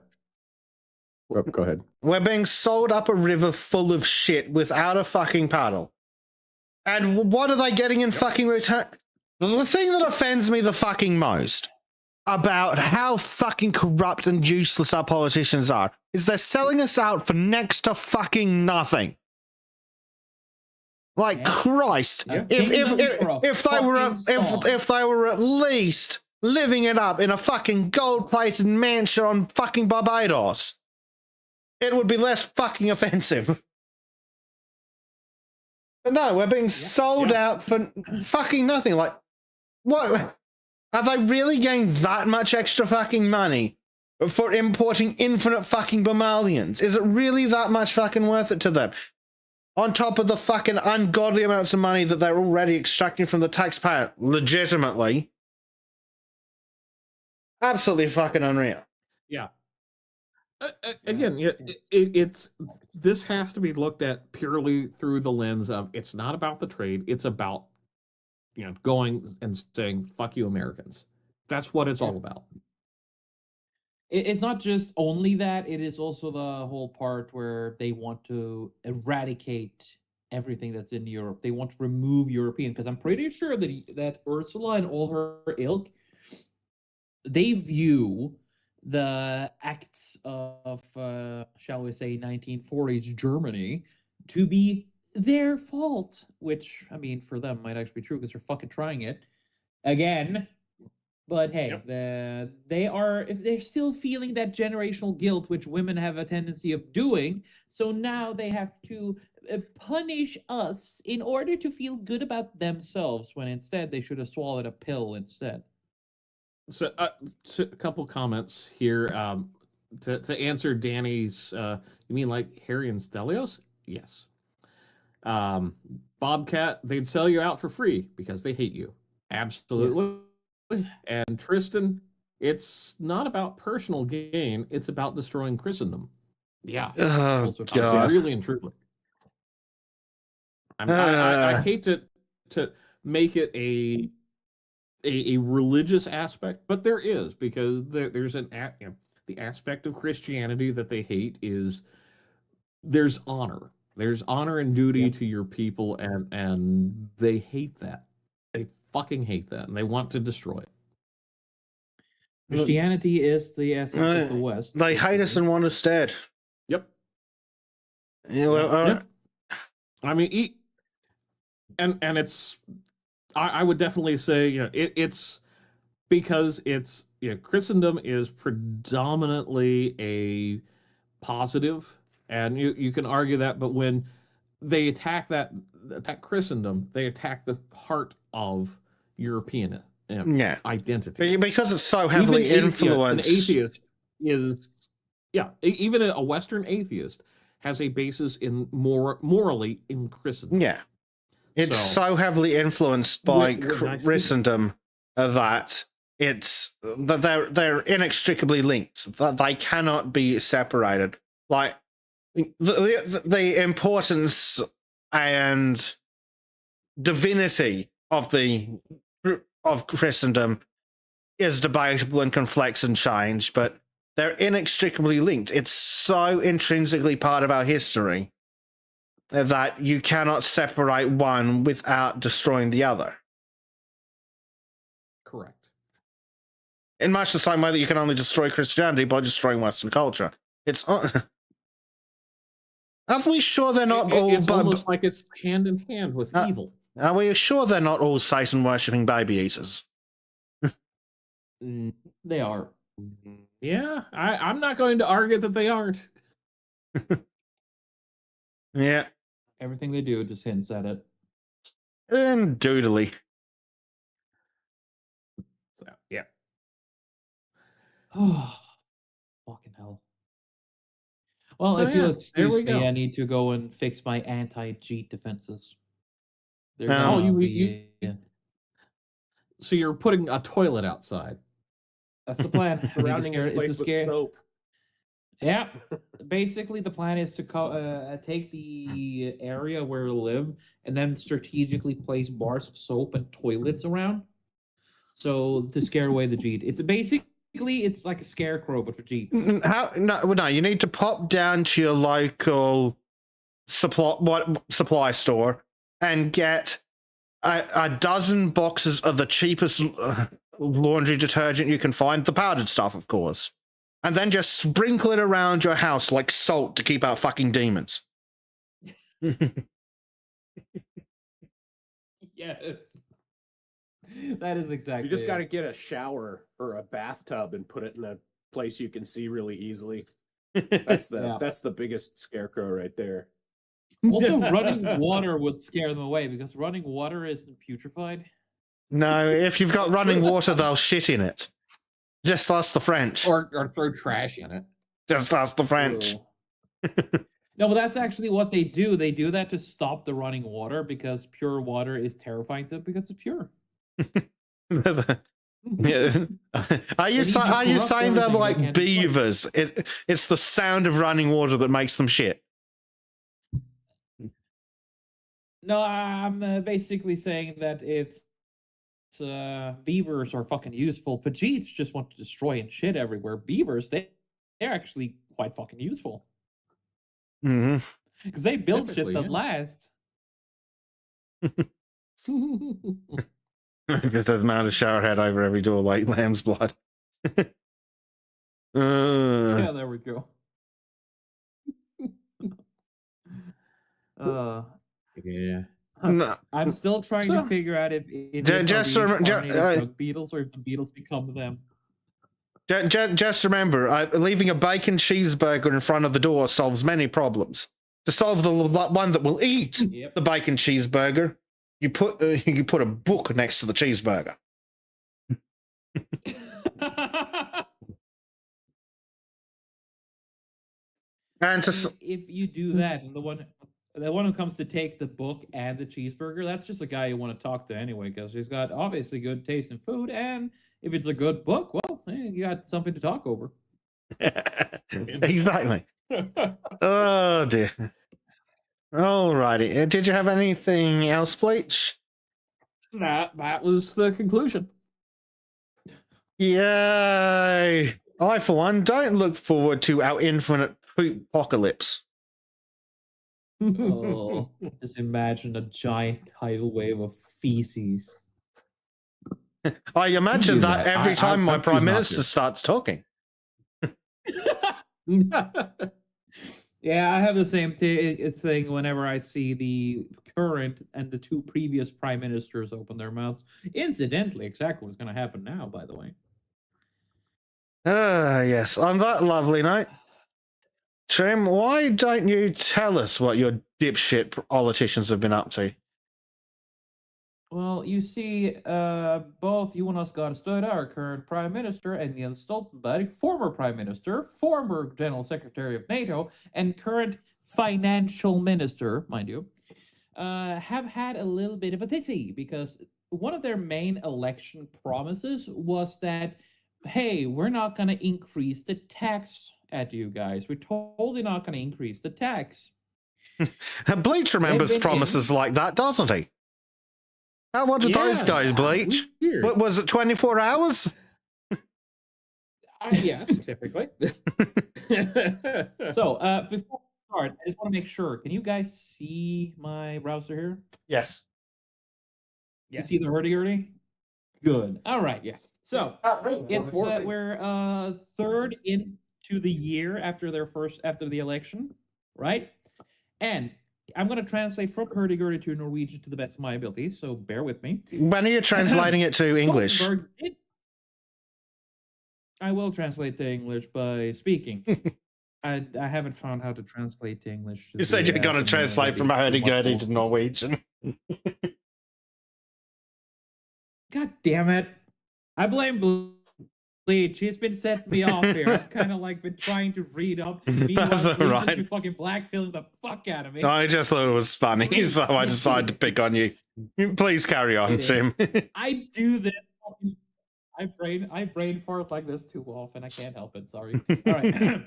Go ahead. We're being sold up a river full of shit without a fucking paddle. And what are they getting in fucking return? The thing that offends me the fucking most about how fucking corrupt and useless our politicians are is they're selling us out for next to fucking nothing. Like Yeah. Christ, Yeah. if they were at least living it up in a fucking gold-plated mansion on fucking Barbados, it would be less fucking offensive. But no, we're being sold out for fucking nothing. Like, what? Are they really getting that much extra fucking money for importing infinite fucking mammalians? Is it really that much fucking worth it to them? On top of the fucking ungodly amounts of money that they're already extracting from the taxpayer, legitimately. Absolutely fucking unreal. Yeah. Again, it's this has to be looked at purely through the lens of it's not about the trade. It's about going and saying "fuck you, Americans." That's what it's all about. It's not just only that, it is also the whole part where they want to eradicate everything that's in Europe. They want to remove European, because I'm pretty sure that Ursula and all her ilk, they view the acts of, shall we say, 1940s Germany to be their fault, which, I mean, for them might actually be true because they're fucking trying it again. But hey, if they're still feeling that generational guilt, which women have a tendency of doing, so now they have to punish us in order to feel good about themselves, when instead they should have swallowed a pill instead. So, a couple comments here to answer Danny's. You mean like Harry and Stelios? Yes. Bobcat, they'd sell you out for free because they hate you. Absolutely. Yes. And Tristan, it's not about personal gain; it's about destroying Christendom. Yeah. Oh God. Really and truly. I hate to make it a religious aspect, but there is, because there's the aspect of Christianity that they hate is there's honor and duty to your people, and they hate that. They fucking hate that, and they want to destroy it. Christianity is the essence of the West. They hate us and want us dead. Yep. Yeah, well, yep. I mean, and it's. I would definitely say, it's because it's, Christendom is predominantly a positive, and you can argue that, but when they attack Christendom, they attack the heart of European identity. Because it's so heavily influenced. An atheist is, even a Western atheist has a basis in morally in Christendom. Yeah. It's so heavily influenced by Christendom that they're inextricably linked. That they cannot be separated. Like the importance and divinity of Christendom is debatable and complex and changed, but they're inextricably linked. It's so intrinsically part of our history that you cannot separate one without destroying the other. Correct. In much the same way that you can only destroy Christianity by destroying Western culture. It's are we sure they're not all? It's almost like it's hand in hand with evil. Are we sure they're not all Satan worshipping baby eaters? They are. Yeah, I'm not going to argue that they aren't. Yeah. Everything they do just hints at it. And doodly. So, yeah. Oh, fucking hell. Well, if you'll excuse me, I need to go and fix my anti-cheat defenses. So you're putting a toilet outside. That's the plan. Surrounding his place with soap. Yeah. Basically, the plan is to take the area where we live and then strategically place bars of soap and toilets around. So to scare away the Jeet. It's like a scarecrow, but for Jeets. No, you need to pop down to your local supply store and get a dozen boxes of the cheapest laundry detergent you can find, the powdered stuff, of course. And then just sprinkle it around your house like salt to keep out fucking demons. Yes. That is exactly You just it. got to get a shower or a bathtub and put it in a place you can see really easily. That's Yeah. the biggest scarecrow right there. Also, running water would scare them away because running water isn't putrefied. No, if you've got running water, they'll shit in it. Just ask the French. Or throw trash in it. Just ask the French. No, but that's actually what they do. They do that to stop the running water because pure water is terrifying to them because it's pure. Yeah. Are you They need to saying corrupt they're everything, they like can't destroy it. beavers? It's the sound of running water that makes them shit. No, I'm basically saying that it's beavers are fucking useful. Pajeets just want to destroy and shit everywhere. Beavers, they're actually quite fucking useful Mm-hmm. because they build shit Typically, that yeah. lasts. Just a amount of shower head over every door like lamb's blood. Yeah, there we go. Yeah. No. I'm still trying to So- figure out if it Just are rem- ju- reincarnated drug beetles or if the beetles become them. Just remember, leaving a bacon cheeseburger in front of the door solves many problems. To solve the one that will eat Yep. the bacon cheeseburger, you put a book next to the cheeseburger. And to If you do that, and the one who comes to take the book and the cheeseburger, that's just a guy you want to talk to anyway, because he's got obviously good taste in food, and if it's a good book, well, you got something to talk over. exactly. Oh dear. Alrighty. Did you have anything else, Bleach? That was the conclusion. Yay! I, for one, don't look forward to our infinite poop apocalypse. Oh, just imagine a giant tidal wave of feces. I imagine do that that. every time my I'm prime choosing not minister to. starts talking. Yeah, I have the same thing whenever I see the current and the two previous prime ministers open their mouths. Incidentally, exactly what's going to happen now, by the way. Yes. On that lovely note, Trim, why don't you tell us what your dipshit politicians have been up to? Well, you see, both Jonas Gahr Støre, our current prime minister, and Jens Stoltenberg, former prime minister, former general secretary of NATO, and current financial minister, mind you, have had a little bit of a dizzy because one of their main election promises was that, hey, we're not going to increase the tax at you guys. We're totally not going to increase the tax. Bleach remembers been promises like that, doesn't he? What did those guys, Bleach? Weird. What was it, 24 hours? Yes, typically. So, before we start, I just want to make sure. Can you guys see my browser here? Yes. You see the hurdy-gurdy? Good. All right. Yeah. So, it's we're third into the year after the election, right? And I'm going to translate from hurdy-gurdy to Norwegian to the best of my ability, so bear with me. When are you translating it to English? I will translate to English by speaking. I haven't found how to translate to English. You said you're going to translate from hurdy-gurdy to Norwegian. God damn it. I blame Bleach. He's been setting me off here. I've kind of like been trying to read up. Meanwhile, That's all Bleach has right. been fucking blackpilling the fuck out of me. I just thought it was funny, so I decided to pick on you. Please carry on, Jim. I do this. I brain fart like this too often. I can't help it. Sorry. All right.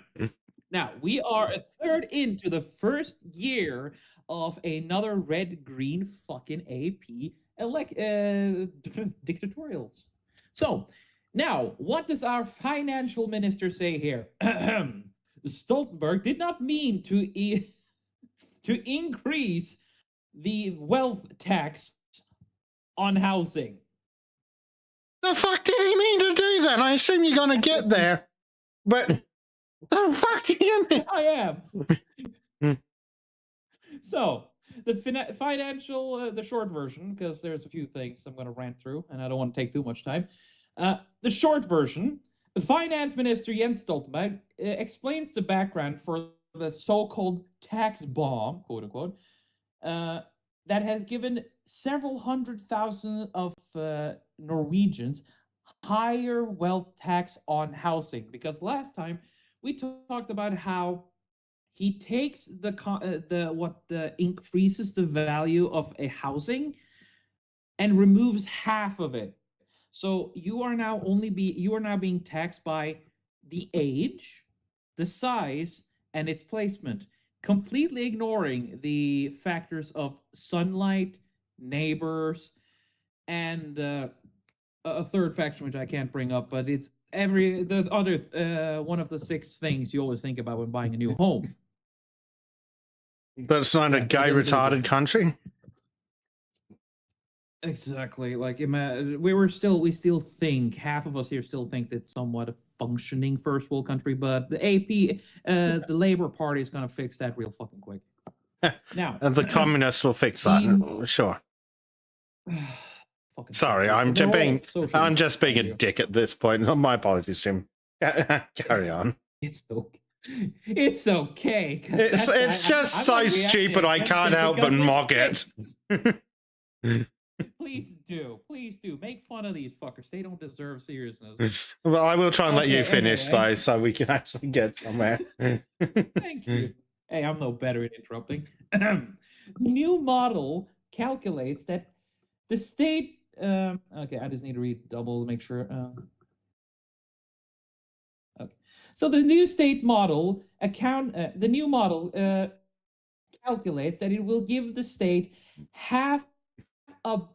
Now we are a third into the first year of another red-green fucking AP dictatorials. So now, what does our financial minister say here? Stoltenberg did not mean to increase the wealth tax on housing. The fuck did he mean to do that? I assume you're going to get there. But the fuck do you mean? I am. So, The financial, the short version, because there's a few things I'm going to rant through, and I don't want to take too much time. The short version: the finance minister Jens Stoltenberg explains the background for the so-called tax bomb, quote unquote, that has given several hundred thousand of Norwegians higher wealth tax on housing. Because last time we talked about how he takes the increases the value of a housing and removes half of it. So you are now being taxed by the age, the size, and its placement, completely ignoring the factors of sunlight, neighbors, and a third factor which I can't bring up, but it's the other one of the 6 things you always think about when buying a new home. But it's not a gay retarded country. Exactly. Like we still think, half of us here still think that somewhat a functioning first world country, but the AP, the Labour Party is gonna fix that real fucking quick. Now, And the communists will fix that. Sure. Sorry, I'm just being a dick at this point. My apologies, Jim. Carry on. It's okay. It's okay. It's just so stupid. I can't help but mock it. Please do make fun of these fuckers. They don't deserve seriousness. Well, I will try and let you finish though, so we can actually get somewhere. Thank you. Hey, I'm no better at interrupting. New model calculates that the state. Okay, I just need to read double to make sure. Okay, so the new state model the new model calculates that it will give the state $500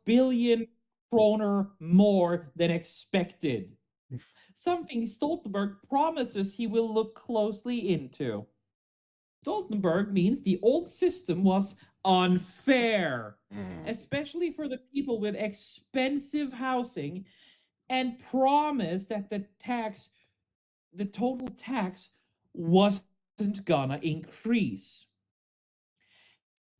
million kroner more than expected. Something Stoltenberg promises he will look closely into. Stoltenberg means the old system was unfair, especially for the people with expensive housing, and promised that the total tax wasn't gonna increase.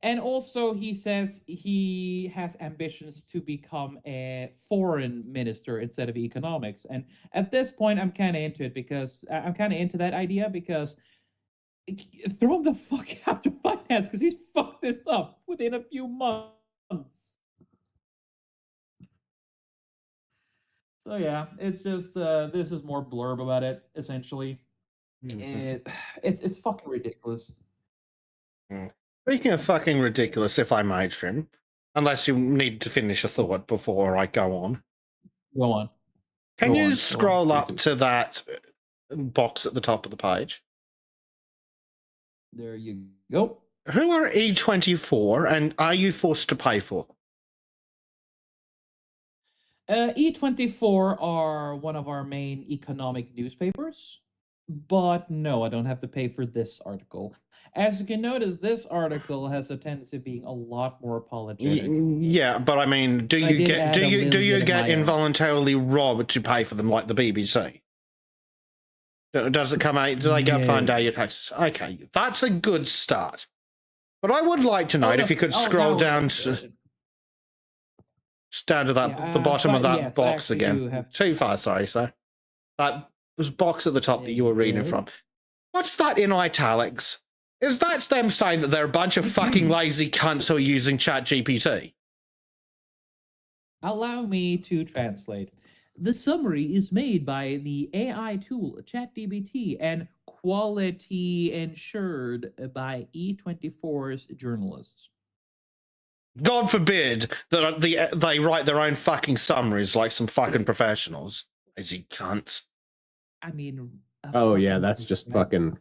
And also, he says he has ambitions to become a foreign minister instead of economics. And at this point, I'm kind of into it because I'm kind of into that idea because throw him the fuck out of finance because he's fucked this up within a few months. So yeah, it's just this is more blurb about it essentially. It's fucking ridiculous. Speaking of fucking ridiculous, if I may, Trim, unless you need to finish a thought before I go on. Go on. Can you scroll up to that box at the top of the page? There you go. Who are E24 and are you forced to pay for them? E24 are one of our main economic newspapers, but no, I don't have to pay for this article. As you can notice, this article has a tendency of being a lot more apologetic. Yeah, but I mean, do you get involuntarily robbed to pay for them like the BBC? Does it come out? Do they get fined out your taxes? Okay, that's a good start. But I would like to know if you could scroll down to that the bottom of that box again. Too far, sorry, sir. That was box at the top that you were reading from. What's that in italics? Is that them saying that they're a bunch of fucking lazy cunts who are using ChatGPT? Allow me to translate. The summary is made by the AI tool ChatGPT and quality ensured by E24's journalists. God forbid that they write their own fucking summaries like some fucking professionals. Lazy cunts. I mean... Oh, yeah, that's just fucking...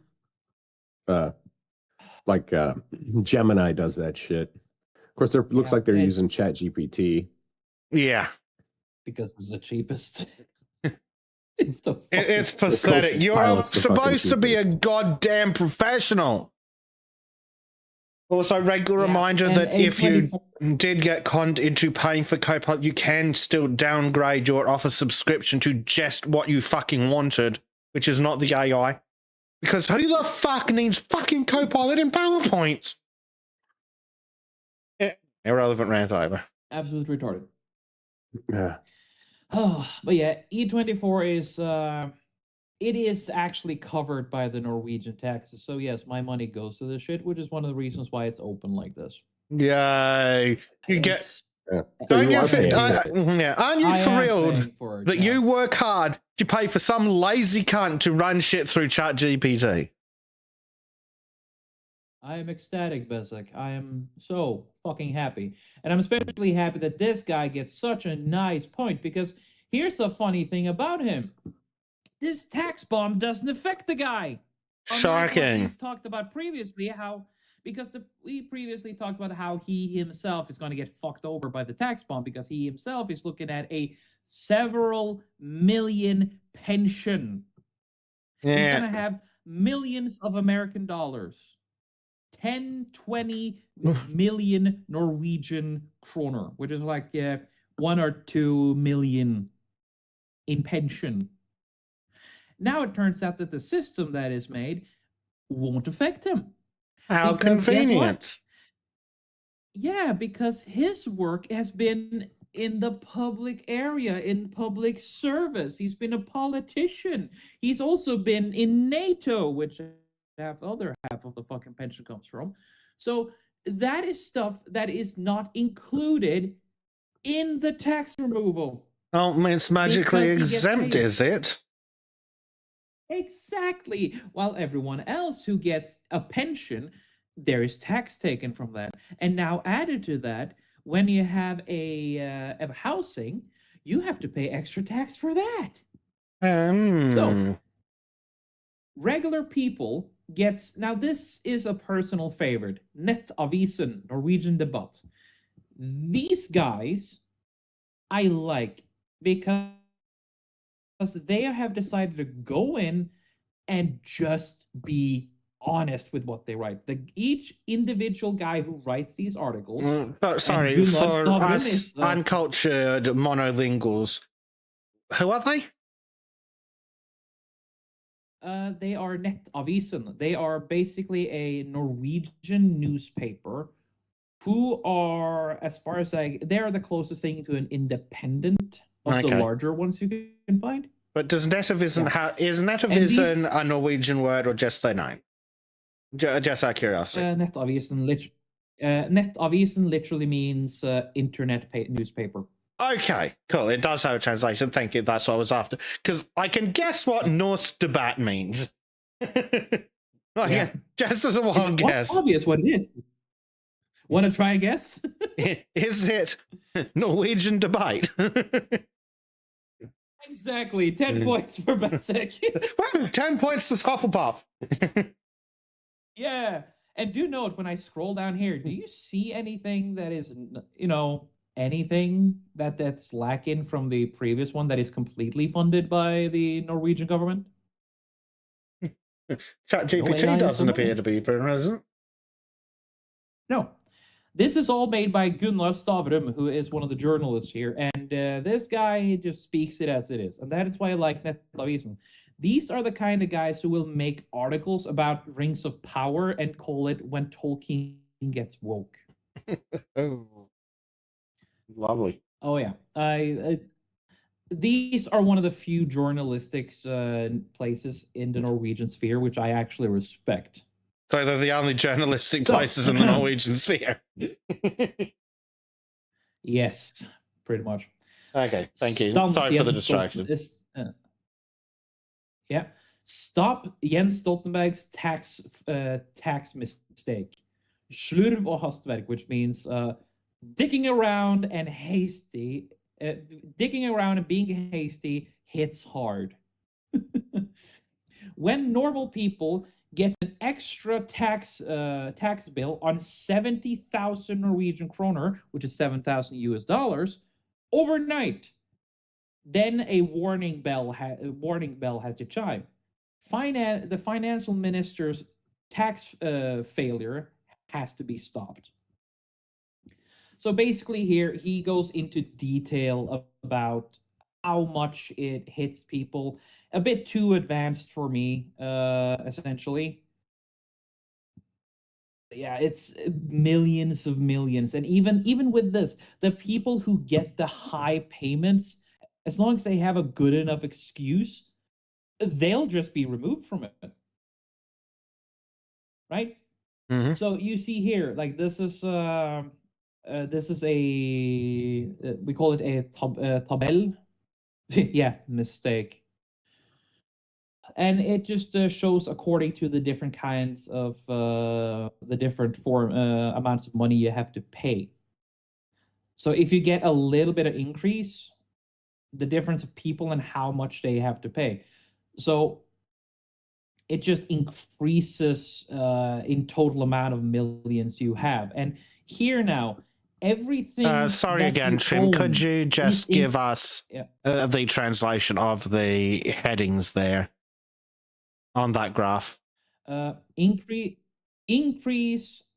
Gemini does that shit. Of course, it looks like they're using ChatGPT. Yeah. Because it's the cheapest. It's pathetic. You're supposed to be a goddamn professional. Also, regular reminder that if you did get conned into paying for Copilot, you can still downgrade your Office subscription to just what you fucking wanted, which is not the AI. Because who the fuck needs fucking Copilot in PowerPoint? Irrelevant rant over. Absolutely retarded. Yeah. Oh, but yeah, E24 is it is actually covered by the Norwegian taxes. So yes, my money goes to this shit, which is one of the reasons why it's open like this. Yay! You get. It's, Yeah. So Don't you you are think? paying for it. Yeah, aren't you I am thrilled paying for it, that yeah. you work hard to pay for some lazy cunt to run shit through ChatGPT? I am ecstatic, Bezek. I am so fucking happy. And I'm especially happy that this guy gets such a nice point because here's a funny thing about him. This tax bomb doesn't affect the guy. Unlike what Shocking. he's talked about previously, we previously talked about how he himself is going to get fucked over by the tax bomb because he himself is looking at a several million pension. He's Yeah. going to have millions of American dollars. 10, 20 million Norwegian kroner, which is like 1 or 2 million in pension. Now it turns out that the system that is made won't affect him. How Because guess what? convenient. Yeah, because his work has been in the public area, in public service. He's been a politician. He's also been in NATO, which other half of the fucking pension comes from. So that is stuff that is not included in the tax removal. Oh, it's magically Because he gets exempt, paid. is it? Exactly. While everyone else who gets a pension, there is tax taken from that. And now added to that, when you have a housing, you have to pay extra tax for that. So regular people gets, now this is a personal favorite, Nettavisen, Norwegian Debatt. These guys I like because they have decided to go in and just be honest with what they write. Each individual guy who writes these articles. Sorry, Gunnar for Stavrum us is, uncultured monolinguals, who are they? They are Nettavisen. They are basically a Norwegian newspaper who are, as far as they are the closest thing to an independent of the Okay. larger ones you can find. But does Nettavisen is And Nettavisen these- a Norwegian word or just their name? Just out of curiosity. Nettavisen literally means internet newspaper. Okay, cool. It does have a translation. Thank you. That's what I was after. Because I can guess what Norse Debat means. Yeah. Just as a It's wild quite guess. obvious what it is. Want to try a guess? Is it Norwegian debate? Exactly. 10 points for Bezek. Well, 10 points to Hufflepuff. Yeah. And do note when I scroll down here, do you see anything that is, anything that's lacking from the previous one that is completely funded by the Norwegian government? ChatGPT No AI doesn't implemented. appear to be present. No. This is all made by Gunnar Stavrum, who is one of the journalists here. And this guy just speaks it as it is. And that is why I like Nettavisen. These are the kind of guys who will make articles about Rings of Power and call it When Tolkien Gets Woke. Oh, lovely. Oh, yeah. These are one of the few journalistic places in the Norwegian sphere which I actually respect. So they're the only journalistic So- places in the Norwegian sphere. Yes, pretty much. Okay, thank you. Stop Sorry for the Jens distraction. Yeah. Stop Jens Stoltenberg's tax mistake. Slurv og hastverk, which means dicking around and being hasty hits hard. When normal people get an extra tax bill on 70,000 Norwegian kroner, which is 7,000 US dollars, overnight, then a warning bell has to chime. The financial minister's tax failure has to be stopped. So basically here, he goes into detail about how much it hits people. A bit too advanced for me, essentially. yeah, it's millions of millions. And even with this, the people who get the high payments, as long as they have a good enough excuse, they'll just be removed from it. Right? Mhm. So you see here, like this is a we call it a tabel. Yeah, mistake. And it just shows according to the different kinds of the different form amounts of money you have to pay. So if you get a little bit of increase, the difference of people and how much they have to pay. So it just increases in total amount of millions you have. And here now, everything. Sorry that again, you Trim. Could own you is just in- give us Yeah. the translation of the headings there on that graph? Increase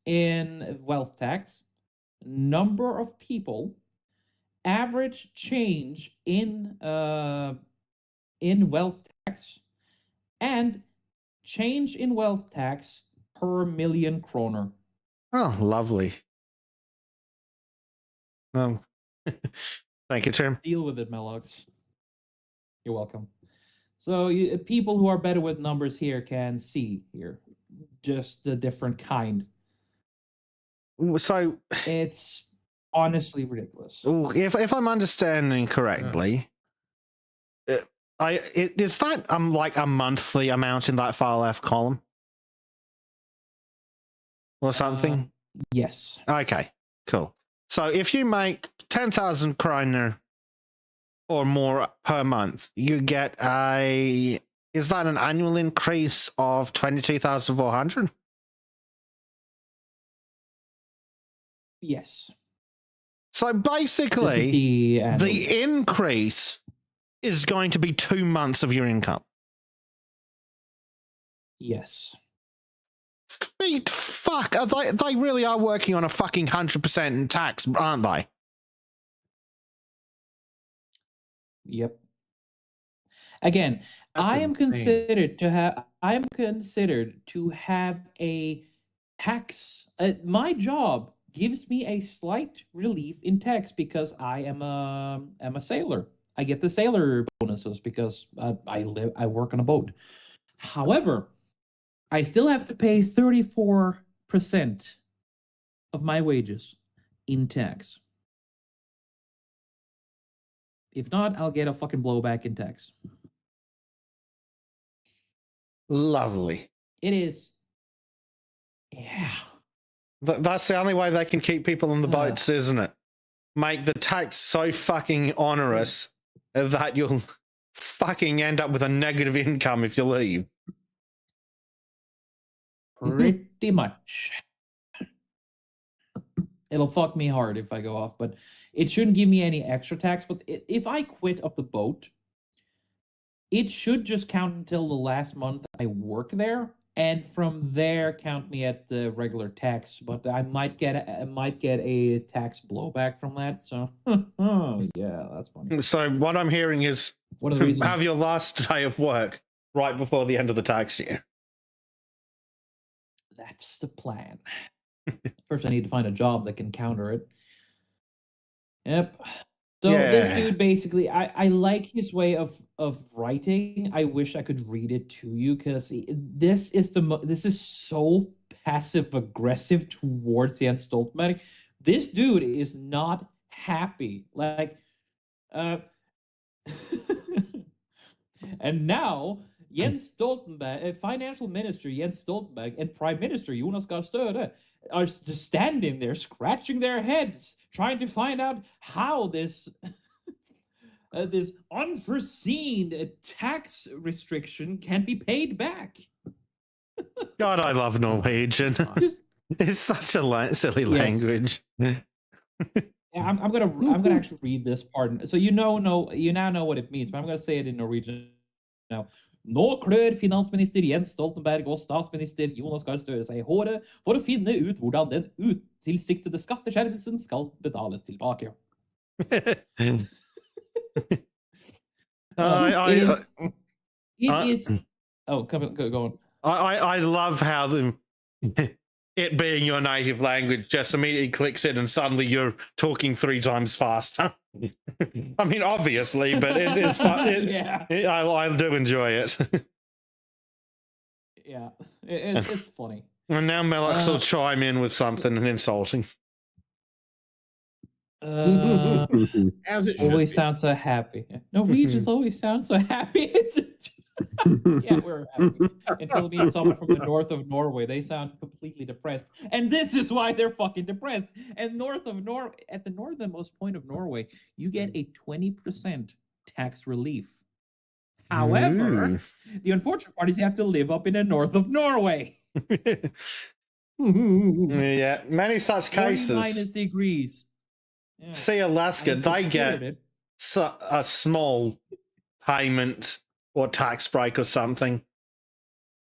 in wealth tax, number of people, average change in wealth tax, and change in wealth tax per million kroner. Oh, lovely. Thank you, Trim. Deal with it, Melox. You're welcome. So people who are better with numbers here can see here just the different kind. So, It's honestly ridiculous. if I'm understanding correctly, is that like a monthly amount in that far left column or something? Yes. Okay, cool. So if you make 10,000 kroner or more per month, you get is that an annual increase of 22,400? Yes. So This is basically, the annual. the increase is going to be 2 months of your income. Yes. Sweet fuck. They really are working on a fucking 100% in tax, aren't they? Yep. Again, That's I am insane. considered to have a tax. My job gives me a slight relief in tax because I am a sailor. I get the sailor bonuses because I work on a boat. However, I still have to pay 34% of my wages in tax. If not, I'll get a fucking blowback in tax. Lovely. It is. Yeah. That's the only way they can keep people on the boats, isn't it? Make the tax so fucking onerous that you'll fucking end up with a negative income if you leave. Pretty much. It'll fuck me hard if I go off, but it shouldn't give me any extra tax. But if I quit off the boat, it should just count until the last month I work there, and from there count me at the regular tax. But I might get a tax blowback from that. So, oh yeah, that's funny. So what I'm hearing is One of the reasons. have your last day of work right before the end of the tax year. That's the plan. First, I need to find a job that can counter it. Yep. So this Yeah. dude basically, I like his way of writing. I wish I could read it to you because this is so passive aggressive towards Jens Stoltenberg. This dude is not happy. Like, and now Jens Stoltenberg, Financial Minister Jens Stoltenberg, and Prime Minister Jonas Gahr Støre are just standing there scratching their heads, trying to find out how this this unforeseen tax restriction can be paid back. God, I love Norwegian. It's such a silly language. Yeah, I'm gonna actually read this part. So you now know what it means, but I'm gonna say it in Norwegian now. Nå klør finansminister Jens Stoltenberg og statsminister Jonas Gahr Støre seg i håret for å finne ut hvordan den utilsiktede skatteskjerpelsen skal betales tilbake. Oh, go on. I love how it being your native language just immediately clicks in and suddenly you're talking 3 times faster. I mean, obviously, but it's fun. Yeah. I do enjoy it. Yeah, it's funny. And now Melix will chime in with something insulting. As it should Always be. sound so happy. Norwegians always sound so happy. It's yeah, we're happy. Until we meet someone from the north of Norway, they sound completely depressed. And this is why they're fucking depressed. And north of at the northernmost point of Norway, you get a 20% tax relief. However, the unfortunate part is you have to live up in the north of Norway. Yeah, many such cases. -minus degrees. Yeah. See Alaska, they get a small payment or tax break or something.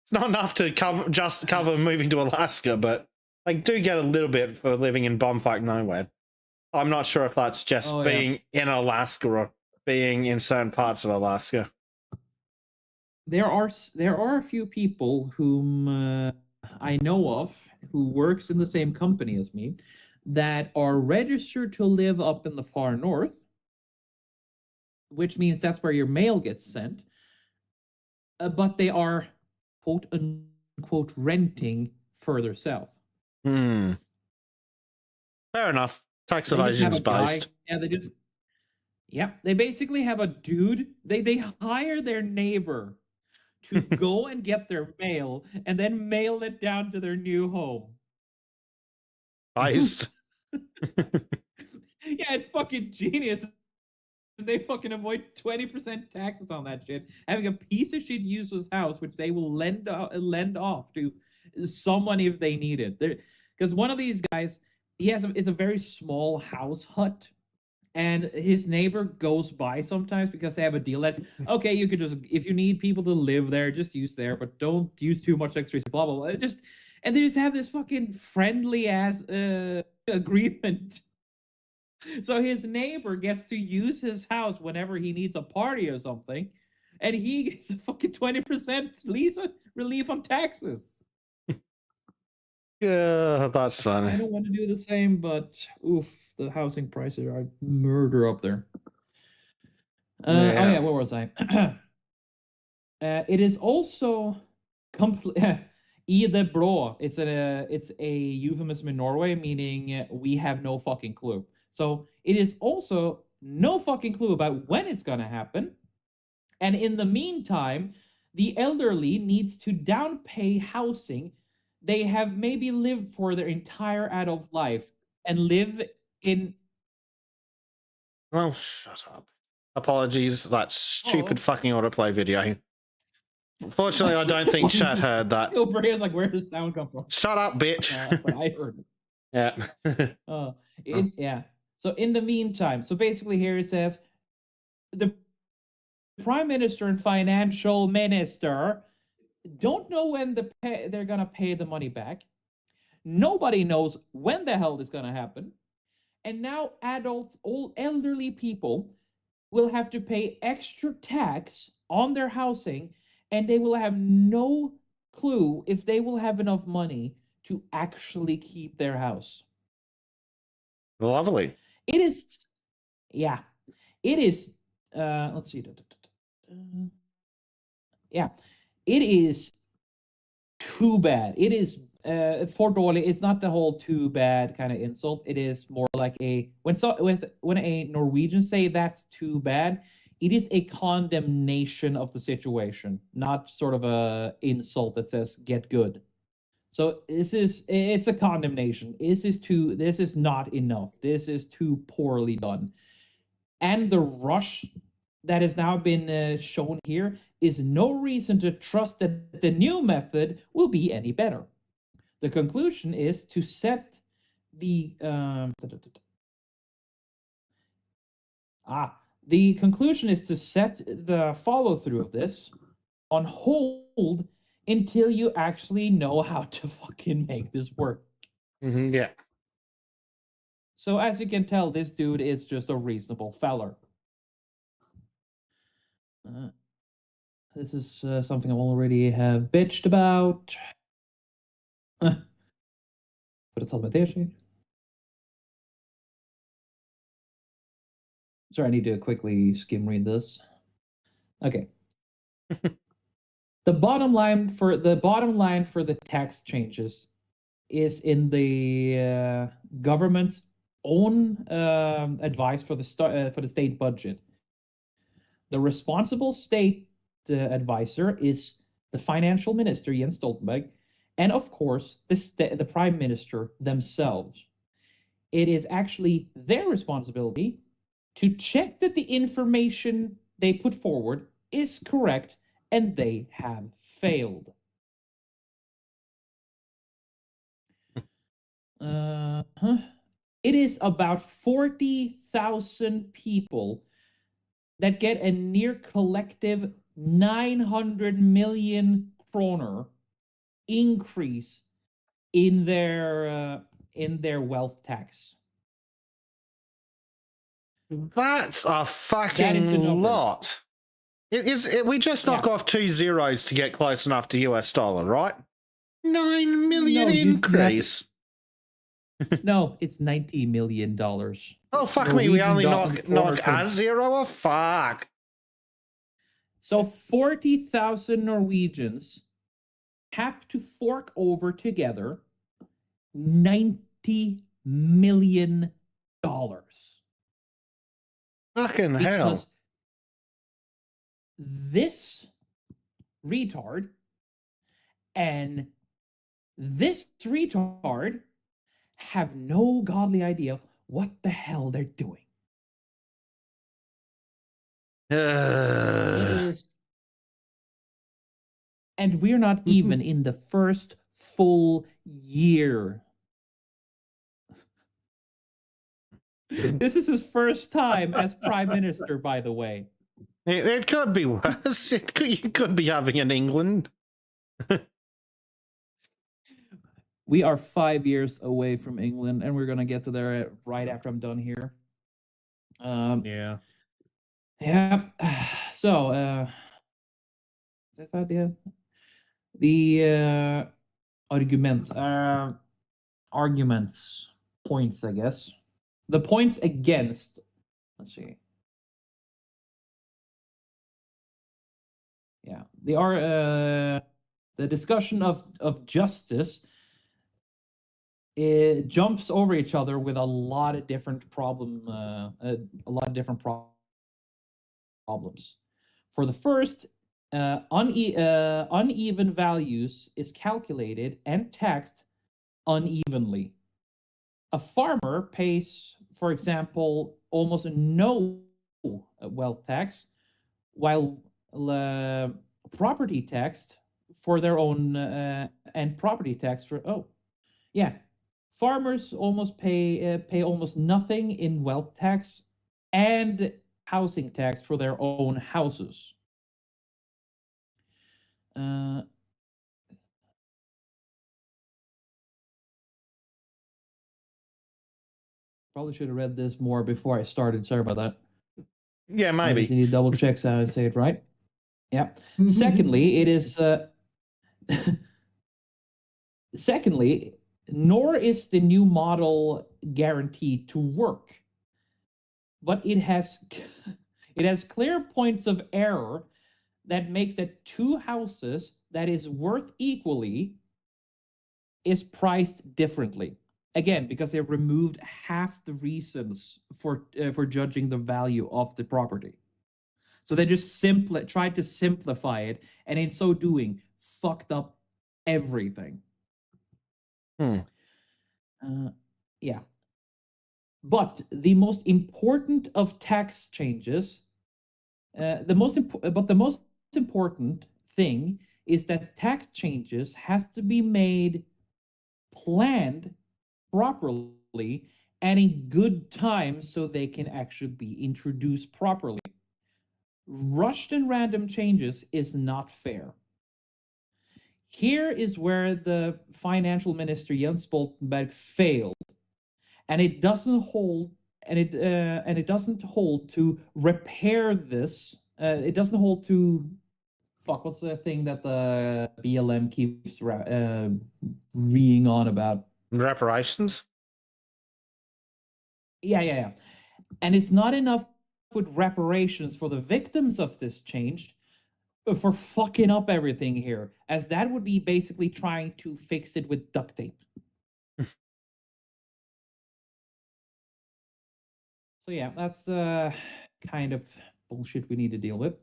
It's not enough to cover moving to Alaska, but they do get a little bit for living in bumfuck nowhere. I'm not sure if that's just being in Alaska or being in certain parts of Alaska. There are a few people whom I know of who works in the same company as me that are registered to live up in the far north, which means that's where your mail gets sent. But they are quote unquote renting further south. Fair enough. Tax evasion's based. Yeah, they basically have a dude. They hire their neighbor to go and get their mail and then mail it down to their new home. Nice. Yeah, it's fucking genius. They fucking avoid 20% taxes on that shit. Having a piece of shit useless house, which they will lend off to someone if they need it. Because one of these guys, it's a very small house hut. And his neighbor goes by sometimes because they have a deal that, okay, you could just, if you need people to live there, just use there, but don't use too much electricity, blah, blah, blah. And they just have this fucking friendly ass agreement. So his neighbor gets to use his house whenever he needs a party or something, and he gets a fucking 20% relief on taxes. Yeah, that's funny. I don't want to do the same, but oof, the housing prices are murder up there. Oh yeah, where was I? It is also Ide blå. It's a euphemism in Norway, meaning we have no fucking clue. So it is also no fucking clue about when it's gonna happen. And in the meantime, the elderly needs to down pay housing they have maybe lived for their entire adult life and live in. Well, shut up. Apologies, that stupid fucking autoplay video. Unfortunately, I don't think chat heard that. Brad's like, where does the sound come from? Shut up, bitch. But I heard it. Yeah. Yeah. So in the meantime, so basically here it says the Prime Minister and Financial Minister don't know when they're gonna pay the money back. Nobody knows when the hell it's gonna happen. And now old elderly people will have to pay extra tax on their housing, and they will have no clue if they will have enough money to actually keep their house. Lovely. It is, yeah, it is. Let's see. Yeah, it is too bad. It is for dårlig. It's not the whole too bad kind of insult. It is more like when a Norwegian say that's too bad, it is a condemnation of the situation, not sort of a insult that says get good. So it's a condemnation. This is not enough. This is too poorly done. And the rush that has now been shown here is no reason to trust that the new method will be any better. The conclusion is to set the the conclusion is to set the follow through of this on hold until you actually know how to fucking make this work. Yeah. So as you can tell, this dude is just a reasonable feller. This is something I already have bitched about. För att tala med det. Sorry, I need to quickly skim read this. Okay. The bottom line for the tax changes is in the government's own advice for the state budget. The responsible state advisor is the financial minister Jens Stoltenberg, and of course the prime minister themselves. It is actually their responsibility to check that the information they put forward is correct, and they have failed. It is about 40,000 people that get a near collective 900 million kroner increase in their wealth tax. That's a That is the fucking numbers. lot. We just knock off 2 zeros to get close enough to US dollar, right? 9 million No, increase. No, it's $90 million. Oh, fuck me. We only Norwegian knock kroner a zero off? Fuck. So 40,000 Norwegians have to fork over together $90 million. Fucking hell. Because this retard and this retard have no godly idea what the hell they're doing. It is, and we're not even in the first full year. This is his first time as prime minister, by the way. It could be worse. You could be having in England. We are 5 years away from England, and we're gonna get to there right after I'm done here. Yeah. Yeah. So, this idea, the arguments, points, I guess. The points against. Let's see. Yeah, they are the discussion of justice. It jumps over each other with a lot of different problems. For the first, uneven values is calculated and taxed unevenly. A farmer pays, for example, almost no wealth tax, while property tax for their own and property tax for farmers almost pay almost nothing in wealth tax and housing tax for their own houses. Probably should have read this more before I started. Sorry about that. Yeah, I maybe. just need to double check so I say it right. Yeah. Secondly, it is. Secondly, nor is the new model guaranteed to work, but it has clear points of error that makes that two houses that is worth equally is priced differently. Again, because they've removed half the reasons for judging the value of the property. So they just tried to simplify it, and in so doing, fucked up everything. Yeah. But the most important of tax changes, the most important thing is that tax changes has to be made planned properly and in good time so they can actually be introduced properly. Rushed and random changes is not fair. Here is where the financial minister Jens Stoltenberg failed, and it doesn't hold. And it doesn't hold to repair this. It doesn't hold to fuck. What's the thing that the BLM keeps reeing on about? Reparations? Yeah. And it's not enough with reparations for the victims of this change for fucking up everything here, as that would be basically trying to fix it with duct tape. So yeah, that's kind of bullshit we need to deal with.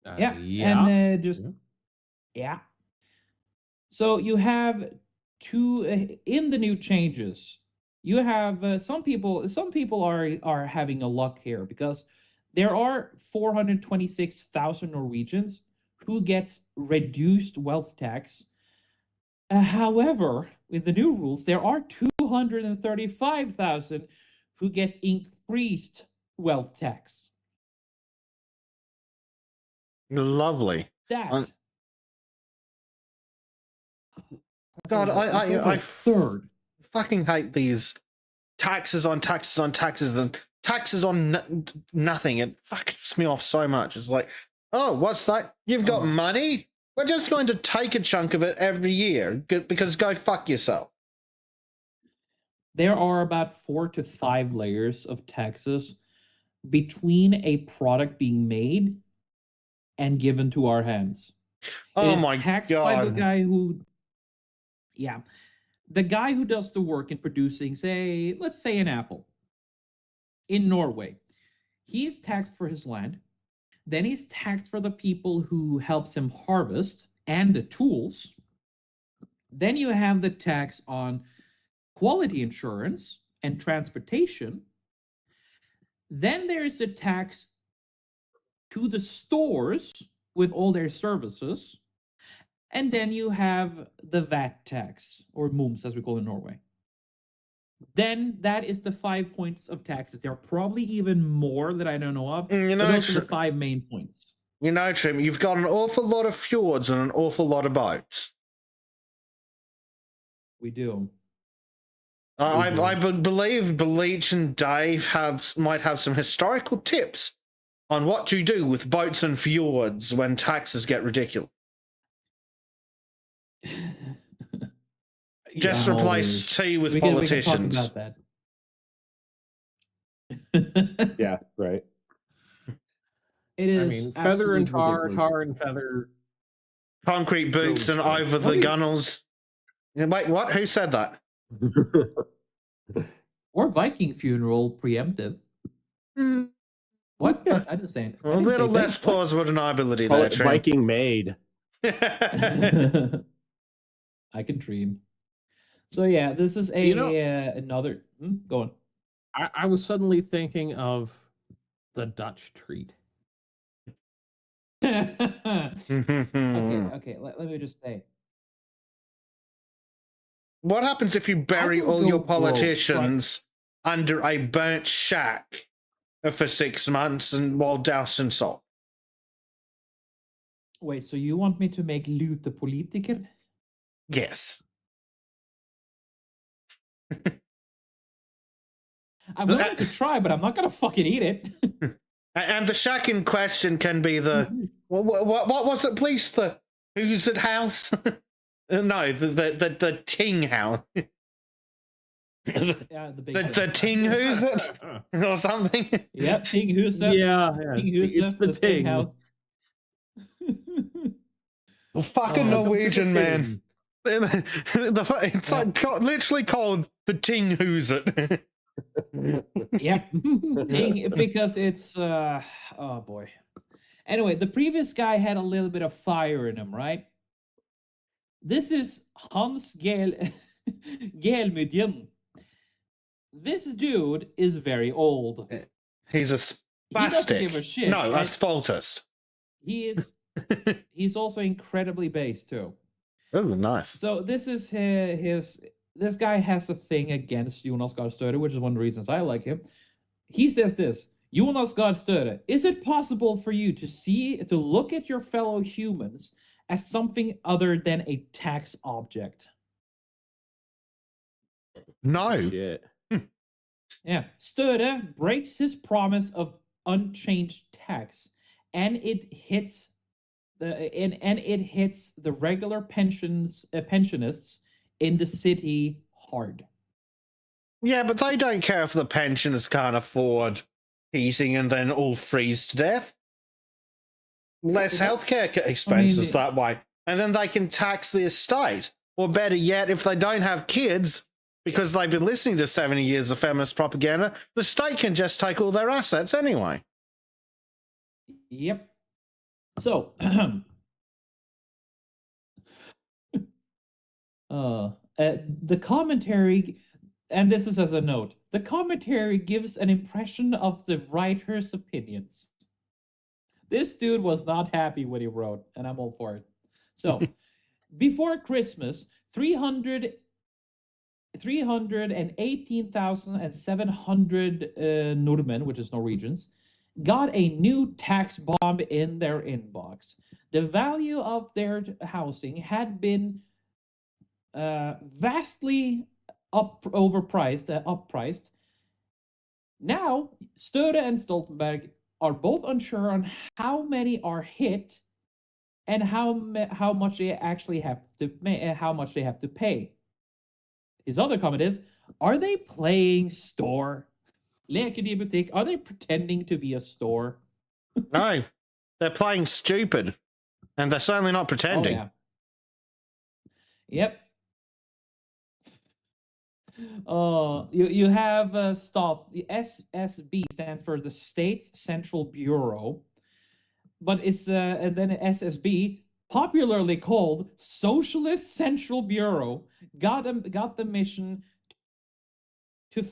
Yeah, Yeah. and just Yeah. yeah. So you have two in the new changes. You have some people. Some people are having a luck here because there are 426,000 Norwegians who gets reduced wealth tax. However, with the new rules, there are 235,000 who gets increased wealth tax. Lovely. That God, that's over a third. fucking hate these taxes on taxes on taxes and taxes on nothing. It fucks me off so much. It's like, oh, what's that? You've got money? We're just going to take a chunk of it every year because go fuck yourself. There are about 4 to 5 layers of taxes between a product being made and given to our hands. Oh It is my taxed God. by the guy who, yeah, the guy who does the work in producing, say, let's say an apple in Norway. He's taxed for his land. Then he's taxed for the people who helps him harvest and the tools. Then you have the tax on quality insurance and transportation. Then there's a tax to the stores with all their services. And then you have the VAT tax, or moms as we call it in Norway. Then that is the 5 points of taxes. There are probably even more that I don't know of. You know, but those are the 5 main points. You know, Trim, you've got an awful lot of fjords and an awful lot of boats. We do. I believe Bleach and Dave might have some historical tips on what to do with boats and fjords when taxes get ridiculous. Just replace tea with politicians. We can talk about that. Yeah, right. It is. I mean, feather and tar, ridiculous. tar and feather. Concrete boots and over the gunnels. Wait, what? Who said that? Or Viking funeral preemptive. What? Yeah. I didn't say it. A little less plausible deniability Call there, it Trim. Viking made. I can dream. So yeah, this is another. Go on. I was suddenly thinking of the Dutch treat. Okay. Let me just say. What happens if you bury will all go your broke, politicians under a burnt shack for 6 months and while doused in salt? Wait, so you want me to make Lute politiker? Yes. I'm willing to try, but I'm not gonna fucking eat it. And the shack in question can be the what was it, please? The who's it house? No, the Ting house. Yeah, the Ting who's it or something. Yep, Ting who's it? Yeah, Ting who's it's the Ting house. Fucking Norwegian man. It's like literally called the Ting who's it. Yep, Ting, because it's oh boy. Anyway, the previous guy had a little bit of fire in him, right? This is Hans Gelmudgen. This dude is very old. He's a He doesn't give spastic. a shit. No, a spaltist. He is. He's also incredibly based too. Oh, nice. So this is his. This guy has a thing against Jonas Gahr Støre, which is one of the reasons I like him. He says this: Jonas Gahr Støre, is it possible for you to look at your fellow humans as something other than a tax object? No. Shit. Yeah, Støre breaks his promise of unchanged tax, and it hits the regular pensionists in the city hard. Yeah, but they don't care if the pensioners can't afford heating and then all freeze to death. Less healthcare expenses that way. And then they can tax the estate. Or better yet, if they don't have kids, because they've been listening to 70 years of feminist propaganda, the state can just take all their assets anyway. Yep. So, the commentary, and this is as a note, the commentary gives an impression of the writer's opinions. This dude was not happy when he wrote, and I'm all for it. So, before Christmas, 318,700 Nordmen, which is Norwegians, got a new tax bomb in their inbox. The value of their housing had been vastly uppriced. Now, Støre and Stoltenberg are both unsure on how many are hit and how much they actually have to pay. His other comment is, are they playing store? Leker de butikk? Are they pretending to be a store? No, they're playing stupid. And they're certainly not pretending. Oh, yeah. Yep. You have STOP. The SSB stands for the State's Central Bureau, but it's and then SSB, popularly called Socialist Central Bureau, got the mission to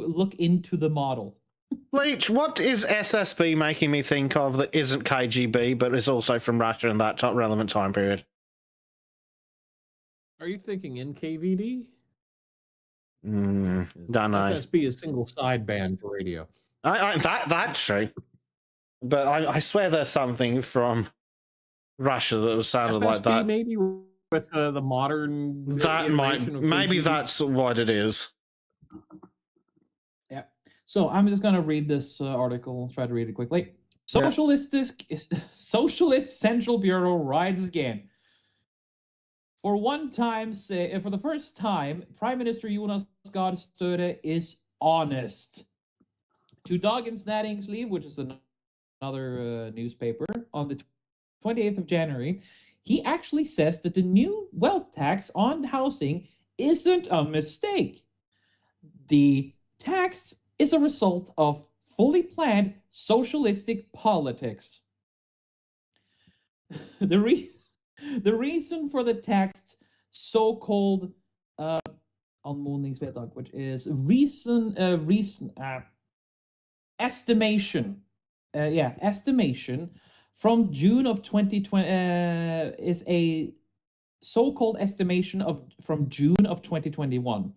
look into the model. Bleach, what is SSB making me think of that isn't KGB, but is also from Russia in that relevant time period? Are you thinking NKVD? Don't know. SSB is single sideband for radio. That's true. But I swear there's something from Russia that was sounded FSB like that. Maybe with the modern. That maybe that's what it is. Yeah. So I'm just gonna read this article. Try to read it quickly. Yeah. Socialist Central Bureau rides again. For the first time, Prime Minister Jonas Gahr Støre is honest. To Dagens Næringsliv, which is another newspaper, on the 28th of January, he actually says that the new wealth tax on housing isn't a mistake. The tax is a result of fully planned socialistic politics. The reason for the tax, so-called anmodningsvedtak, which is estimation. Estimation from June of 2020 is a so-called estimation from June of 2021.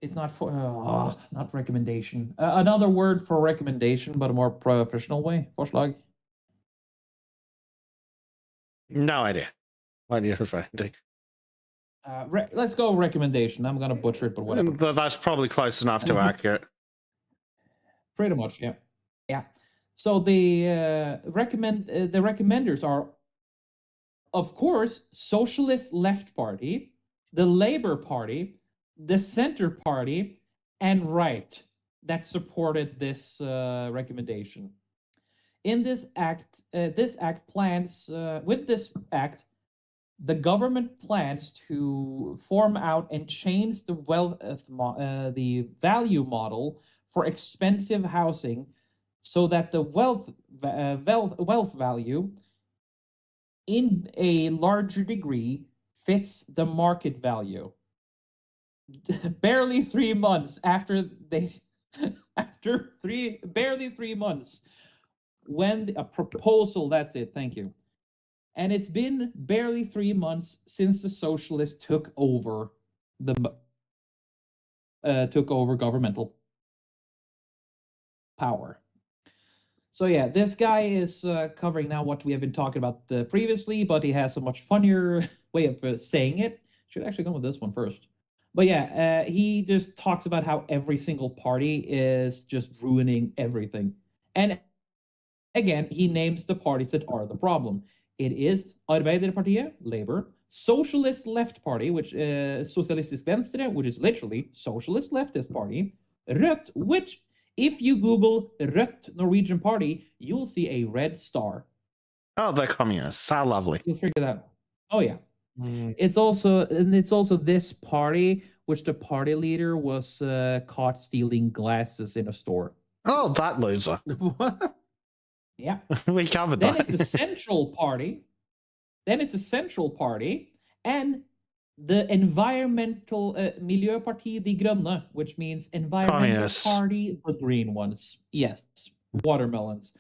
It's not for not recommendation. Another word for recommendation, but a more professional way. Forslag. No idea. What are you referring to? Let's go recommendation. I'm gonna butcher it, but whatever. But that's probably close enough to accurate. Pretty much, yeah. Yeah. So the recommenders are, of course, Socialist Left Party, the Labour Party, the Center Party, and Right that supported this recommendation. In this act, the government plans to form out and change the the value model for expensive housing, so that the wealth value in a larger degree fits the market value. Barely 3 months after barely 3 months when a proposal, that's it, thank you. And it's been barely 3 months since the socialists took over governmental power. So yeah, this guy is covering now what we have been talking about previously, but he has a much funnier way of saying it. Should actually go with this one first. But yeah, he just talks about how every single party is just ruining everything. And Again, he names the parties that are the problem. It is Arbeiderpartiet, Labour, Socialist Left Party, which is Socialistisk Venstre, which is literally Socialist Leftist Party, Rødt, which if you Google Rødt Norwegian Party, you'll see a red star. Oh, they're communists. How lovely. You'll figure that out. Oh yeah. It's also this party which the party leader was caught stealing glasses in a store. Oh, that loser. What? Yeah. We covered Then that. it's the Central Party. And the environmental Miljöpartiet De Grønne, which means environmental Communists. party, the green ones. Yes, watermelons.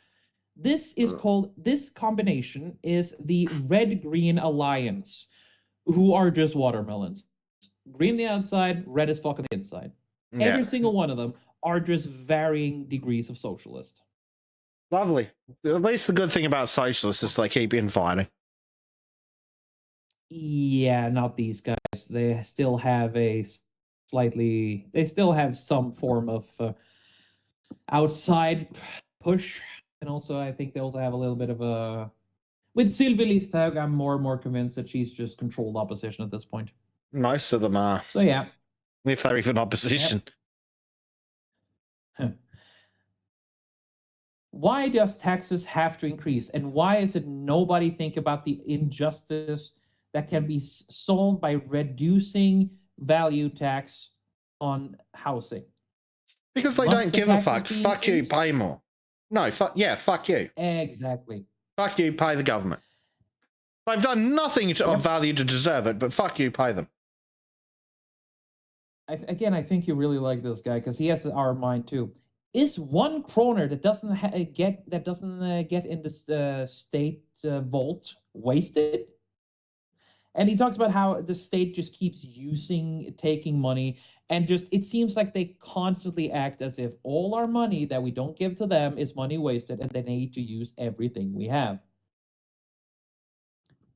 This is called, this combination is the Red-Green Alliance, who are just watermelons. Green on the outside, red as fuck on the inside. Every single one of them are just varying degrees of socialist. Lovely. At least the good thing about socialists is they keep infighting. Yeah, not these guys. They still have they still have some form of outside push. And also, I think they also have a little bit of a... With Sylvi Listhaug, I'm more and more convinced that she's just controlled opposition at this point. Most of them are. So yeah. If they're even opposition. Yep. Why does taxes have to increase? And why is it nobody think about the injustice that can be solved by reducing value tax on housing? Because they Must don't the give a taxes fuck. be Fuck you, increased? pay more. No, fuck you. Exactly. Fuck you, pay the government. They've done nothing of value to deserve it, but fuck you, pay them. I think you really like this guy because he has our mind too. Is 1 kroner that doesn't get in the state vault wasted? And he talks about how the state just keeps taking money, and just it seems like they constantly act as if all our money that we don't give to them is money wasted, and they need to use everything we have.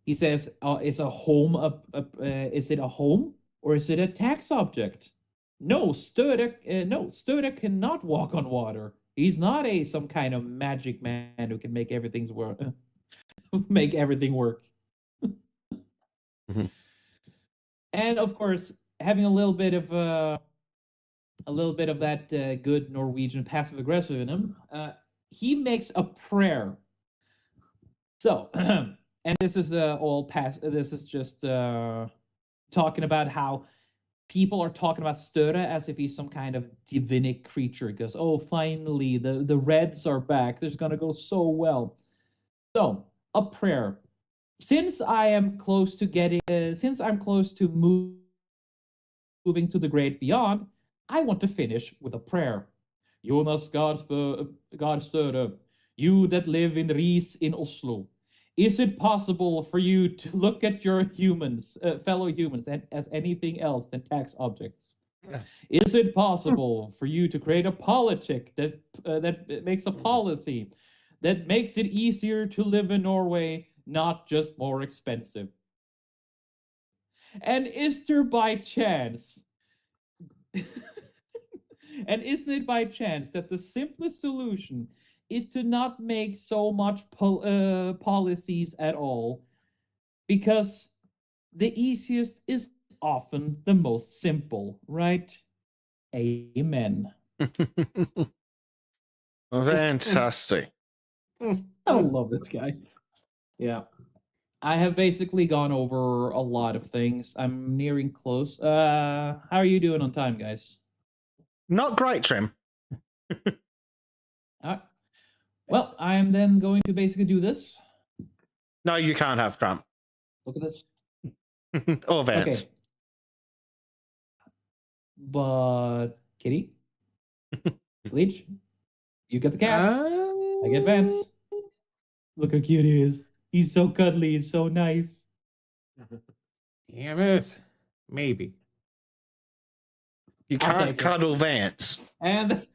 He says, "Is a home is it a home or is it a tax object? No, Sturek cannot walk on water. He's not some kind of magic man who can make everything work. Make everything work." Mhm. And of course, having a little bit of that good Norwegian passive aggressive in him, he makes a prayer. So, and this is This is just talking about how people are talking about Sture as if he's some kind of divinic creature. He goes, "Oh, finally, the Reds are back. There's gonna go so well." So, a prayer. Since I'm close to moving to the great beyond, I want to finish with a prayer. Jonas Gahr Støre, you that live in Ris in Oslo, is it possible for you to look at your fellow humans, as anything else than tax objects? Is it possible for you to create a politic that makes a policy that makes it easier to live in Norway, not just more expensive? And is there by chance, and isn't it by chance that the simplest solution is to not make so much policies at all? Because the easiest is often the most simple, right? Amen. Fantastic. I love this guy. Yeah. I have basically gone over a lot of things. I'm nearing close. How are you doing on time, guys? Not great, Trim. Well, I am then going to basically do this. No, you can't have Trump. Look at this. Or Vance. Okay. But Kitty, Bleach, you get the cat. I get Vance. Look how cute he is. He's so cuddly. He's so nice. Damn it. Maybe. You I'll can't take it. cuddle Vance. And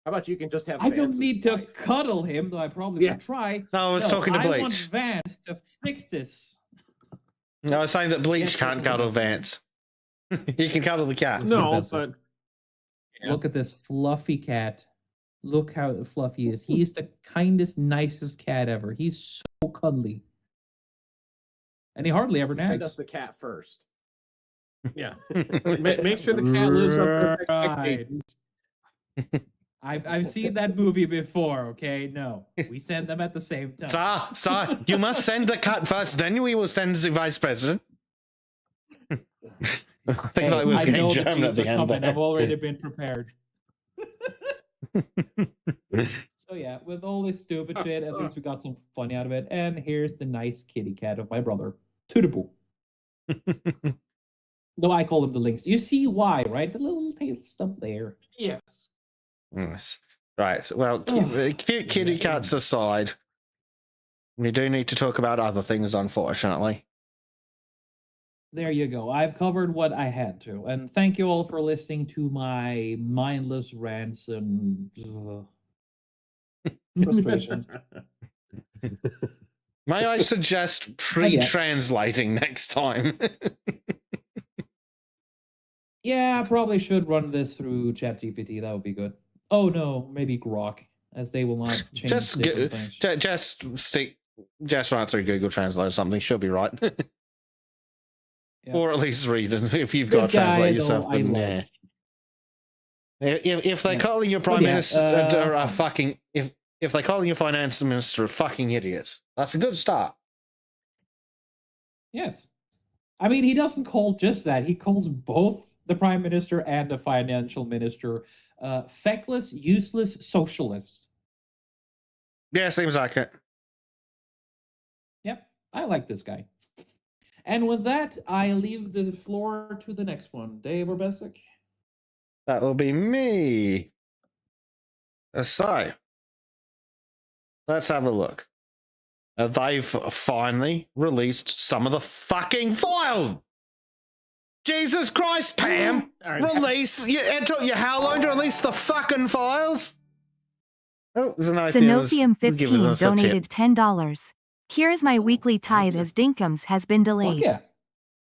How about you can just have I don't Vance's need to wife? cuddle him, though I probably could try. No, I was talking to I want Bleach. Vance to fix this. No, I was saying that Bleach Yes, can't yes, cuddle yes. Vance. He can cuddle the cat. Listen to No, this. but Look at this fluffy cat. Look how fluffy he is. He's the kindest, nicest cat ever. He's so cuddly. And he hardly ever Send us nags. the cat first. Yeah. Make sure the cat lives up to expectations. I've seen that movie before, okay? No. We send them at the same time. Sir, you must send the cat first, then we will send the vice president. I think that was I know getting the German at jeans the are end coming. there. I've already been prepared. So yeah, with all this stupid shit, at least we got some fun out of it. And here's the nice kitty cat of my brother, to the boo. Though I call him the lynx. You see why, right? The little tail stuff there. Yes. Yes. Right. Well, cute kitty cats aside, we do need to talk about other things, unfortunately. There you go. I've covered what I had to. And thank you all for listening to my mindless rants and frustrations. May I suggest pre-translating next time? Yeah, I probably should run this through ChatGPT. That would be good. Oh no, maybe Grok, as they will not change different things. Just run it through Google Translate or something. She'll be right. Yeah. Or at least read it if you've This got to translate guy, yourself. though, But I nah. like. If they're Yeah. calling your prime But yeah, minister a fucking if they're calling your finance minister a fucking idiot, that's a good start. Yes. I mean, he doesn't call just that. He calls both the prime minister and the financial minister feckless, useless socialists. Yeah, seems like it. Yep, I like this guy. And with that, I leave the floor to the next one. Dave or Bessic? That will be me. So, let's have a look. They've finally released some of the fucking file. Jesus Christ, Pam! Release! It took you how long to release the fucking files? Oh, there's an Xenofium 15 donated $10. Here is my weekly tithe as Dinkums has been delayed. Yeah.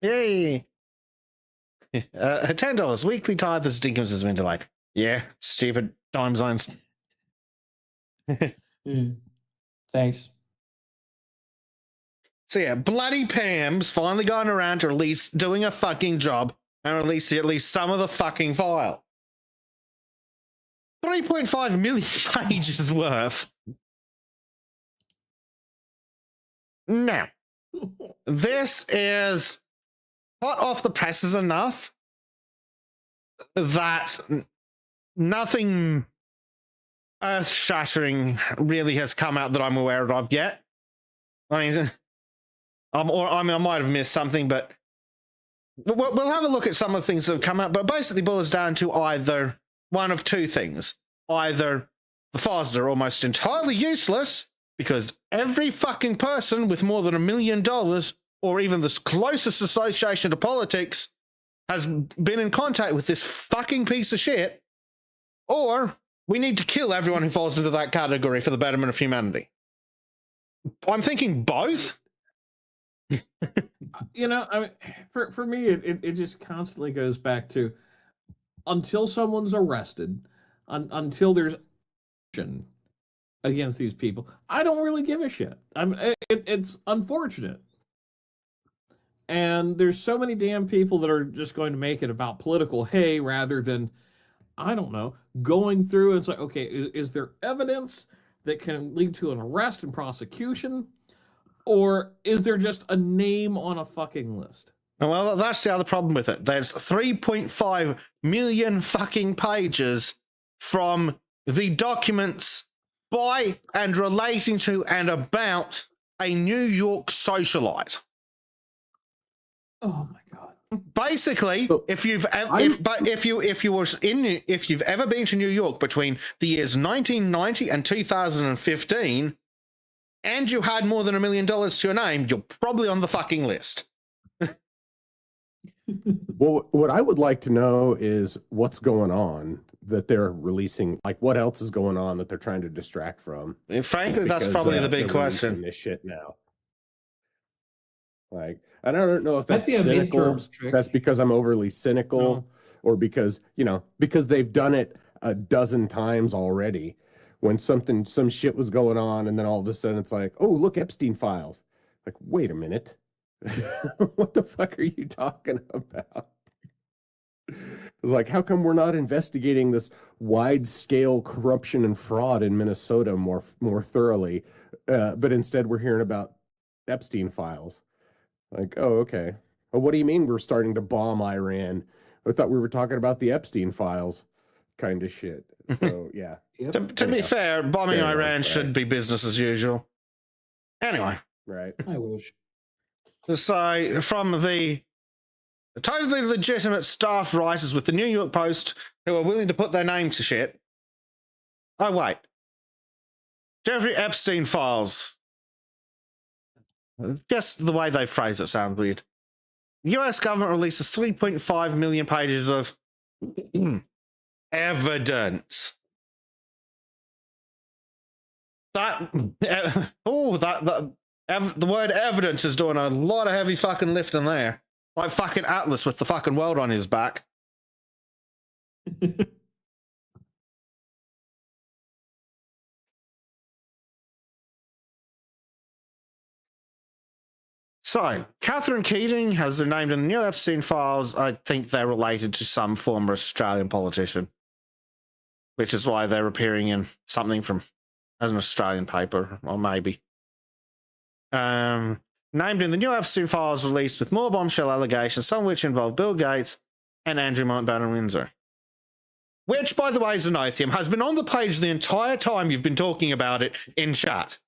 Yay! $10 weekly tithe as Dinkums has been delayed. Yeah, stupid time zones. Thanks. So yeah, bloody Pam's finally gone around to release doing a fucking job and release at least some of the fucking file. 3.5 million pages worth. Now, this is hot off the presses enough that nothing earth-shattering really has come out that I'm aware of yet. I mean, I might have missed something, but we'll have a look at some of the things that have come out. But basically boils down to either one of two things. Either the files are almost entirely useless because every fucking person with more than $1 million or even the closest association to politics has been in contact with this fucking piece of shit, or we need to kill everyone who falls into that category for the betterment of humanity. I'm thinking both. You know, I mean, for me, it just constantly goes back to until someone's arrested, until there's action against these people, I don't really give a shit. It's unfortunate. And there's so many damn people that are just going to make it about political hay rather than, I don't know, going through and say, okay, is there evidence that can lead to an arrest and prosecution? Or is there just a name on a fucking list? Well, that's the other problem with it. There's 3.5 million fucking pages from the documents by and relating to and about a New York socialite. Oh my god! Basically, So, if you've ever been to New York between the years 1990 and 2015, and you had more than $1 million to your name, you're probably on the fucking list. Well, what I would like to know is what's going on that they're releasing. Like, what else is going on that they're trying to distract from? And frankly, that's Because, probably the big they're releasing question. This shit now. Like, and I don't know if Might that's be a cynical. midterms trick. That's because I'm overly cynical, or because they've done it a dozen times already. when some shit was going on, and then all of a sudden it's like, oh, look, Epstein files. Like, wait a minute. What the fuck are you talking about? It's like, how come we're not investigating this wide-scale corruption and fraud in Minnesota more thoroughly, but instead we're hearing about Epstein files? Like, oh, okay. Well, what do you mean we're starting to bomb Iran? I thought we were talking about the Epstein files kind of shit. So, yeah. To be fair, bombing Fair enough, Iran right. should be business as usual. Anyway, Right. I wish. so from the totally legitimate staff writers with the New York Post who are willing to put their name to shit. Oh, wait. Jeffrey Epstein files. Just the way they phrase it sounds weird. The US government releases 3.5 million pages of evidence. The word evidence is doing a lot of heavy fucking lifting there. Like fucking Atlas with the fucking world on his back. So, Catherine Keating has been named in the new Epstein files. I think they're related to some former Australian politician, which is why they're appearing in something from an Australian paper, or maybe. Named in the new Epstein files released with more bombshell allegations, some of which involve Bill Gates and Andrew Mountbatten Windsor. Which, by the way, Xenothium, has been on the page the entire time you've been talking about it in chat.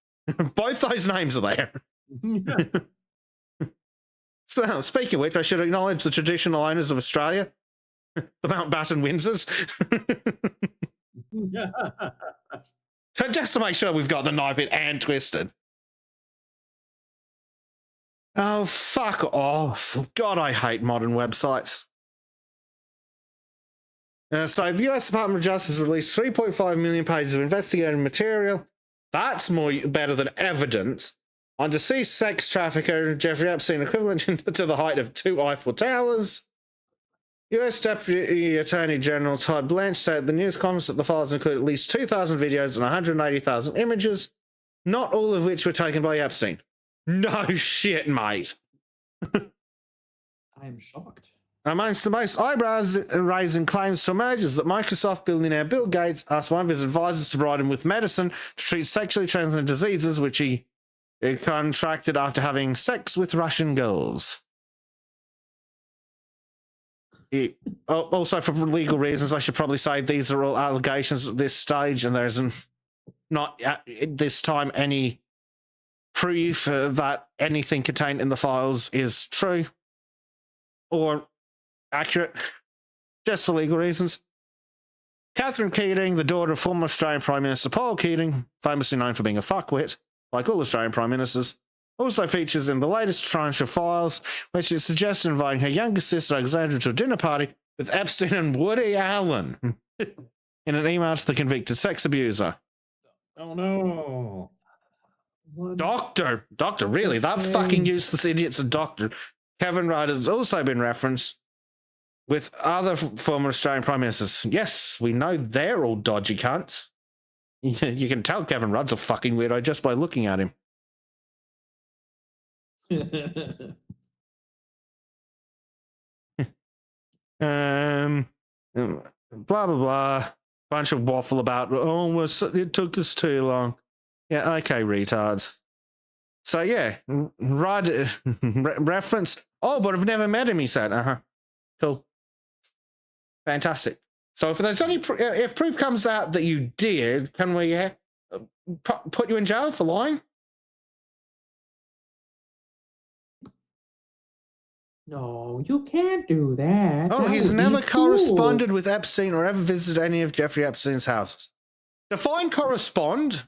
Both those names are there. So, speaking of which, I should acknowledge the traditional owners of Australia, the Mountbatten Windsors. Just to make sure we've got the knife in and twisted. Oh, fuck off. God, I hate modern websites. So the US Department of Justice released 3.5 million pages of investigative material. That's better than evidence on deceased sex trafficker Jeffrey Epstein, equivalent to the height of 2 Eiffel Towers. US Deputy Attorney General Todd Blanche said at the news conference that the files include at least 2,000 videos and 180,000 images, not all of which were taken by Epstein. No shit, mate. I'm shocked. Amongst the most eyebrows-raising claims to emerge is that Microsoft billionaire Bill Gates asked one of his advisors to provide him with medicine to treat sexually transmitted diseases, which he contracted after having sex with Russian girls. Also, for legal reasons, I should probably say these are all allegations at this stage, and there isn't not at this time any proof that anything contained in the files is true or accurate, just for legal reasons. Catherine Keating, the daughter of former Australian Prime Minister Paul Keating, famously known for being a fuckwit, like all Australian Prime Ministers, also features in the latest tranche of files, which it suggests inviting her younger sister Alexandra to a dinner party with Epstein and Woody Allen in an email to the convicted sex abuser. Oh no. Doctor, really? That fucking useless idiot's a doctor. Kevin Rudd has also been referenced with other former Australian Prime Ministers. Yes, we know they're all dodgy cunts. You can tell Kevin Rudd's a fucking weirdo just by looking at him. Blah, blah, blah. Bunch of waffle about, it took us too long. Yeah, okay, retards. So, yeah, Rudd reference. Oh, but I've never met him, he said. Uh-huh. Cool. Fantastic. So if there's any, if proof comes out that you did, can we put you in jail for lying? No, you can't do that. Oh, That he's would be never cruel. corresponded with Epstein or ever visited any of Jeffrey Epstein's houses. Define correspond.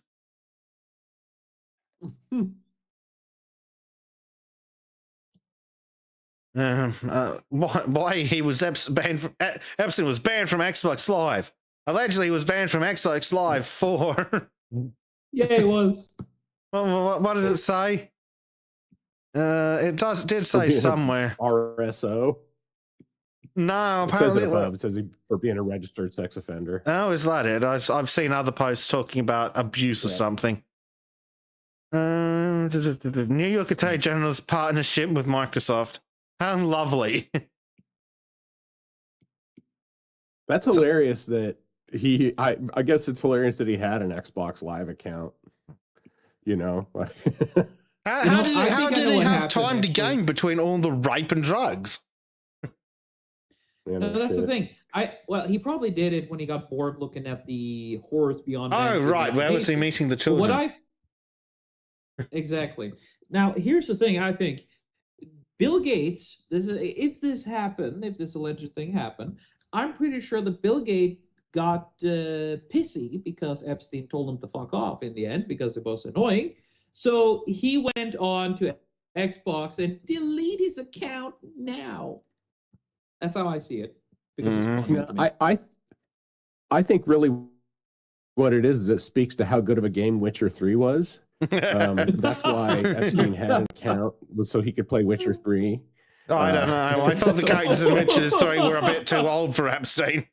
Why he was banned from Epstein was banned from Xbox Live. Allegedly, he was banned from Xbox Live for. Yeah, it was. What did it say? It did say somewhere. RSO. No, It says it apparently. above. It says for being a registered sex offender. Oh, is that it? I've seen other posts talking about abuse or Yeah. something. New York Attorney General's partnership with Microsoft. How lovely. That's hilarious that I guess it's hilarious that he had an Xbox Live account. You know, How did I he know what have happened, time to actually. game between all the rape and drugs? you No, know, that's the shit. thing. He probably did it when he got bored looking at the horrors beyond. Oh, Man's right. Where was he imagination. meeting the But what children? exactly. Now, here's the thing. I think Bill Gates. If this alleged thing happened, I'm pretty sure that Bill Gates got pissy because Epstein told him to fuck off in the end because it was annoying. So he went on to Xbox and delete his account now. That's how I see it. Because it's funny to me. I think really what it is it speaks to how good of a game Witcher 3 was. That's why Epstein had an account, was so he could play Witcher 3. Oh, I don't know. I thought the characters in Witcher 3 were a bit too old for Epstein.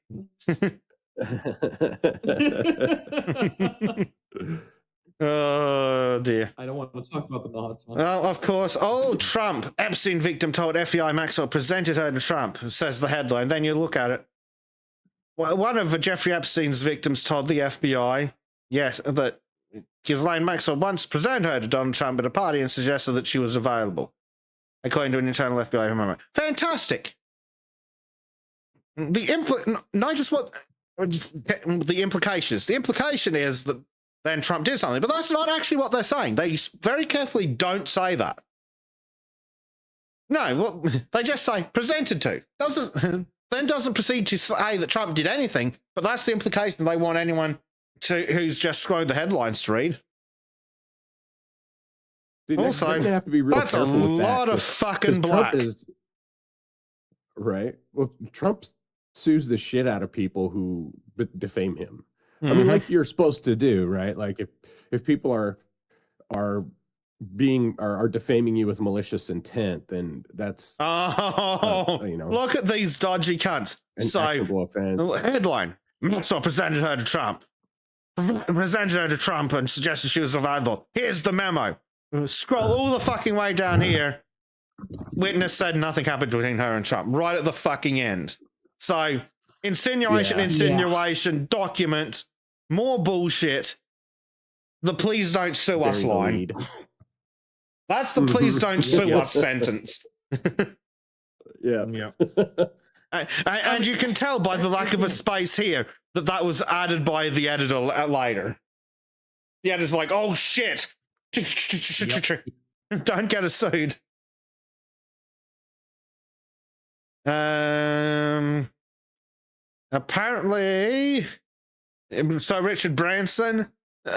Oh, dear. I don't want to talk about the mods. Oh, of course. Oh, Trump. Epstein victim told FBI Maxwell presented her to Trump, says the headline. Then you look at it. Well, one of Jeffrey Epstein's victims told the FBI, yes, that Ghislaine Maxwell once presented her to Donald Trump at a party and suggested that she was available, according to an internal FBI memo. Fantastic. Notice what the implication is. The implication is that then Trump did something, but that's not actually what they're saying. They very carefully don't say that. No, well, they just say presented to. Doesn't proceed to say that Trump did anything, but that's the implication they want anyone who's just scrolled the headlines to read. See, also, they're gonna have to be real that's a careful with lot that, of fucking black. Right. Well, Trump sues the shit out of people who defame him. Mm-hmm. I mean, like you're supposed to do, right? Like if people are defaming you with malicious intent, then that's look at these dodgy cunts. an actionable offense. Headline: Maxwell presented her to Trump. Presented her to Trump and suggested she was available. Here's the memo. Scroll all the fucking way down here. Witness said nothing happened between her and Trump. Right at the fucking end. So insinuation, document, more bullshit. The please don't sue us line. That's the please don't sue us sentence. Yeah. And you can tell by the lack of a space here that was added by the editor later. The editor's like, oh shit. Don't get us sued. Apparently, so Richard Branson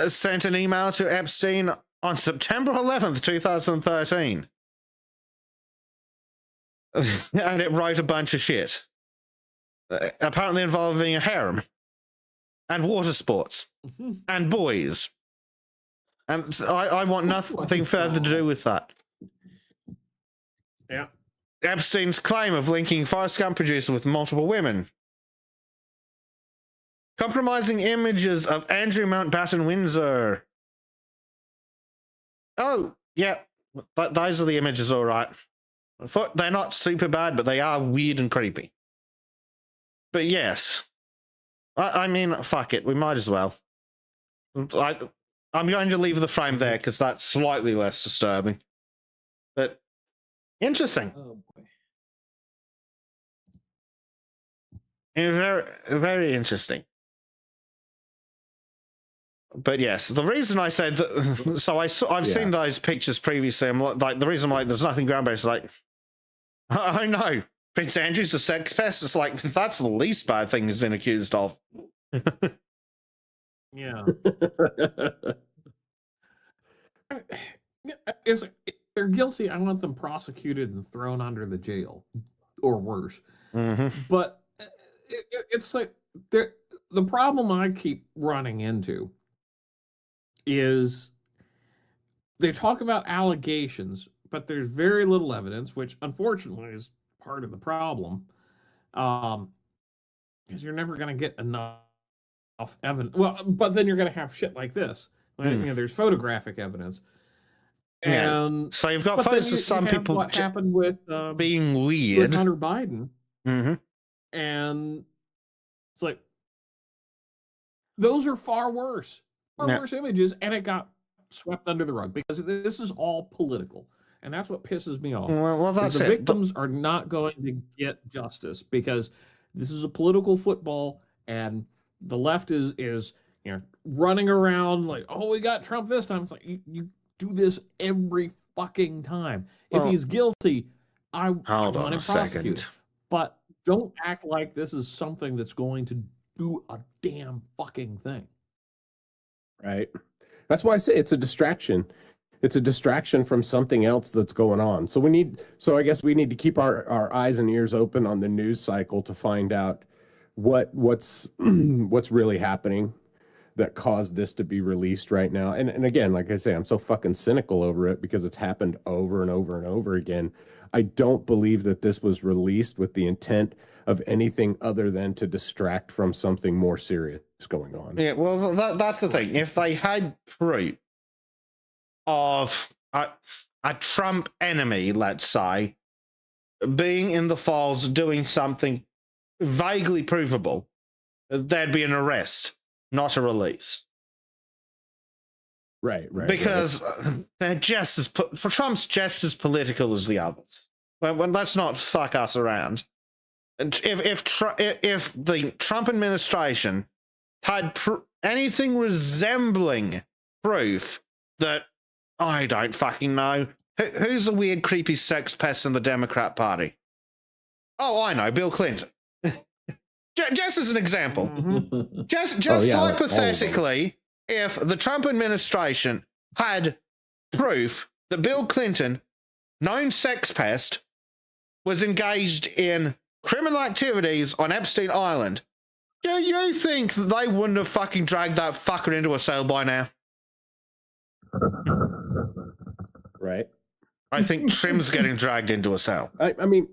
sent an email to Epstein on September 11th, 2013. And it wrote a bunch of shit. Apparently involving a harem and water sports and boys. And I want nothing further to do with that. Yeah. Epstein's claim of linking Forrest Gump producer with multiple women. Compromising images of Andrew Mountbatten Windsor. Oh, yeah. Those are the images, all right. They're not super bad, but they are weird and creepy. But yes. I mean, fuck it. We might as well. I'm going to leave the frame there because that's slightly less disturbing. But interesting. Oh boy. Very, very interesting. But yes, the reason I said that, so I've seen those pictures previously. I'm like, the reason I'm like, there's nothing groundbreaking is like, I know Prince Andrew's a sex pest. It's like, that's the least bad thing he's been accused of. Yeah. If they're guilty, I want them prosecuted and thrown under the jail, or worse. Mm-hmm. But it's like the problem I keep running into is they talk about allegations, but there's very little evidence, which unfortunately is part of the problem. Because you're never going to get enough evidence. Well, but then you're going to have shit like this. Right? You know, there's photographic evidence. And so you've got but photos then of some have people what happened with being with weird. Hunter Biden, Mm-hmm. and it's like those are far worse images, and it got swept under the rug because this is all political, and that's what pisses me off. Well, that's the it. victims are not going to get justice because this is a political football, and the left is you know running around like, oh, we got Trump this time. It's like you do this every fucking time. If Well, he's guilty, I hold want on him a second. prosecuted. But don't act like this is something that's going to do a damn fucking thing. Right. That's why I say it's a distraction. It's a distraction from something else that's going on. So I guess we need to keep our eyes and ears open on the news cycle to find out what's really happening that caused this to be released right now. And again, like I say, I'm so fucking cynical over it because it's happened over and over and over again. I don't believe that this was released with the intent of anything other than to distract from something more serious going on. Yeah, well, that's the thing. If they had proof of a Trump enemy, let's say, being in the falls doing something vaguely provable, there'd be an arrest, not a release. Right. Because they're just as Trump's just as political as the others. Well, let's not fuck us around. And if the Trump administration had anything resembling proof that I don't fucking know who's the weird creepy sex pest in the Democrat Party. Oh, I know, Bill Clinton. Just as an example, just hypothetically, if the Trump administration had proof that Bill Clinton, known sex pest, was engaged in criminal activities on Epstein Island, do you think that they wouldn't have fucking dragged that fucker into a cell by now? Right. I think Trim's getting dragged into a cell. I mean,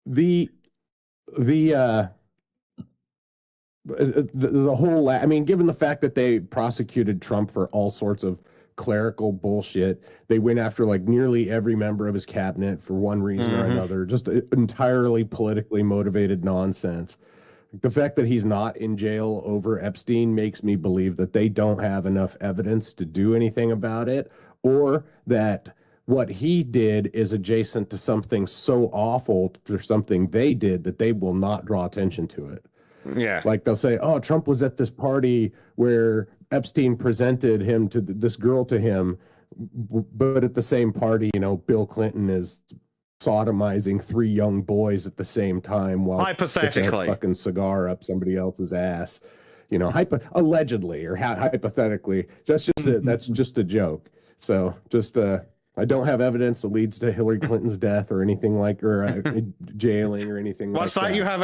the whole, I mean, given the fact that they prosecuted Trump for all sorts of clerical bullshit, they went after like nearly every member of his cabinet for one reason or another, just entirely politically motivated nonsense. The fact that he's not in jail over Epstein makes me believe that they don't have enough evidence to do anything about it, or that what he did is adjacent to something so awful for something they did that they will not draw attention to it. Yeah. Like they'll say, oh, Trump was at this party where Epstein presented him to this girl to him, but at the same party, you know, Bill Clinton is sodomizing 3 young boys at the same time while hypothetically a fucking cigar up somebody else's ass, you know, allegedly or hypothetically. That's just a joke. So just I don't have evidence that leads to Hillary Clinton's death or anything like, or jailing or anything. What's like that? You have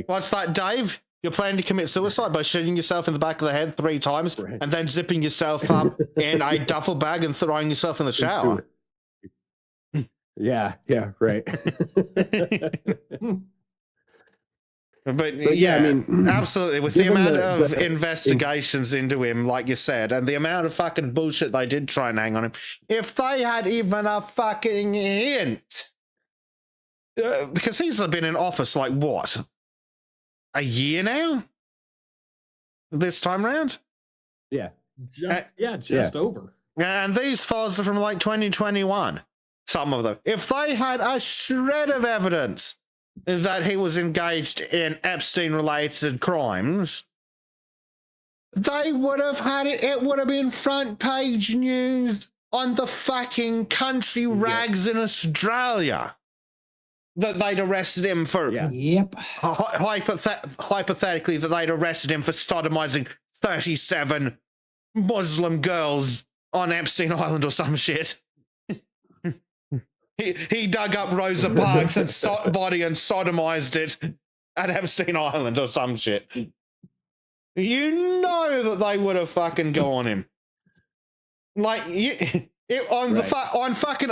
what's that, Dave? You're planning to commit suicide by shooting yourself in the back of the head 3 times and then zipping yourself up in a duffel bag and throwing yourself in the shower. Yeah, right. But yeah, I mean, absolutely. With the amount of investigations into him, like you said, and the amount of fucking bullshit they did try and hang on him, if they had even a fucking hint, because he's been in office like what, a year now? This time around? Yeah. Just over. And these files are from like 2021. Some of them. If they had a shred of evidence that he was engaged in Epstein-related crimes, they would have had it. It would have been front page news on the fucking country rags in Australia that they'd arrested him for. Yep. Hypothetically, that they'd arrested him for sodomizing 37 Muslim girls on Epstein Island or some shit. He dug up Rosa Parks' body and sodomized it at Epstein Island or some shit. You know that they would have fucking go on him. Like, on fucking,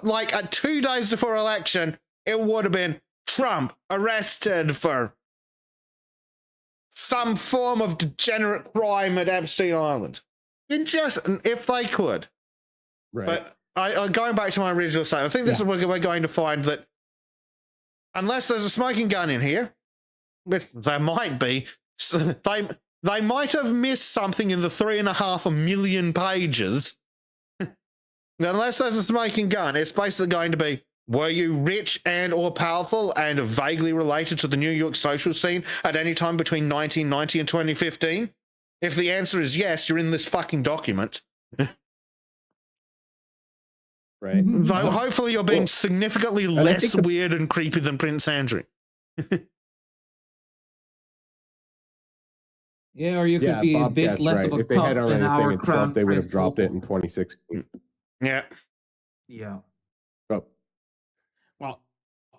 like, 2 days before election, it would have been Trump arrested for some form of degenerate crime at Epstein Island. If they could. Right. But going back to my original statement, I think this is where we're going to find that unless there's a smoking gun in here, which there might be, they might have missed something in the 3.5 million pages. Unless there's a smoking gun, it's basically going to be, were you rich and or powerful and vaguely related to the New York social scene at any time between 1990 and 2015? If the answer is yes, you're in this fucking document. Right. Though hopefully you're being significantly less weird and creepy than Prince Andrew. Yeah, or you could be a bit Bobcat's less right. of a If they had cunt already than our anything in Trump, crown they would have prince dropped it Opal. in 2016. Yeah. Yeah. Oh, Well,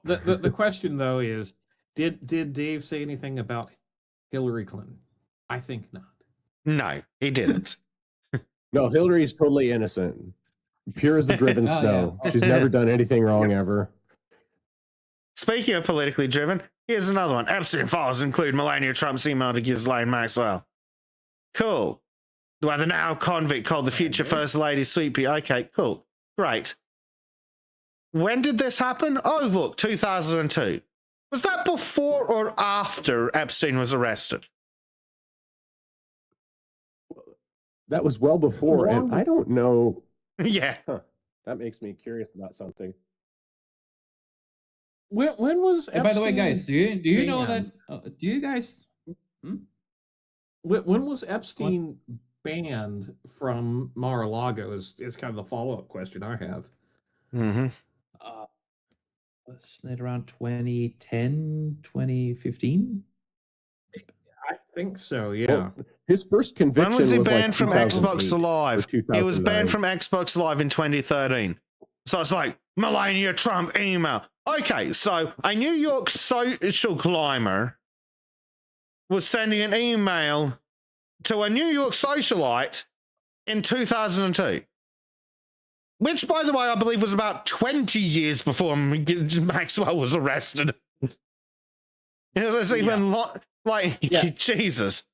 the question though is, did Dave say anything about Hillary Clinton? I think not. No, he didn't. no, Hillary's totally innocent. Pure as the driven Oh, snow. yeah. She's never done anything wrong ever. Speaking of politically driven, here's another one. Epstein files include Melania Trump's email to Ghislaine Maxwell. Cool. By the now convict called the future First Lady Sweet Pea. Okay, cool. Great. When did this happen? Oh, look, 2002. Was that before or after Epstein was arrested? That was well before, and I don't know. Yeah. Huh, that makes me curious about something. When was Epstein? And by the way, guys, do you know that? Do you guys? When was Epstein banned from Mar-a-Lago? Is kind of the follow-up question I have. Mm-hmm. Wasn't it around 2010, 2015? I think so. Yeah. Well, his first conviction When was he like banned from 2008 Xbox or Live? He was 2009. banned from Xbox Live in 2013. So it's like, Melania Trump email. Okay, so a New York social climber was sending an email to a New York socialite in 2002. Which, by the way, I believe was about 20 years before Maxwell was arrested. It's even Jesus.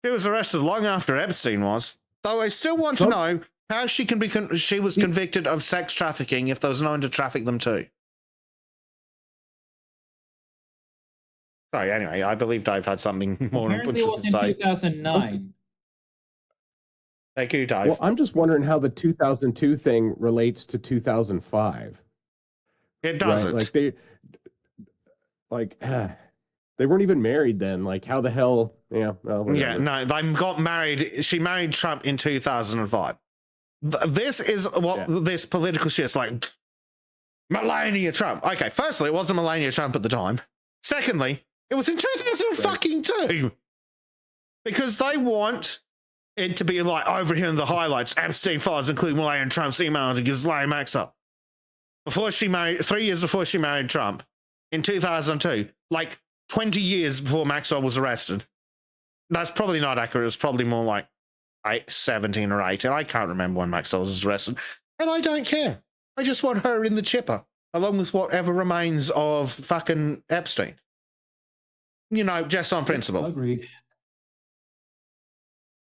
He was arrested long after Epstein was. Though I still want to know how she can be. She was convicted of sex trafficking if there was no one to traffic them too. Sorry. Anyway, I believe Dave had something more Apparently, it important was to in say. 2009. Thank you, Dave. Well, I'm just wondering how the 2002 thing relates to 2005. It doesn't. Right? They weren't even married then. Like, how the hell? Yeah. Well, yeah, no, they got married. She married Trump in 2005. This is what this political shit's like. Melania Trump. Okay, firstly, it wasn't Melania Trump at the time. Secondly, it was in 2002. Because they want it to be like over here in the highlights. Epstein files include Melania Trump's email to Ghislaine Maxwell. Before she married, 3 years before she married Trump, in 2002, like 20 years before Maxwell was arrested. That's probably not accurate. It's probably more like 17 or 18. I can't remember when Maxwell was arrested. And I don't care. I just want her in the chipper, along with whatever remains of fucking Epstein. You know, just on principle. Agreed.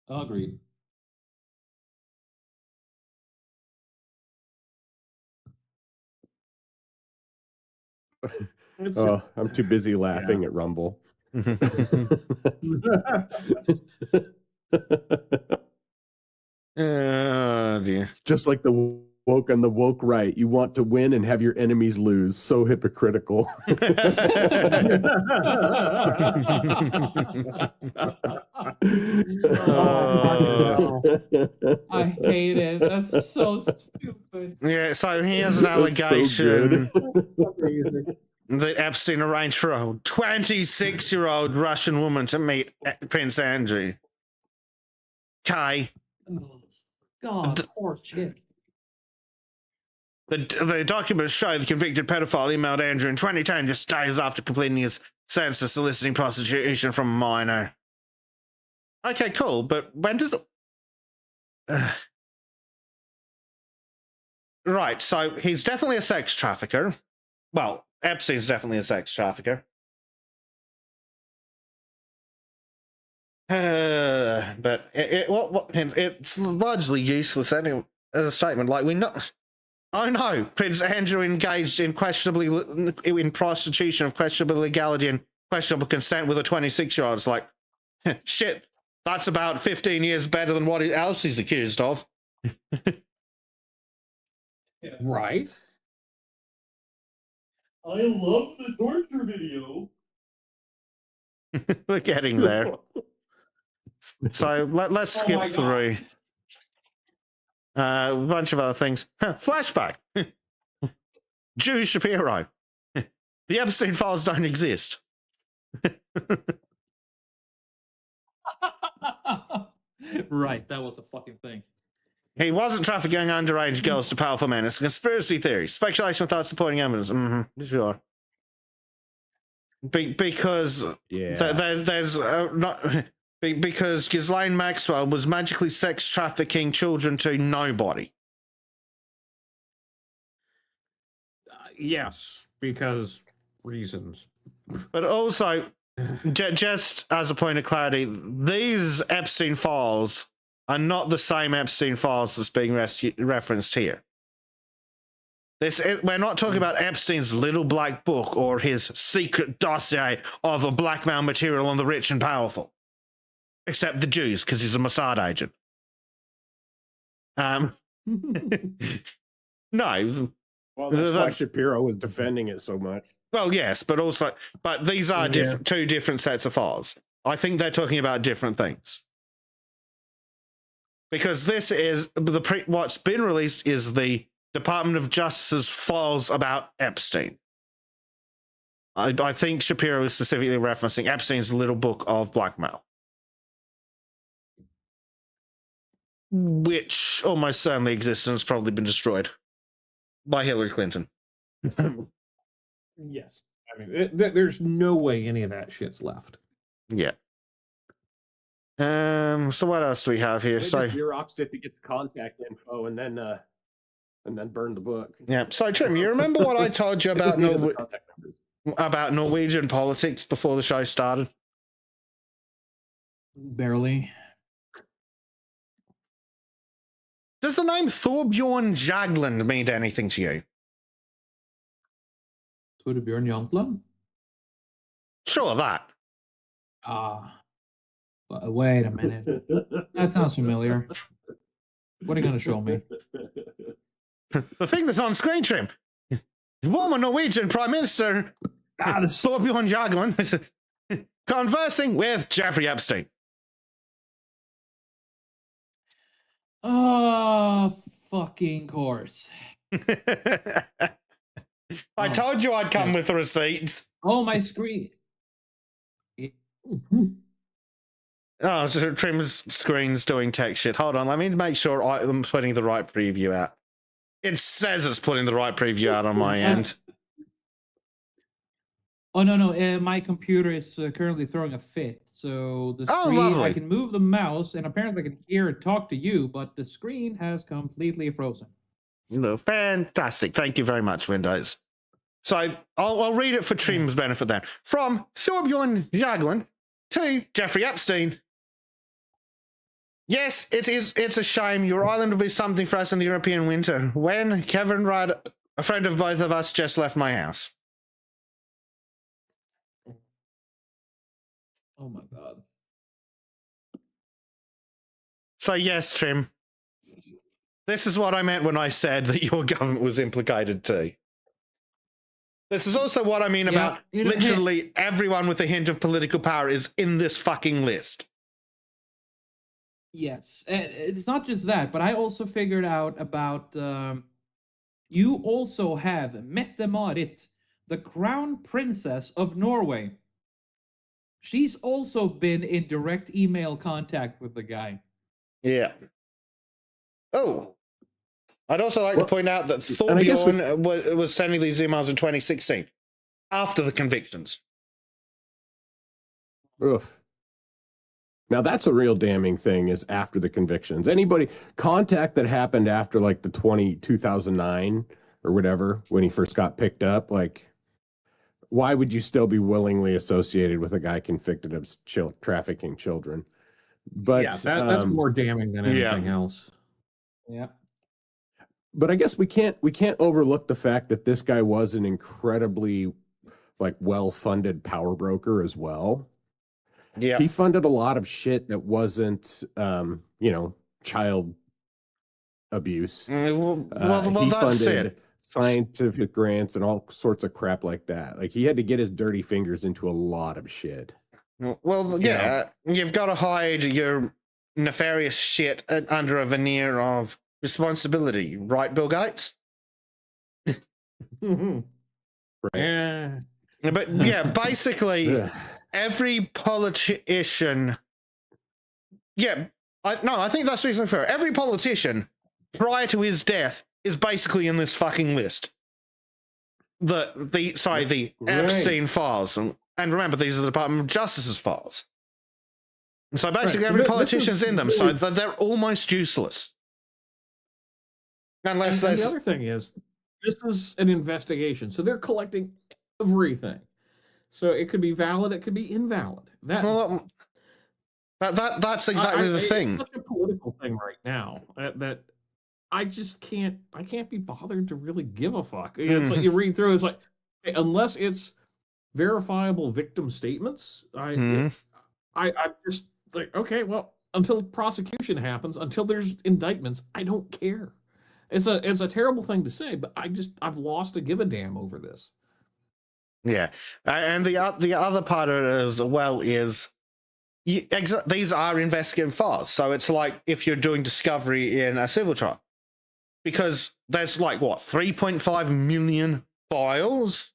Agreed. Oh, I'm too busy laughing at Rumble. Oh, dear. It's just like the woke and the woke right. You want to win and have your enemies lose. So hypocritical. I hate it. That's so stupid. Yeah, so here's an allegation that Epstein arranged for a 26-year-old Russian woman to meet Prince Andrew. Okay. Oh, God, poor chick. The documents show the convicted pedophile emailed Andrew in 2010, just days after completing his sentence for soliciting prostitution from a minor. Okay, cool, but when does right, so he's definitely a sex trafficker. Well, Epstein's definitely a sex trafficker. But it's largely useless anyway as a statement. Like, we know. I know Prince Andrew engaged in prostitution of questionable legality and questionable consent with a 26-year-old. It's like, shit, that's about 15 years better than what else he's accused of. Right. I love the torture video. We're getting there. So let's Oh skip my God. through a bunch of other things. Flashback. Jew Shapiro. The Epstein files don't exist. Right, that was a fucking thing. He wasn't trafficking underage girls to powerful men. It's a conspiracy theory. Speculation without supporting evidence. Sure. Because there's not... Because Ghislaine Maxwell was magically sex trafficking children to nobody. Yes, because reasons. But also, just as a point of clarity, these Epstein files are not the same Epstein files that's being referenced here. We're not talking about Epstein's little black book or his secret dossier of a blackmail material on the rich and powerful. Except the Jews, because he's a Mossad agent. No. Well, that's why Shapiro was defending it so much. Well, yes, but these are two different sets of files. I think they're talking about different things. Because this is what's been released is the Department of Justice's files about Epstein. I think Shapiro is specifically referencing Epstein's little book of blackmail, which almost certainly exists and has probably been destroyed by Hillary Clinton. Yes. I mean, there's no way any of that shit's left. Yeah. So what else do we have here? They So just Xeroxed it to get the contact info and then burn the book. yeah. So Trim, you remember what I told you They just about needed the contact numbers. about Norwegian politics before the show started? Barely. Does the name Thorbjorn Jagland mean anything to you? Torbjörn Jagland? Sure, that. Wait a minute. That sounds familiar. What are you going to show me? The thing that's on screen, Trim. Former Norwegian Prime Minister Thorbjorn Jagland conversing with Jeffrey Epstein. Oh, fucking course. I told you I'd come with the receipts. Oh, my screen. Oh, so Trim's screen's doing tech shit. Hold on, let me make sure I'm putting the right preview out. It says it's putting the right preview out on my end. Oh, no. My computer is currently throwing a fit. So the screen, lovely. I can move the mouse, and apparently I can hear and talk to you, but the screen has completely frozen. No, fantastic. Thank you very much, Windows. So I'll read it for Trim's benefit then. From Thorbjorn Jagland to Jeffrey Epstein. Yes, it's a shame. Your island will be something for us in the European winter. When Kevin Rudd, a friend of both of us, just left my house. Oh, my God. So yes, Trim. This is what I meant when I said that your government was implicated too. This is also what I mean about literally everyone with a hint of political power is in this fucking list. Yes, and it's not just that, but I also figured out about you also have Mette-Marit, the Crown Princess of Norway. She's also been in direct email contact with the guy. Yeah. Oh, I'd also like to point out that Thorbjorn was sending these emails in 2016 after the convictions. Oof. Now that's a real damning thing is after the convictions. Anybody contact that happened after like the 2009 or whatever, when he first got picked up, like why would you still be willingly associated with a guy convicted of trafficking children? But yeah, that's more damning than anything else. Yeah. but I guess we can't overlook the fact that this guy was an incredibly like well-funded power broker as well. Yeah. He funded a lot of shit that wasn't child abuse. Well, He that's funded it. scientific grants and all sorts of crap like that. Like he had to get his dirty fingers into a lot of shit. Well, yeah, you've got to hide your nefarious shit under a veneer of responsibility, right, Bill Gates? Right. Yeah. But yeah, basically, Ugh. every politician. Yeah, I think that's reasonably fair. Every politician prior to his death is basically in this fucking list. The Great. Epstein files, and remember, these are the Department of Justice's files. And so basically, Right, so every this politician's is in them, so they're almost useless. Unless And there's the other thing is, this is an investigation, so they're collecting everything. So it could be valid, it could be invalid. well, that's exactly the thing. It's such a political thing right now that I just can't. I can't be bothered to really give a fuck. It's like you read through. It's like unless it's verifiable victim statements, I'm just like, okay, well, until prosecution happens, until there's indictments, I don't care. It's a terrible thing to say, but I've lost a give a damn over this. Yeah, and the other part of it as well is these are investigative files, so it's like if you're doing discovery in a civil trial, because there's like what 3.5 million files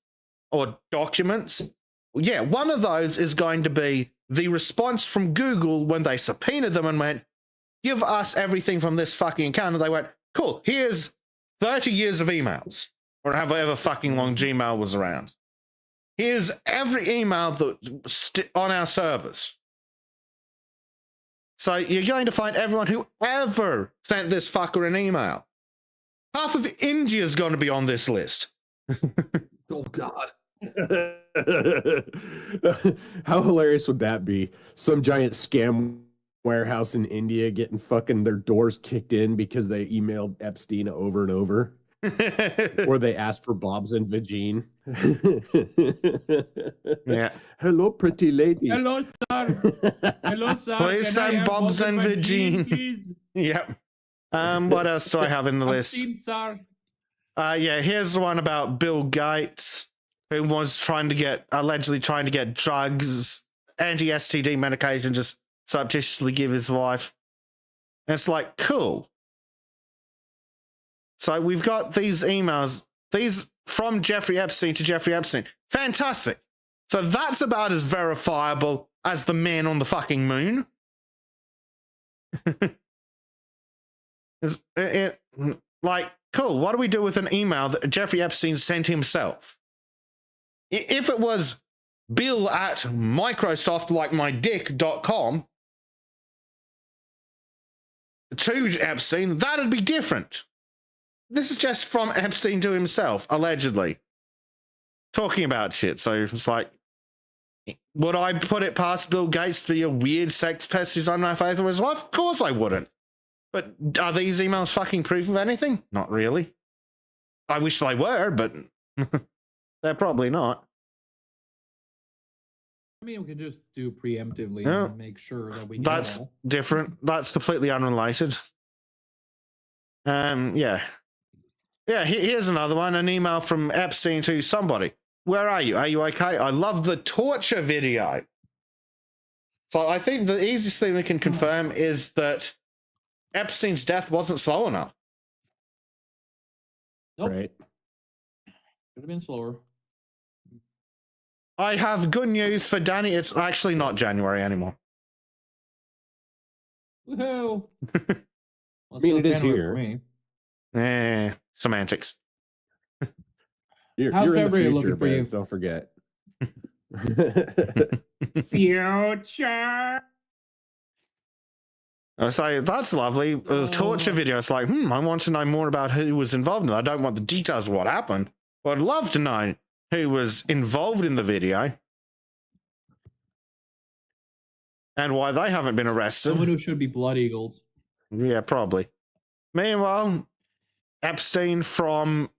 or documents. Yeah, one of those is going to be the response from Google when they subpoenaed them and went, "Give us everything from this fucking account," and they went, "Cool, here's 30 years of emails, or however fucking long Gmail was around. Here's every email that on our servers." So you're going to find everyone who ever sent this fucker an email. Half of India's going to be on this list. Oh God. How hilarious would that be? Some giant scam warehouse in India getting fucking their doors kicked in because they emailed Epstein over and over. Or they asked for Bob's and Vagine. Yeah. Hello, pretty lady. Hello, sir. Hello, sir. Please Can I send have Bob's and Vagine. please? Yep. What else do I have in the list? Epstein, sir. Yeah, here's the one about Bill Gates, who was allegedly trying to get drugs, anti-STD medication, just surreptitiously give his wife. And it's like, cool. So we've got these emails, these from Jeffrey Epstein to Jeffrey Epstein. Fantastic. So that's about as verifiable as the man on the fucking moon. Like, cool. What do we do with an email that Jeffrey Epstein sent himself? If it was Bill at Microsoft like mydick.com to Epstein, that'd be different. This is just from Epstein to himself, allegedly, talking about shit. So it's like, would I put it past Bill Gates to be a weird sex pest who's unfaithful to his wife? Of course I wouldn't. But are these emails fucking proof of anything? Not really. I wish they were, but they're probably not. I mean, we can just do preemptively Yeah. and make sure that we get That's all. different. That's completely unrelated. Yeah. Yeah, here's another one. An email from Epstein to somebody. Where are you? Are you okay? I love the torture video. So I think the easiest thing we can confirm is that Epstein's death wasn't slow enough. Nope. Right. Could have been slower. I have good news for Danny. It's actually not January anymore. Woohoo! I mean, it is here. Me. Semantics. You're How's in the February future, looking for you? Bez, don't forget. Future. I say, that's lovely. The torture video, it's like, I want to know more about who was involved in it. I don't want the details of what happened, but I'd love to know who was involved in the video and why they haven't been arrested. Someone who should be blood eagled. Yeah, probably. Meanwhile, Epstein from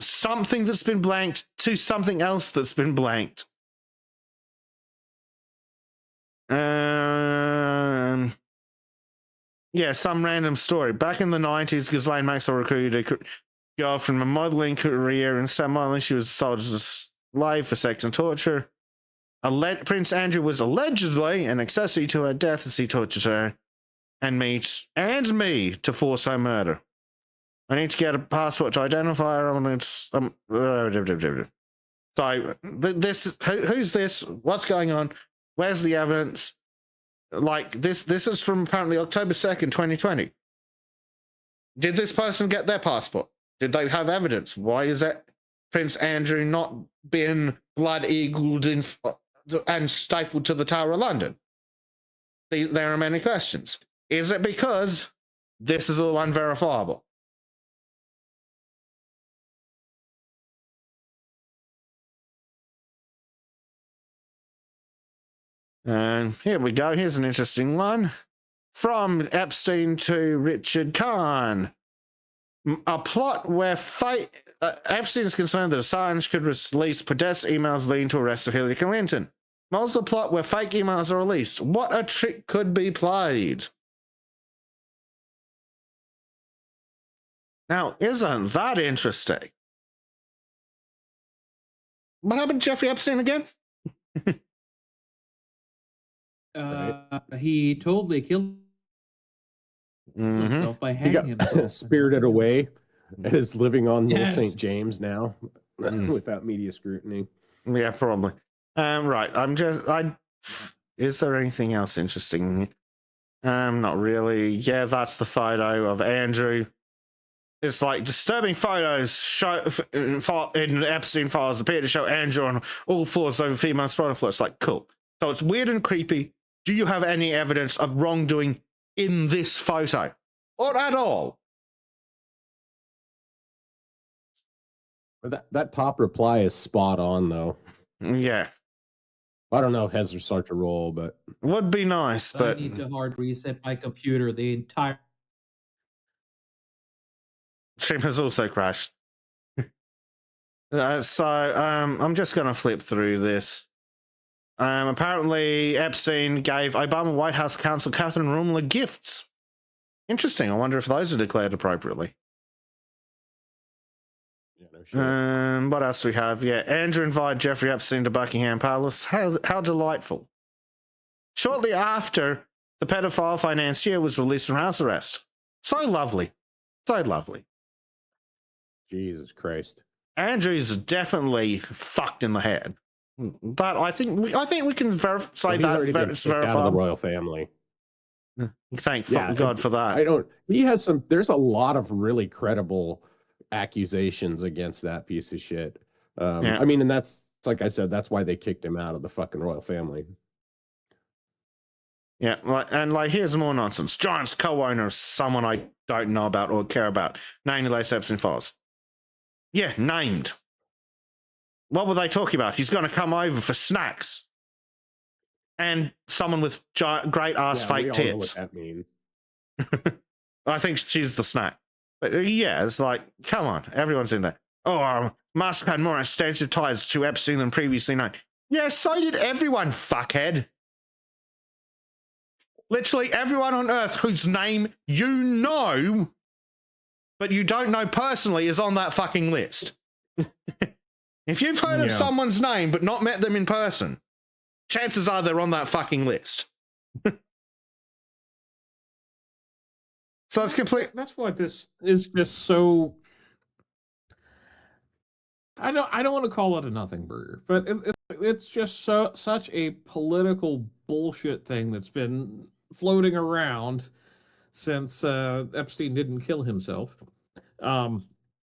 something that's been blanked to something else that's been blanked. Yeah, some random story. Back in the 90s, Ghislaine Maxwell recruited a girl from a modeling career in Somalia. She was sold as a slave for sex and torture. Prince Andrew was allegedly an accessory to her death as he tortured her and me to force her murder. I need to get a passport to identify her. So, who's this? What's going on? Where's the evidence? Like, this is from apparently October 2nd, 2020. Did this person get their passport? Did they have evidence? Why is that Prince Andrew not been blood eagled and stapled to the Tower of London? There are many questions. Is it because this is all unverifiable? And here we go. Here's an interesting one. From Epstein to Richard Kahn. A plot where Epstein is concerned that Assange could release protest emails leading to arrest of Hillary Clinton. Also, a plot where fake emails are released. What a trick could be played. Now, isn't that interesting? What happened to Jeffrey Epstein again? He totally killed himself by hanging himself. Spirited away and is living on Little Yes. St. James now without media scrutiny. Yeah, probably. Right. Is there anything else interesting? Not really. Yeah, that's the photo of Andrew. It's like disturbing photos in Epstein files appear to show Andrew on all fours over female spider floor. It's like, cool. So it's weird and creepy. Do you have any evidence of wrongdoing in this photo? Or at all? That top reply is spot on, though. Yeah. I don't know if heads or start to roll, but Would be nice, but I need to hard reset my computer. The entire stream has also crashed. So I'm just going to flip through this. Apparently, Epstein gave Obama White House counsel Catherine Rumler gifts. Interesting. I wonder if those are declared appropriately. yeah, no shit. What else do we have? Yeah, Andrew invited Jeffrey Epstein to Buckingham Palace. How delightful. Shortly after, the pedophile financier was released from house arrest. So lovely. So lovely. Jesus Christ. Andrew's definitely fucked in the head. That I think we can say He's that already been it's kicked out of the verifiable. royal family. Thank Yeah, God for that. I don't. He has some. There's a lot of really credible accusations against that piece of shit. Yeah. I mean, and that's like I said. That's why they kicked him out of the fucking royal family. Yeah, like here's more nonsense. Giant's co-owner of someone I don't know about or care about, namely Les Epstein files. Yeah, named. What were they talking about? He's going to come over for snacks. And someone with great ass Yeah, we fake all know tits. what that means. I think she's the snack. But yeah, it's like, come on, everyone's in there. Oh, Musk had more extensive ties to Epstein than previously known. Yeah, so did everyone, fuckhead. Literally everyone on Earth whose name you know, but you don't know personally, is on that fucking list. If you've heard of someone's name but not met them in person, chances are they're on that fucking list. So it's complete. That's why this is just so. I don't want to call it a nothing burger, but it's just such a political bullshit thing that's been floating around since Epstein didn't kill himself.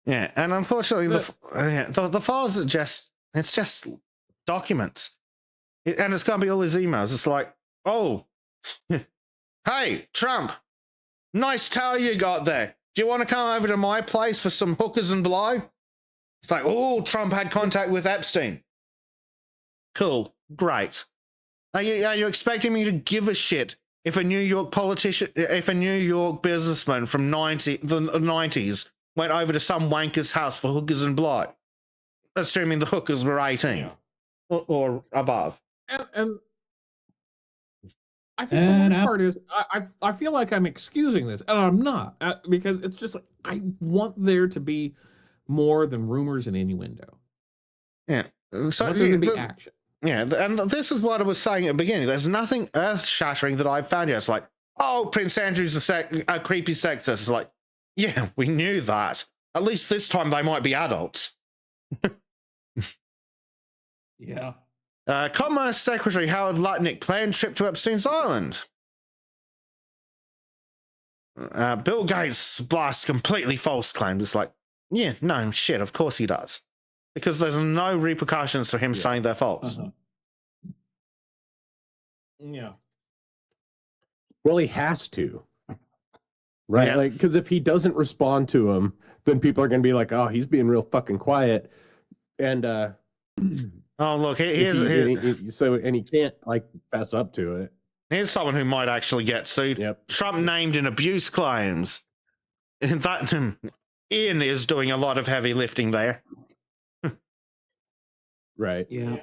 Yeah, and unfortunately, the files are just documents, and it's going to be all his emails. It's like, oh, Hey, Trump, nice towel you got there. Do you want to come over to my place for some hookers and blow? It's like, oh, Trump had contact with Epstein. Cool, great. Are you expecting me to give a shit if a New York politician, if a New York businessman from the 90s went over to some wanker's house for hookers and blow, assuming the hookers were 18 or above? And I think the worst part is I feel like I'm excusing this, and I'm not, because it's just like I want there to be more than rumors and innuendo. Yeah. So there to be action. Yeah, and this is what I was saying at the beginning. There's nothing earth-shattering that I've found yet. It's like, oh, Prince Andrew's a creepy sexist. It's like, yeah, we knew that. At least this time they might be adults. Yeah. Commerce Secretary Howard Lutnick planned trip to Epstein's Island. Bill Gates blasts completely false claims. It's like, yeah, no, shit, of course he does. Because there's no repercussions for him saying they're false. Uh-huh. Yeah. Well, he has to. Right? Yeah. Like, because if he doesn't respond to him, then people are going to be like, oh, he's being real fucking quiet. And, Oh, look, and he can't, like, fess up to it. Here's someone who might actually get sued. Yep. Trump named in abuse claims. In fact, Ian is doing a lot of heavy lifting there. Right. Yeah.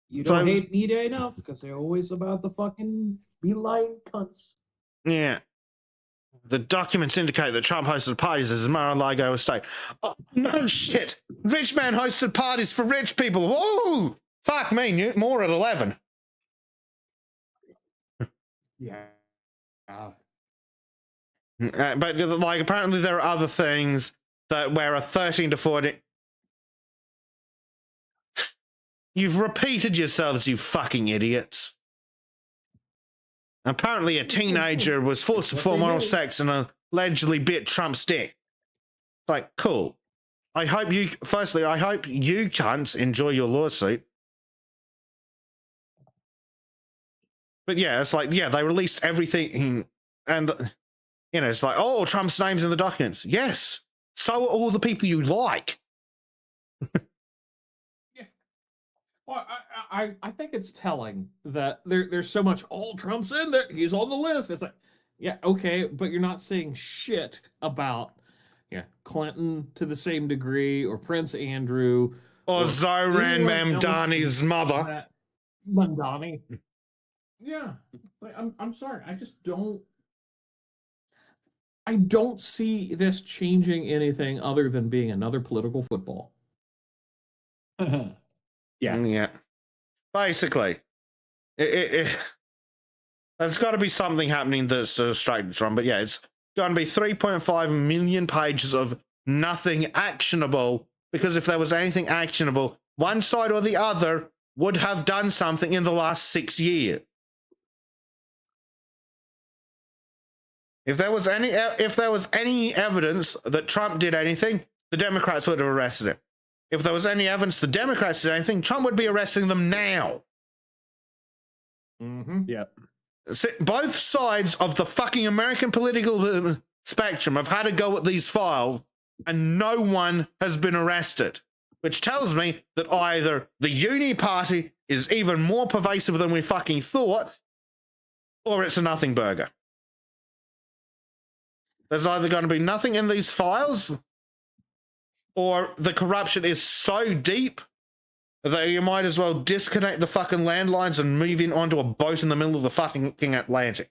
You don't hate media enough because they're always about the fucking be lying cunts. Yeah. The documents indicate that Trump hosted parties at his Mar-a-Lago estate. Oh, no shit. Rich man hosted parties for rich people. Whoa! Fuck me, more at 11. Yeah. But, like, apparently there are other things that where a 13 to 14... You've repeated yourselves, you fucking idiots. Apparently a teenager was forced to perform oral sex and allegedly bit Trump's dick. Like, cool. I hope you cunts enjoy your lawsuit. But yeah, it's like, yeah, they released everything and, you know, it's like, oh, Trump's name's in the documents. Yes. So are all the people you like. Well, I think it's telling that there's so much, oh, Trump's in there, he's on the list. It's like, yeah, okay, but you're not saying shit about Clinton to the same degree, or Prince Andrew, or Zoran Mamdani's mother. Mamdani. Yeah. Like, I'm sorry, I don't see this changing anything other than being another political football. Yeah. Basically, there's got to be something happening that's distracted from. But yeah, it's going to be 3.5 million pages of nothing actionable. Because if there was anything actionable, one side or the other would have done something in the last 6 years. If there was any evidence that Trump did anything, the Democrats would have arrested him. If there was any evidence the Democrats did anything, Trump would be arresting them now. Mm-hmm. Yep. Both sides of the fucking American political spectrum have had a go at these files, and no one has been arrested, which tells me that either the Uni Party is even more pervasive than we fucking thought, or it's a nothing burger. There's either going to be nothing in these files, or the corruption is so deep that you might as well disconnect the fucking landlines and move in onto a boat in the middle of the fucking Atlantic.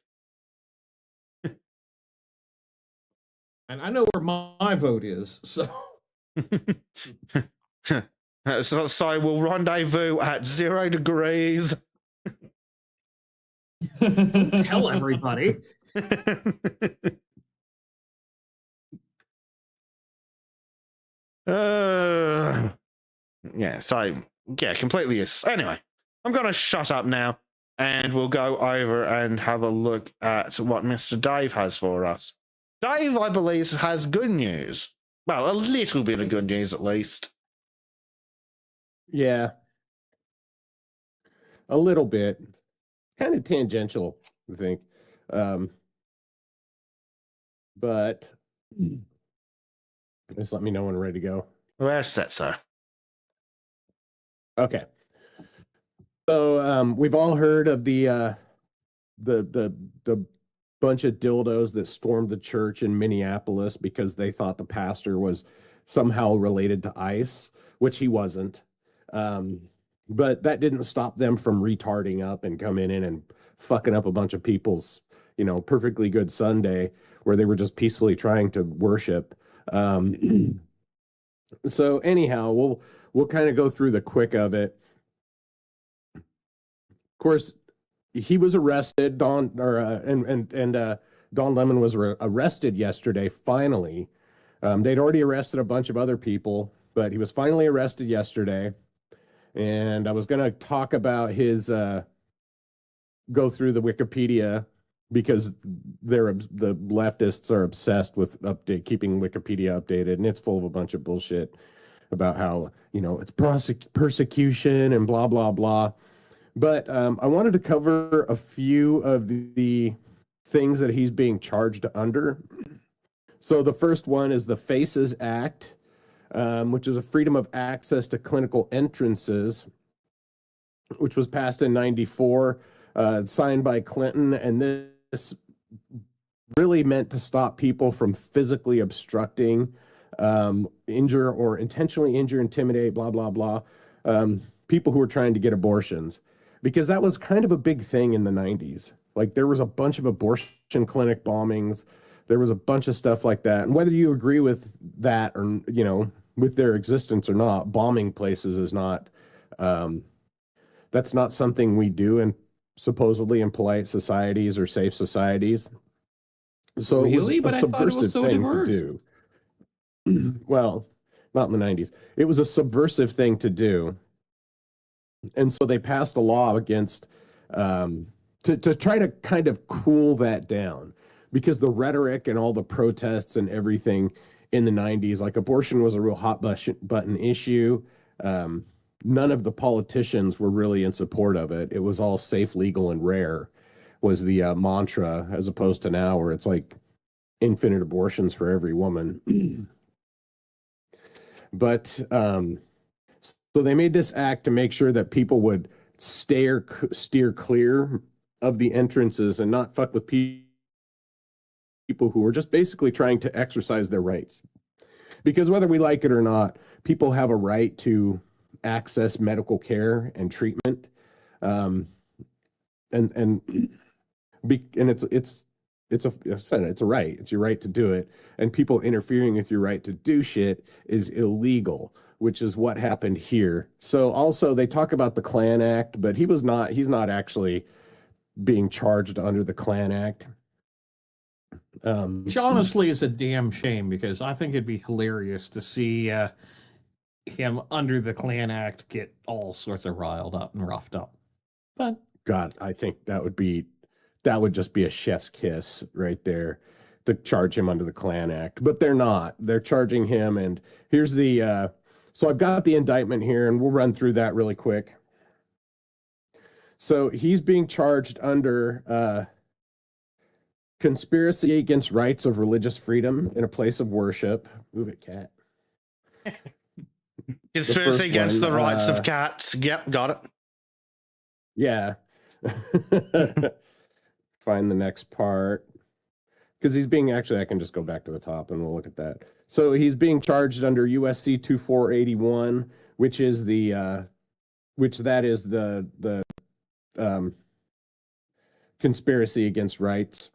And I know where my vote is, so. So we'll rendezvous at 0 degrees. Tell everybody. Yeah, so, yeah, completely is. Anyway, I'm going to shut up now, and we'll go over and have a look at what Mr. Dave has for us. Dave, I believe, has good news. Well, a little bit of good news, at least. Yeah. A little bit. kind of tangential, I think. But just let me know when we're ready to go. Where's that, sir? Okay. So we've all heard of the bunch of dildos that stormed the church in Minneapolis because they thought the pastor was somehow related to ICE, which he wasn't. But that didn't stop them from retarding up and coming in and fucking up a bunch of people's, perfectly good Sunday where they were just peacefully trying to worship. So anyhow, we'll kind of go through the quick of it. Of course, he was arrested. Don Lemon was arrested yesterday. Finally, they'd already arrested a bunch of other people, but he was finally arrested yesterday. And I was going to talk about his go through the Wikipedia because the leftists are obsessed with keeping Wikipedia updated, and it's full of a bunch of bullshit about how it's persecution and blah blah blah. But I wanted to cover a few of the things that he's being charged under. So the first one is the FACES Act, which is a freedom of access to clinical entrances, which was passed in '94, signed by Clinton. And this really meant to stop people from physically obstructing, injure or intentionally injure, intimidate, blah, blah, blah, people who were trying to get abortions. Because that was kind of a big thing in the 90s. Like there was a bunch of abortion clinic bombings. There was a bunch of stuff like that. And whether you agree with that or, with their existence or not, bombing places is not, that's not something we do in supposedly in polite societies or safe societies. So Really? it was But a I thought it was subversive so thing diverse. to do. Well, not in the 90s. It was a subversive thing to do. And so they passed a law against to try to kind of cool that down, because the rhetoric and all the protests and everything in the 90s, like abortion was a real hot button issue. None of the politicians were really in support of it. It was all safe, legal, and rare was the mantra, as opposed to now where it's like infinite abortions for every woman. But so they made this act to make sure that people would steer clear of the entrances and not fuck with people who were just basically trying to exercise their rights. Because whether we like it or not, people have a right to access medical care and treatment, and it's a right. It's your right to do it, and people interfering with your right to do shit is illegal, which is what happened here. So also they talk about the Klan Act, but he's not actually being charged under the Klan Act. Which honestly is a damn shame, because I think it'd be hilarious to see him under the Klan Act get all sorts of riled up and roughed up. But God, I think that would just be a chef's kiss right there to charge him under the Klan Act. But they're not. They're charging him, and here's the so I've got the indictment here, and we'll run through that really quick. So he's being charged under conspiracy against rights of religious freedom in a place of worship. Move it, cat. Conspiracy against the rights of cats. Yep, got it. Yeah. Find the next part. Because he's being, actually, I can just go back to the top and we'll look at that. So he's being charged under USC 2481, which is the conspiracy against rights.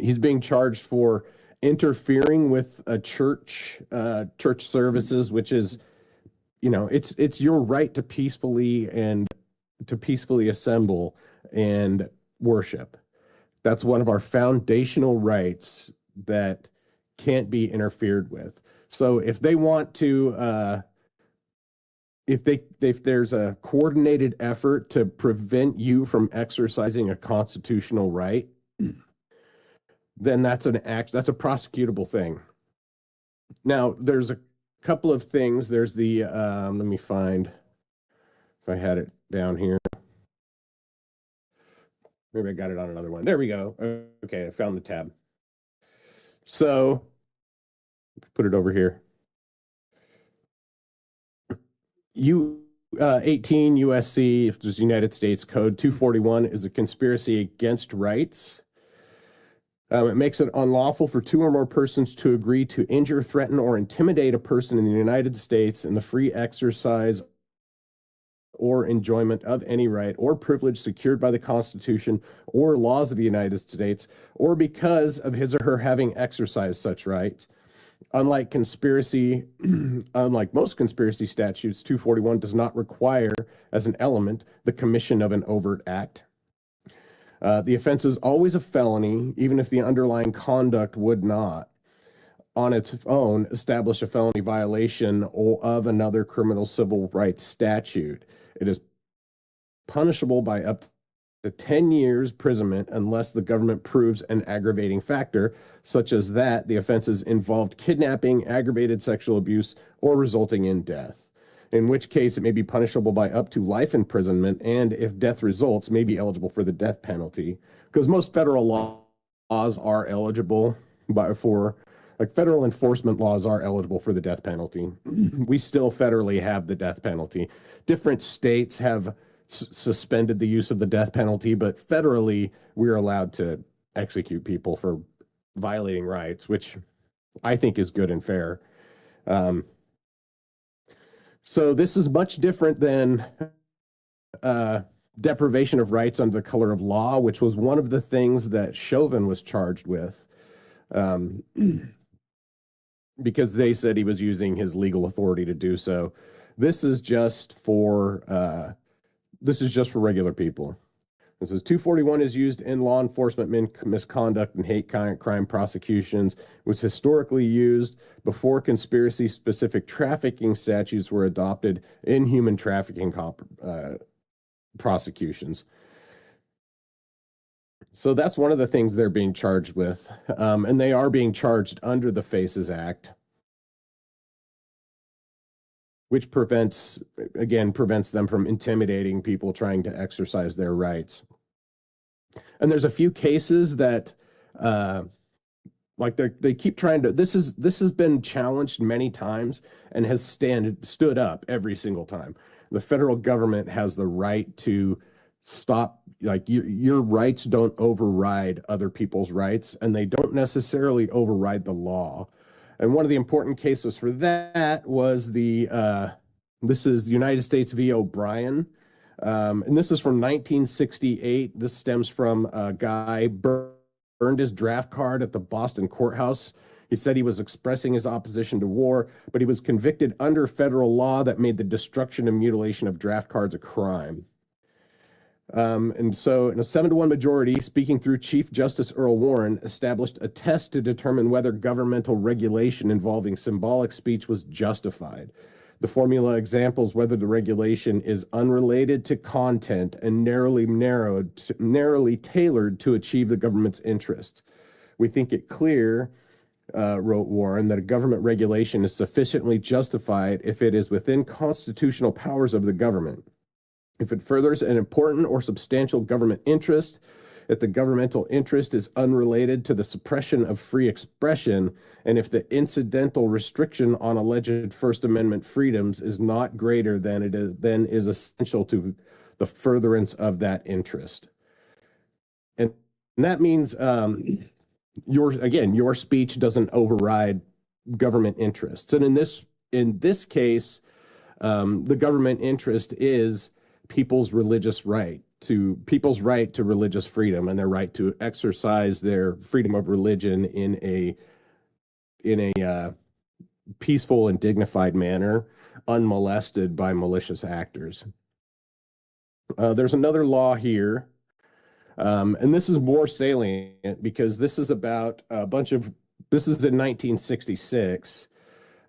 He's being charged for interfering with a church services, which is, it's your right to peacefully assemble and worship. That's one of our foundational rights that can't be interfered with. So if they want to, if there's a coordinated effort to prevent you from exercising a constitutional right, then that's a prosecutable thing. Now, there's a couple of things. There's the, let me find if I had it down here. Maybe I got it on another one. There we go. Okay, I found the tab. So put it over here. 18 USC, which is United States Code 241, is a conspiracy against rights. It makes it unlawful for two or more persons to agree to injure, threaten, or intimidate a person in the United States in the free exercise or enjoyment of any right or privilege secured by the Constitution or laws of the United States, or because of his or her having exercised such rights. Unlike most conspiracy statutes, 241 does not require as an element the commission of an overt act. The offense is always a felony, even if the underlying conduct would not, on its own, establish a felony violation of another criminal civil rights statute. It is punishable by up to 10 years imprisonment unless the government proves an aggravating factor, such as that the offenses involved kidnapping, aggravated sexual abuse, or resulting in death, in which case it may be punishable by up to life imprisonment, and if death results, may be eligible for the death penalty. Because most federal laws are eligible federal enforcement laws are eligible for the death penalty. We still federally have the death penalty. Different states have suspended the use of the death penalty, but federally we're allowed to execute people for violating rights, which I think is good and fair. So this is much different than deprivation of rights under the color of law, which was one of the things that Chauvin was charged with, because they said he was using his legal authority to do so. This is just for regular people. This is 241 is used in law enforcement misconduct and hate crime prosecutions. It was historically used before conspiracy-specific trafficking statutes were adopted in human trafficking prosecutions. So that's one of the things they're being charged with, and they are being charged under the FACES Act, which prevents them from intimidating people trying to exercise their rights. And there's a few cases that, they keep trying to. This has been challenged many times and has stood up every single time. The federal government has the right to stop. Your rights don't override other people's rights, and they don't necessarily override the law. And one of the important cases for that was this is the United States v. O'Brien. And this is from 1968. This stems from a guy burned his draft card at the Boston courthouse. He said he was expressing his opposition to war, but he was convicted under federal law that made the destruction and mutilation of draft cards a crime. And so in a 7-1 majority, speaking through Chief Justice Earl Warren, established a test to determine whether governmental regulation involving symbolic speech was justified. The formula examples whether the regulation is unrelated to content and narrowly tailored to achieve the government's interests. We think it clear, wrote Warren, that a government regulation is sufficiently justified if it is within constitutional powers of the government, if it furthers an important or substantial government interest, if the governmental interest is unrelated to the suppression of free expression, and if the incidental restriction on alleged First Amendment freedoms is not greater than is essential to the furtherance of that interest. And that means your speech doesn't override government interests. And in this case, the government interest is people's right to religious freedom and their right to exercise their freedom of religion in a peaceful and dignified manner, unmolested by malicious actors. There's another law here, and this is more salient because this is about this is in 1966,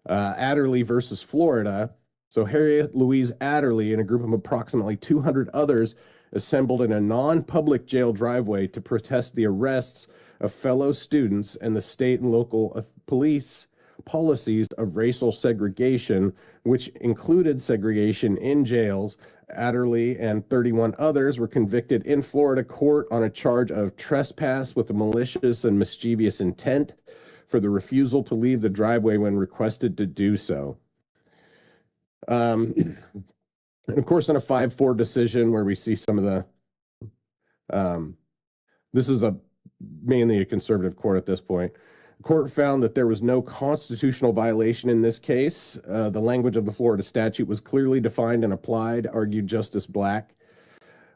Adderley versus Florida. So Harriet Louise Adderley and a group of approximately 200 others assembled in a non-public jail driveway to protest the arrests of fellow students and the state and local police policies of racial segregation, which included segregation in jails Adderley and 31 others were convicted in Florida court on a charge of trespass with a malicious and mischievous intent for the refusal to leave the driveway when requested to do so. And of course, in a 5-4 decision where we see some of the, this is mainly a conservative court at this point. The court found that there was no constitutional violation in this case. The language of the Florida statute was clearly defined and applied, argued Justice Black,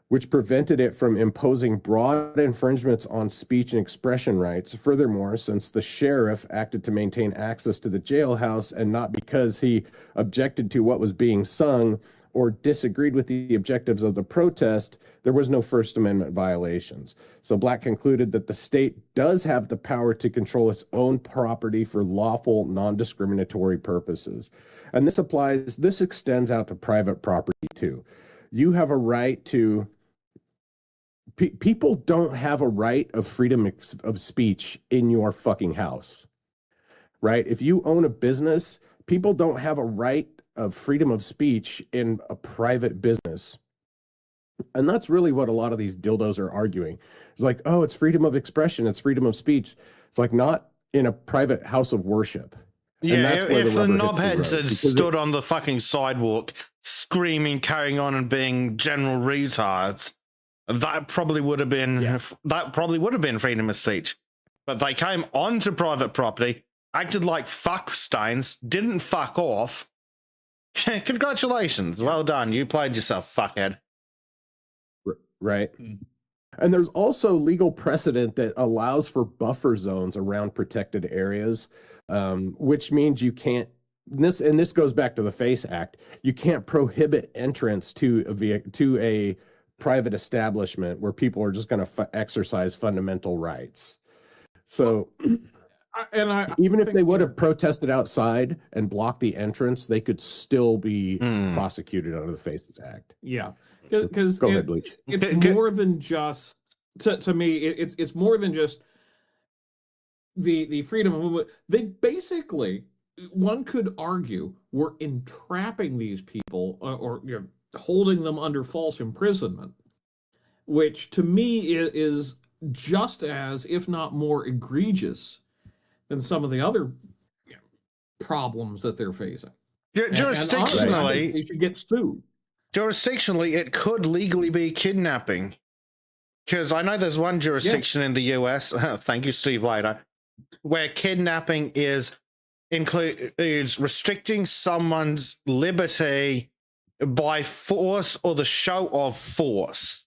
which prevented it from imposing broad infringements on speech and expression rights. Furthermore, since the sheriff acted to maintain access to the jailhouse and not because he objected to what was being sung or disagreed with the objectives of the protest, there was no First Amendment violations. So Black concluded that the state does have the power to control its own property for lawful, non-discriminatory purposes. And this extends out to private property too. You have a right to, people don't have a right of freedom of speech in your fucking house, right? If you own a business, people don't have a right of freedom of speech in a private business. And that's really what a lot of these dildos are arguing. It's like, oh, it's freedom of expression, it's freedom of speech. It's like not in a private house of worship. Yeah, if the knobheads had stood on the fucking sidewalk screaming, carrying on and being general retards, that probably would have been freedom of speech. But they came onto private property, acted like fucksteins, didn't fuck off. Congratulations. Well done. You played yourself, fuckhead. Right. And there's also legal precedent that allows for buffer zones around protected areas, which means you can't, this goes back to the FACE Act, you can't prohibit entrance to a private establishment where people are just going to exercise fundamental rights. So even if they would have protested outside and blocked the entrance, they could still be prosecuted under the FACES Act. Yeah, because Go ahead, Bleach. It's more than just, to me, it's more than just the freedom of movement. They basically, one could argue, were entrapping these people or holding them under false imprisonment, which to me is just as, if not more egregious than some of the other problems that they're facing. Jurisdictionally, and they should get sued. Jurisdictionally, it could legally be kidnapping. Because I know there's one jurisdiction in the US, thank you, Steve Later, where kidnapping includes restricting someone's liberty by force or the show of force.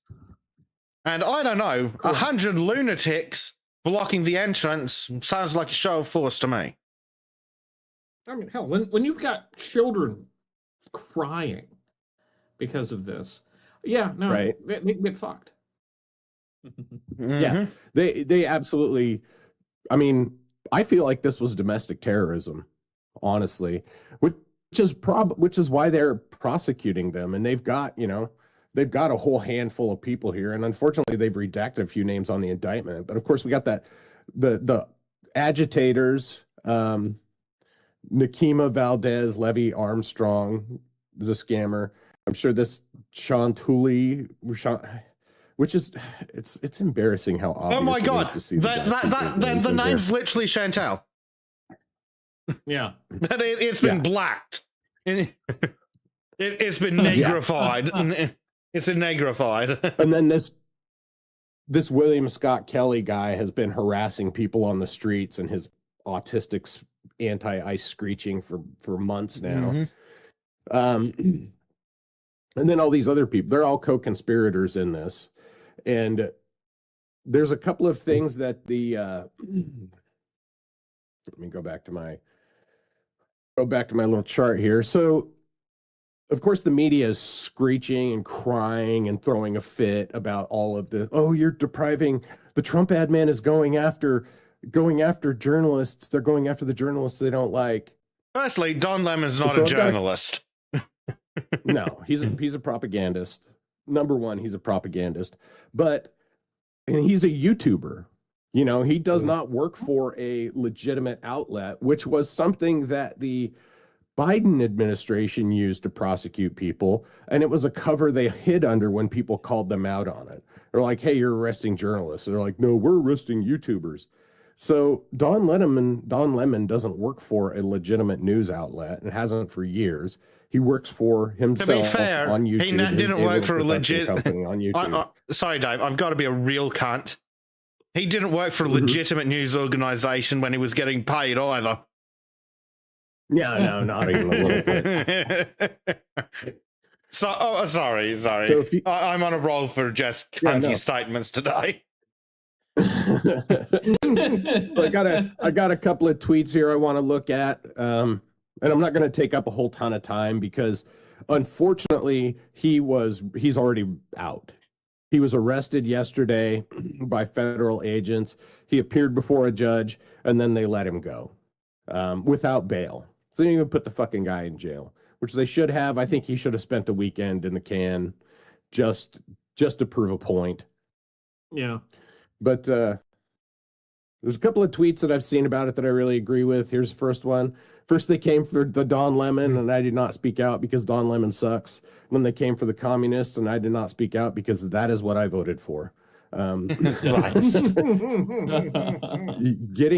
And I don't know, 100 lunatics blocking the entrance sounds like a show of force to me. I mean, hell, when you've got children crying because of this, right. They get fucked. Yeah, they absolutely. I mean, I feel like this was domestic terrorism, honestly, which is why they're prosecuting them, and they've got a whole handful of people here, and unfortunately they've redacted a few names on the indictment. But of course, we got the agitators, Nakima Valdez, Levy Armstrong, the scammer. I'm sure this Shantuli, which is it's embarrassing how obvious. Oh my god! To see the name's literally Chantal. Yeah, but it's been blacked. It's been negrified. It's a negrified. And then this William Scott Kelly guy has been harassing people on the streets and his autistic anti-ice screeching for months now. And then all these other people, they're all co-conspirators in this. And there's a couple of things that let me go back to my little chart here. So of course the media is screeching and crying and throwing a fit about all of this. Oh, you're depriving, the Trump admin is going after journalists. They're going after the journalists they don't like. Firstly, Don Lemon's not a journalist. No, he's a propagandist. Number one, he's a propagandist, and he's a YouTuber. He does not work for a legitimate outlet, which was something that the Biden administration used to prosecute people, and it was a cover they hid under when people called them out on it. They're like, hey, you're arresting journalists. They're like, no, we're arresting YouTubers. So Don Lemon doesn't work for a legitimate news outlet and hasn't for years. He works for himself fair, on YouTube. he didn't work for a legit company on YouTube. Sorry, Dave, I've got to be a real cunt. He didn't work for a legitimate news organization when he was getting paid either. Yeah, no, not even a little bit. Sorry. So if you, I'm on a roll for just cunty statements today. So I got a couple of tweets here I want to look at, and I'm not going to take up a whole ton of time because, unfortunately, he's already out. He was arrested yesterday by federal agents. He appeared before a judge, and then they let him go without bail. So they didn't even put the fucking guy in jail, which they should have. I think he should have spent a weekend in the can just to prove a point. Yeah. But there's a couple of tweets that I've seen about it that I really agree with. Here's the first one. First, they came for the Don Lemon, and I did not speak out because Don Lemon sucks. Then they came for the communists, and I did not speak out because that is what I voted for. Getting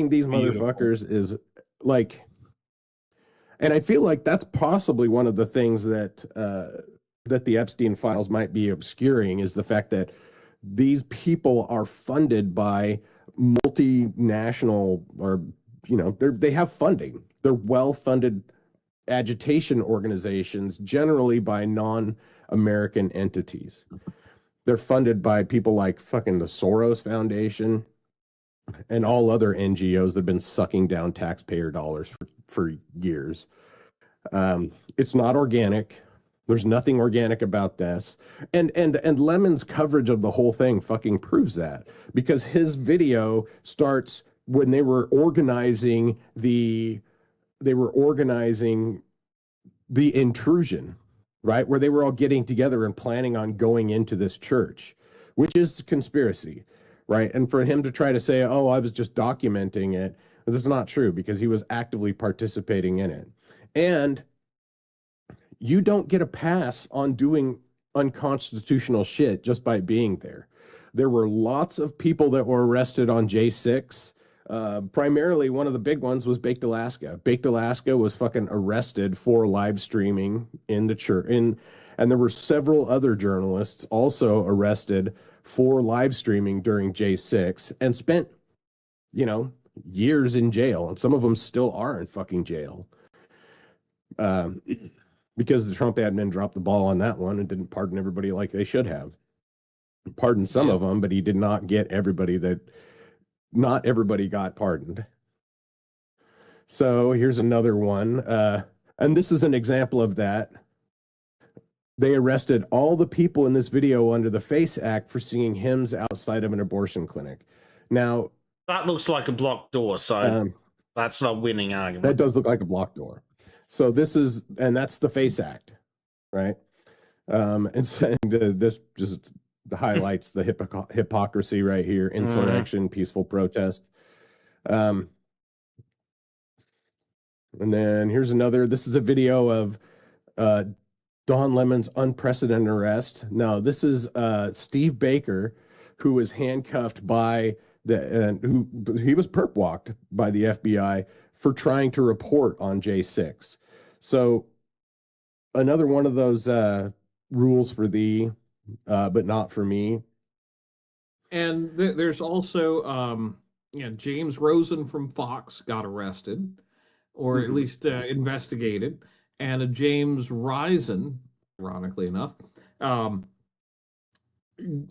these motherfuckers is like, and I feel like that's possibly one of the things that that the Epstein files might be obscuring is the fact that these people are funded by multinational, or they have funding. They're well-funded agitation organizations, generally by non-American entities. They're funded by people like fucking the Soros Foundation and all other NGOs that have been sucking down taxpayer dollars for years. It's not organic. There's nothing organic about this. And Lemon's coverage of the whole thing fucking proves that, because his video starts when they were organizing the intrusion, right? Where they were all getting together and planning on going into this church, which is conspiracy, right? And for him to try to say, oh, I was just documenting it, this is not true, because he was actively participating in it. And you don't get a pass on doing unconstitutional shit just by being there. There were lots of people that were arrested on J6. Primarily, one of the big ones was Baked Alaska. Baked Alaska was fucking arrested for live streaming in the church. And there were several other journalists also arrested for live streaming during J6 and spent, years in jail. And some of them still are in fucking jail. Because the Trump admin dropped the ball on that one and didn't pardon everybody like they should have. Pardoned some of them, but he did not get everybody not everybody got pardoned. So here's another one. And this is an example of that. They arrested all the people in this video under the FACE Act for singing hymns outside of an abortion clinic. Now, that looks like a blocked door, so that's not winning argument. That does look like a blocked door. So that's the FACE Act, right? This just highlights the hypocrisy right here: insurrection, peaceful protest. And then here's another. This is a video of Don Lemon's unprecedented arrest. Now, this is Steve Baker, who was handcuffed by he was perp walked by the FBI for trying to report on J6. So another one of those rules for thee, but not for me. And there's also, James Rosen from Fox got arrested, or at least investigated, and a James Risen, ironically enough,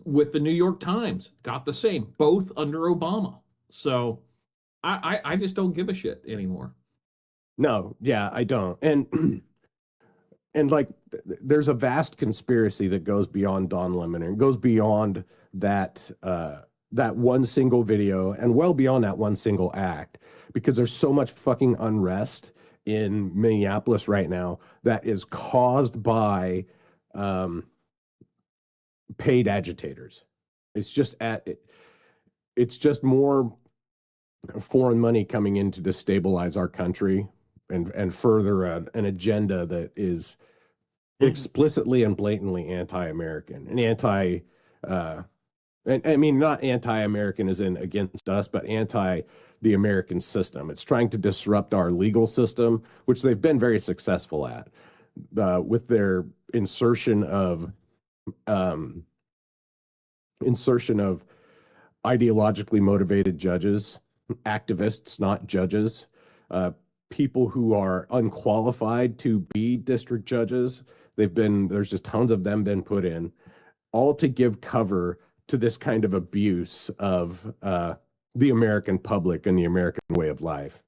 with the New York Times got the same, both under Obama. So I just don't give a shit anymore. No, yeah, I don't. And like, there's a vast conspiracy that goes beyond Don Lemon and goes beyond that one single video and well beyond that one single act, because there's so much fucking unrest in Minneapolis right now that is caused by paid agitators. It's just more foreign money coming in to destabilize our country and further an agenda that is explicitly and blatantly anti-American and and I mean, not anti-American as in against us, but anti the American system. It's trying to disrupt our legal system, which they've been very successful at, with their insertion of ideologically motivated judges, activists, not judges, people who are unqualified to be district judges. There's just tons of them been put in, all to give cover to this kind of abuse of the American public and the American way of life.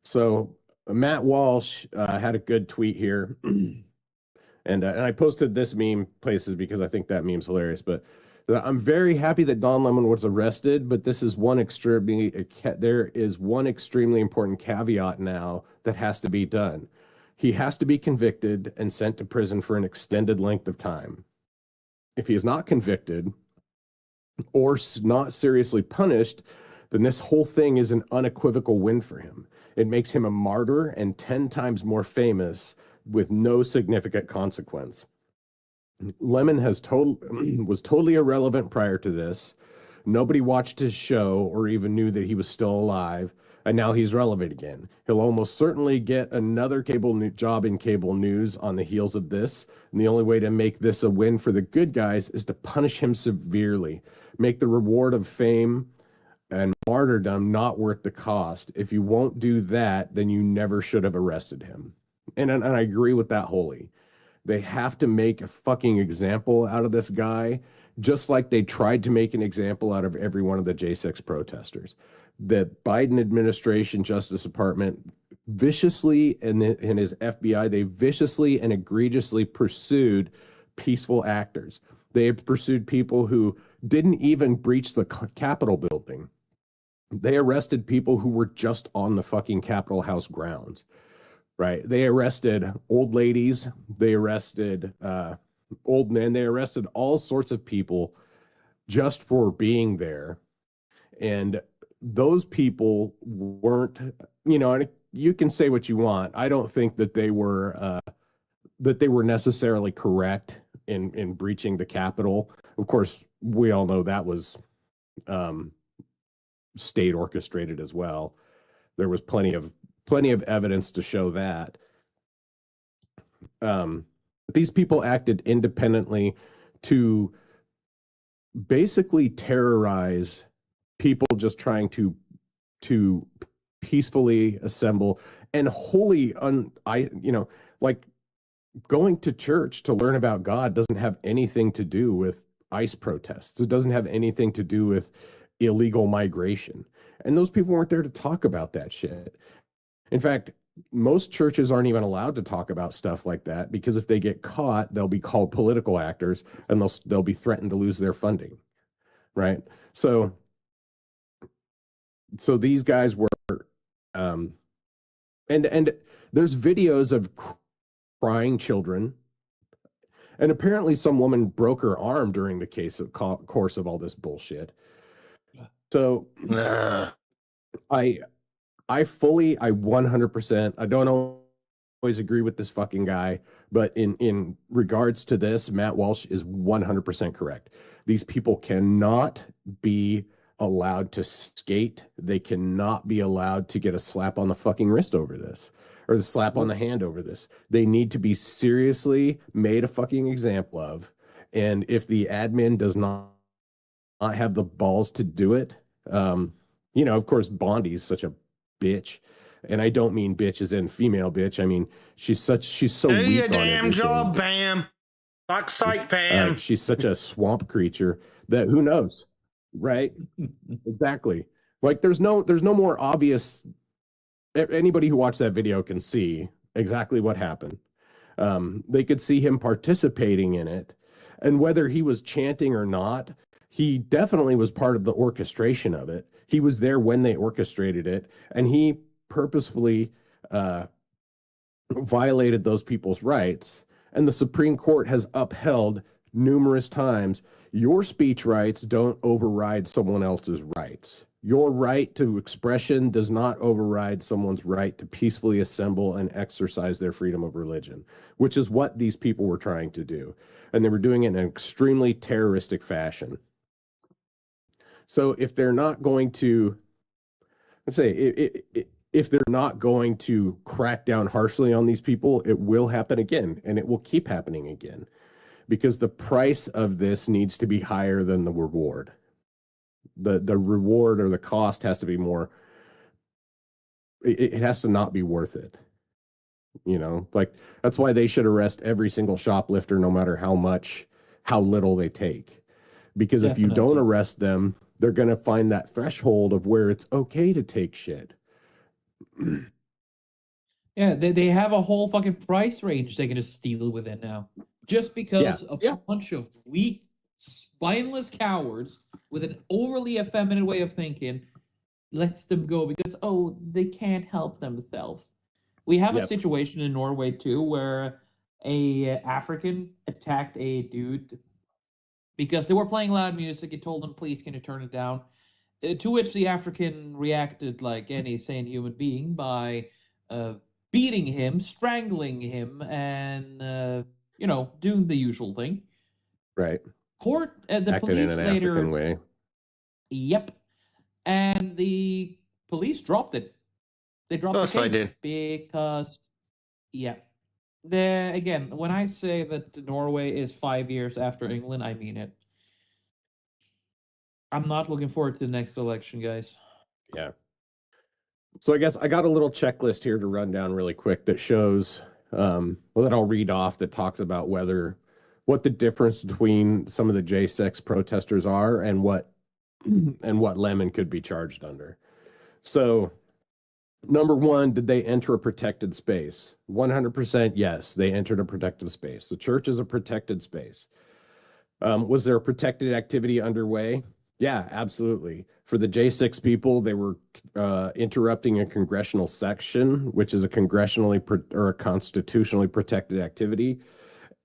So Matt Walsh had a good tweet here. And I posted this meme places because I think that meme's hilarious. But I'm very happy that Don Lemon was arrested, but there is one extremely important caveat now that has to be done. He has to be convicted and sent to prison for an extended length of time. If he is not convicted or not seriously punished, then this whole thing is an unequivocal win for him. It makes him a martyr and 10 times more famous with no significant consequence. Lemon was totally irrelevant prior to this. Nobody watched his show or even knew that he was still alive, and now he's relevant again. He'll almost certainly get another job in cable news on the heels of this, and the only way to make this a win for the good guys is to punish him severely, make the reward of fame and martyrdom not worth the cost. If you won't do that, then you never should have arrested him. And I agree with that wholly. They have to make a fucking example out of this guy, just like they tried to make an example out of every one of the J6 protesters. The Biden administration, Justice Department, viciously, and his FBI, they viciously and egregiously pursued peaceful actors. They pursued people who didn't even breach the Capitol building. They arrested people who were just on the fucking Capitol House grounds. Right. They arrested old ladies. They arrested old men. They arrested all sorts of people just for being there. And those people weren't, and you can say what you want. I don't think that they were necessarily correct in breaching the Capitol. Of course, we all know that was state orchestrated as well. There was plenty of evidence to show that. These people acted independently to basically terrorize people just trying to peacefully assemble, and wholly like going to church to learn about God doesn't have anything to do with ICE protests. It doesn't have anything to do with illegal migration. And those people weren't there to talk about that shit. In fact, most churches aren't even allowed to talk about stuff like that, because if they get caught, they'll be called political actors and they'll be threatened to lose their funding, right? So these guys were, and there's videos of crying children, and apparently some woman broke her arm during the course of all this bullshit. So I 100%, I don't always agree with this fucking guy, but in regards to this, Matt Walsh is 100% correct. These people cannot be allowed to skate. They cannot be allowed to get a slap on the fucking wrist over this, or the slap on the hand over this. They need to be seriously made a fucking example of. And if the admin does not have the balls to do it, of course, Bondi's such a bitch, and I don't mean bitch as in female bitch. I mean she's so do weak your on damn everything. job, Pam. Fuck's sake, Pam. She's such a swamp creature that who knows, right? Exactly. Like there's no more obvious. Anybody who watched that video can see exactly what happened. They could see him participating in it, and whether he was chanting or not, he definitely was part of the orchestration of it. He was there when they orchestrated it, and he purposefully violated those people's rights. And the Supreme Court has upheld numerous times Your speech rights don't override someone else's rights. Your right to expression does not override someone's right to peacefully assemble and exercise their freedom of religion, which is what these people were trying to do. And they were doing it in an extremely terroristic fashion. So if they're not going to, let's say, if they're not going to crack down harshly on these people, it will happen again, and it will keep happening again, because the price of this needs to be higher than the reward. The reward or the cost has to be more. It has to not be worth it. You know, like that's why they should arrest every single shoplifter, no matter how little they take. Because if you don't Definitely. arrest them, they're going to find that threshold of where it's okay to take shit. Yeah, they have a whole fucking price range they can just steal within now. Just because a bunch of weak, spineless cowards with an overly effeminate way of thinking lets them go because, oh, they can't help themselves. We have a Yep. situation in Norway too where a African attacked a dude because they were playing loud music. He told them, please, can you turn it down? To which the African reacted like any sane human being by beating him, strangling him, and doing the usual thing. Right. The Acting police in an later, African way. Yep, and the police dropped it. They dropped Course the they case did. because, yeah. Again, when I say that Norway is 5 years after England, I mean it. I'm not looking forward to the next election, guys. Yeah. So I guess I got a little checklist here to run down really quick that shows, that I'll read off, that talks about what the difference between some of the J6 protesters are and what Lemon could be charged under. So, number one, did they enter a protected space? 100% yes, they entered a protected space. The church is a protected space. Was there a protected activity underway? Yeah, absolutely. For the J6 people, they were interrupting a congressional section, which is a a constitutionally protected activity,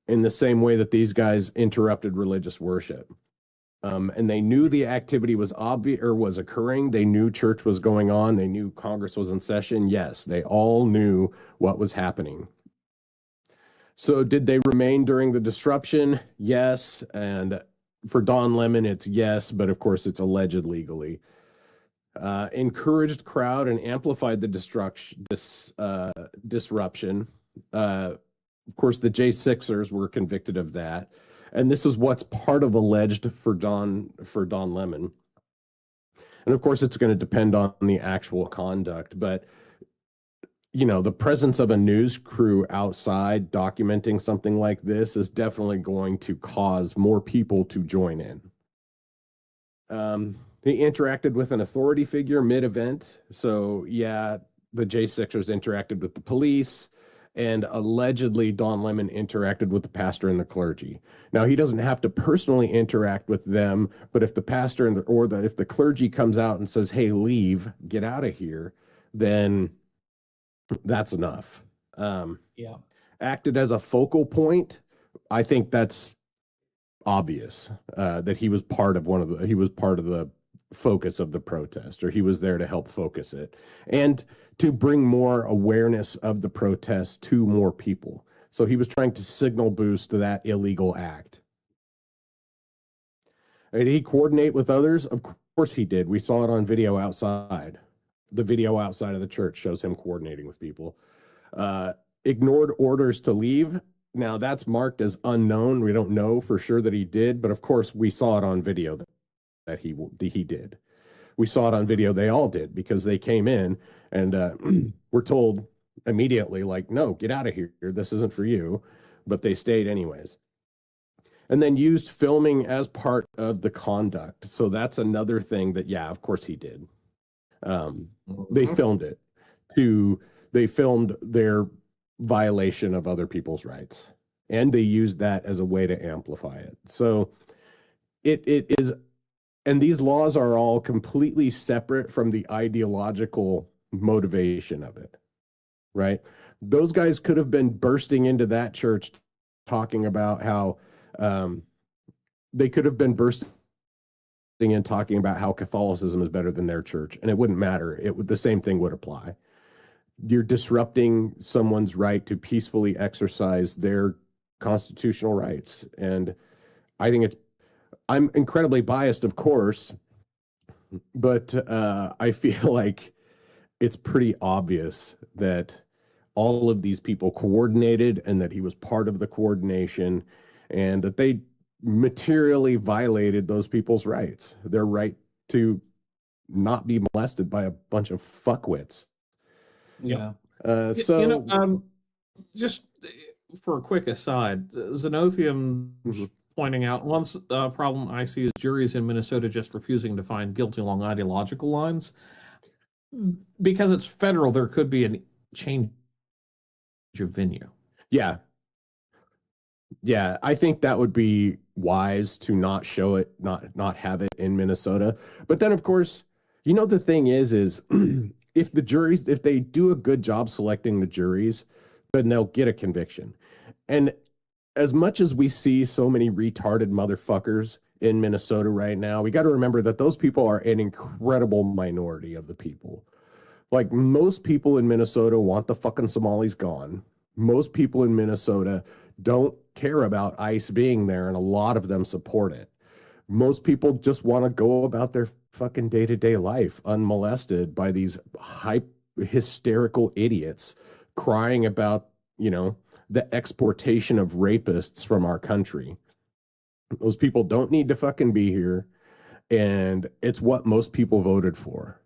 in the same way that these guys interrupted religious worship. And they knew the activity was obvious or was occurring. They knew church was going on. They knew Congress was in session. Yes, they all knew what was happening. So did they remain during the disruption? Yes. And for Don Lemon, it's yes, but of course it's alleged legally. Encouraged crowd and amplified the disruption. Of course, the J6ers were convicted of that. And this is what's part of alleged for Don Lemon. And of course, it's going to depend on the actual conduct, but the presence of a news crew outside documenting something like this is definitely going to cause more people to join in. They interacted with an authority figure mid-event. So, yeah, the J6ers interacted with the police, and allegedly Don Lemon interacted with the pastor and the clergy. Now, he doesn't have to personally interact with them, but if the pastor if the clergy comes out and says, hey, leave, get out of here, then that's enough. Yeah. Acted as a focal point. I think that's obvious that he was part of the focus of the protest, or he was there to help focus it and to bring more awareness of the protest to more people. So he was trying to signal boost to that illegal act. Did he coordinate with others? Of course he did. We saw it on video outside. The video outside of the church shows him coordinating with people. Ignored orders to leave. Now that's marked as unknown. We don't know for sure that he did, but of course we saw it on video that he did. We saw it on video. They all did, because they came in and were told immediately, like, no, get out of here. This isn't for you. But they stayed anyways. And then used filming as part of the conduct. So that's another thing that, yeah, of course he did. They filmed it. They filmed their violation of other people's rights, and they used that as a way to amplify it. So it is, and these laws are all completely separate from the ideological motivation of it, right? Those guys could have been bursting into that church talking about how they could have been bursting in talking about how Catholicism is better than their church, and it wouldn't matter. The same thing would apply. You're disrupting someone's right to peacefully exercise their constitutional rights. And I think I'm incredibly biased, of course, but I feel like it's pretty obvious that all of these people coordinated and that he was part of the coordination and that they materially violated those people's rights, their right to not be molested by a bunch of fuckwits. Yeah. So just for a quick aside, Xenothium pointing out one problem I see is juries in Minnesota just refusing to find guilty along ideological lines. Because it's federal, there could be a change of venue. Yeah, I think that would be wise to not show it, not have it in Minnesota. But then, of course, the thing is if they do a good job selecting the juries, then they'll get a conviction. And as much as we see so many retarded motherfuckers in Minnesota right now, we got to remember that those people are an incredible minority of the people. Like, most people in Minnesota want the fucking Somalis gone. Most people in Minnesota don't care about ICE being there, and a lot of them support it. Most people just want to go about their fucking day-to-day life unmolested by these hysterical idiots crying about, the exportation of rapists from our country. Those people don't need to fucking be here, and it's what most people voted for.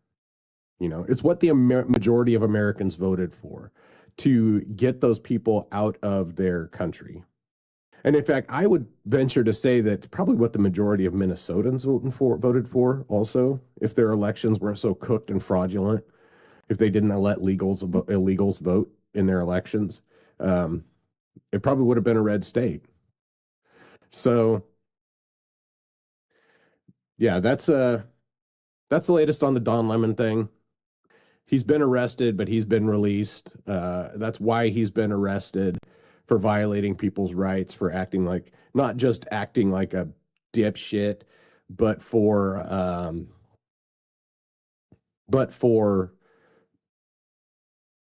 It's what the majority of Americans voted for, to get those people out of their country. And in fact, I would venture to say that probably what the majority of Minnesotans voted for also, if their elections were so cooked and fraudulent, if they didn't let illegals vote in their elections, it probably would have been a red state. So, yeah, that's the latest on the Don Lemon thing. He's been arrested, but he's been released. That's why he's been arrested, for violating people's rights, for not just acting like a dipshit, but for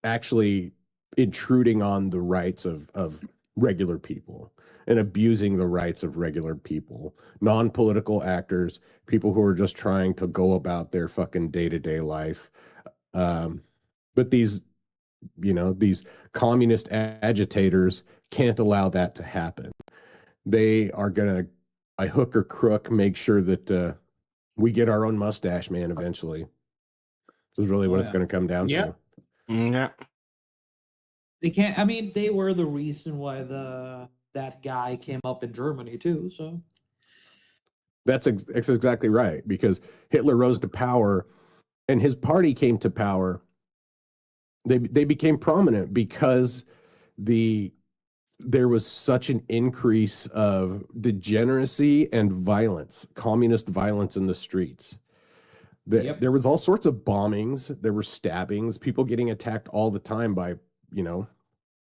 actually intruding on the rights of regular people and abusing the rights of regular people, non-political actors, people who are just trying to go about their fucking day-to-day life. But these communist agitators can't allow that to happen. They are going to, by hook or crook, make sure that we get our own mustache man eventually. This is really what it's going to come down to. Yeah. They can't. I mean, they were the reason why that guy came up in Germany too. So that's exactly right, because Hitler rose to power, and his party came to power. They became prominent because there was such an increase of degeneracy and violence, communist violence in the streets. There was all sorts of bombings. There were stabbings, people getting attacked all the time by,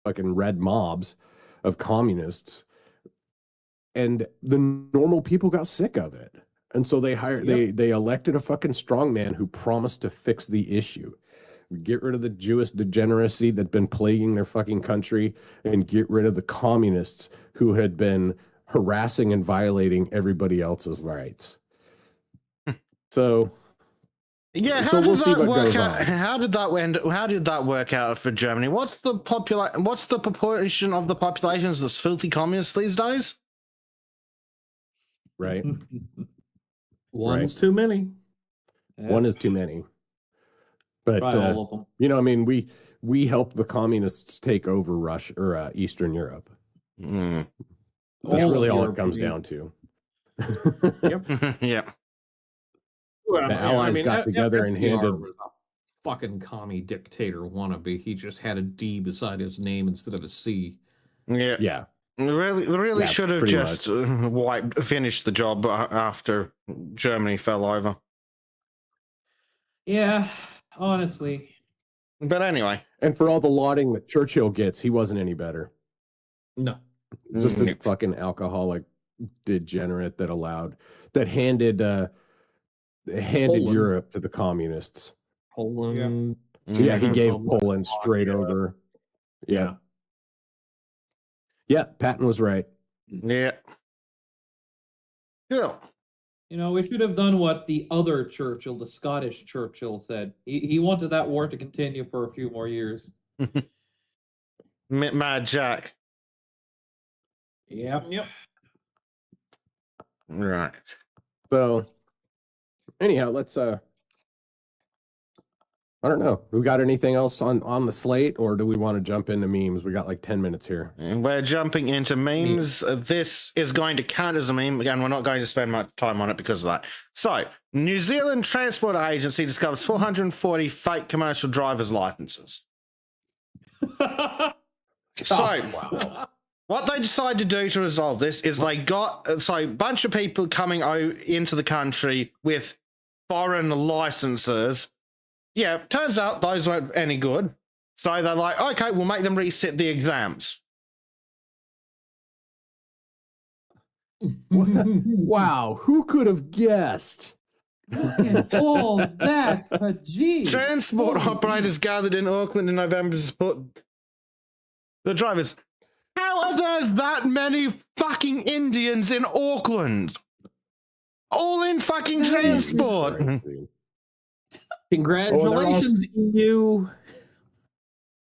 fucking red mobs of communists. And the normal people got sick of it. And so they elected a fucking strongman who promised to fix the issue. Get rid of the Jewish degeneracy that'd been plaguing their fucking country, and get rid of the communists who had been harassing and violating everybody else's rights. So, yeah, how we'll see what goes on. How did that work out for Germany? What's the proportion of the populations that's filthy communist these days? Right. One's too many. One is too many. But all of them. I mean, we helped the communists take over Russia or Eastern Europe. That's really all it comes down to. Yep. Yeah. Well, the Allies got together and handed. Was a fucking commie dictator wannabe. He just had a D beside his name instead of a C. Yeah. Yeah. Really should have just finished the job after Germany fell over. Yeah, honestly. But anyway. And for all the lauding that Churchill gets, he wasn't any better. No. Just a fucking alcoholic degenerate that handed Poland. Europe to the communists. Poland. Yeah, he gave Czechoslovakia. Poland straight over. Yeah. Yeah, Patton was right. Yeah. Cool. You know, we should have done what the other Churchill, the Scottish Churchill, said. He wanted that war to continue for a few more years. Mad Jack. Yep. Right. So anyhow, let's I don't know. We got anything else on the slate, or do we want to jump into memes? We got like 10 minutes here. And we're jumping into memes. This is going to count as a meme. Again, we're not going to spend much time on it because of that. So, New Zealand Transport Agency discovers 440 fake commercial driver's licenses. So, what they decided to do to resolve this is they got a bunch of people coming into the country with foreign licenses. Yeah, turns out those weren't any good. So they're like, okay, we'll make them resit the exams. Wow, who could have guessed? Look at all that, geez. Transport operators gathered in Auckland in November to support the drivers. How are there that many fucking Indians in Auckland? All in fucking transport. Congratulations, EU.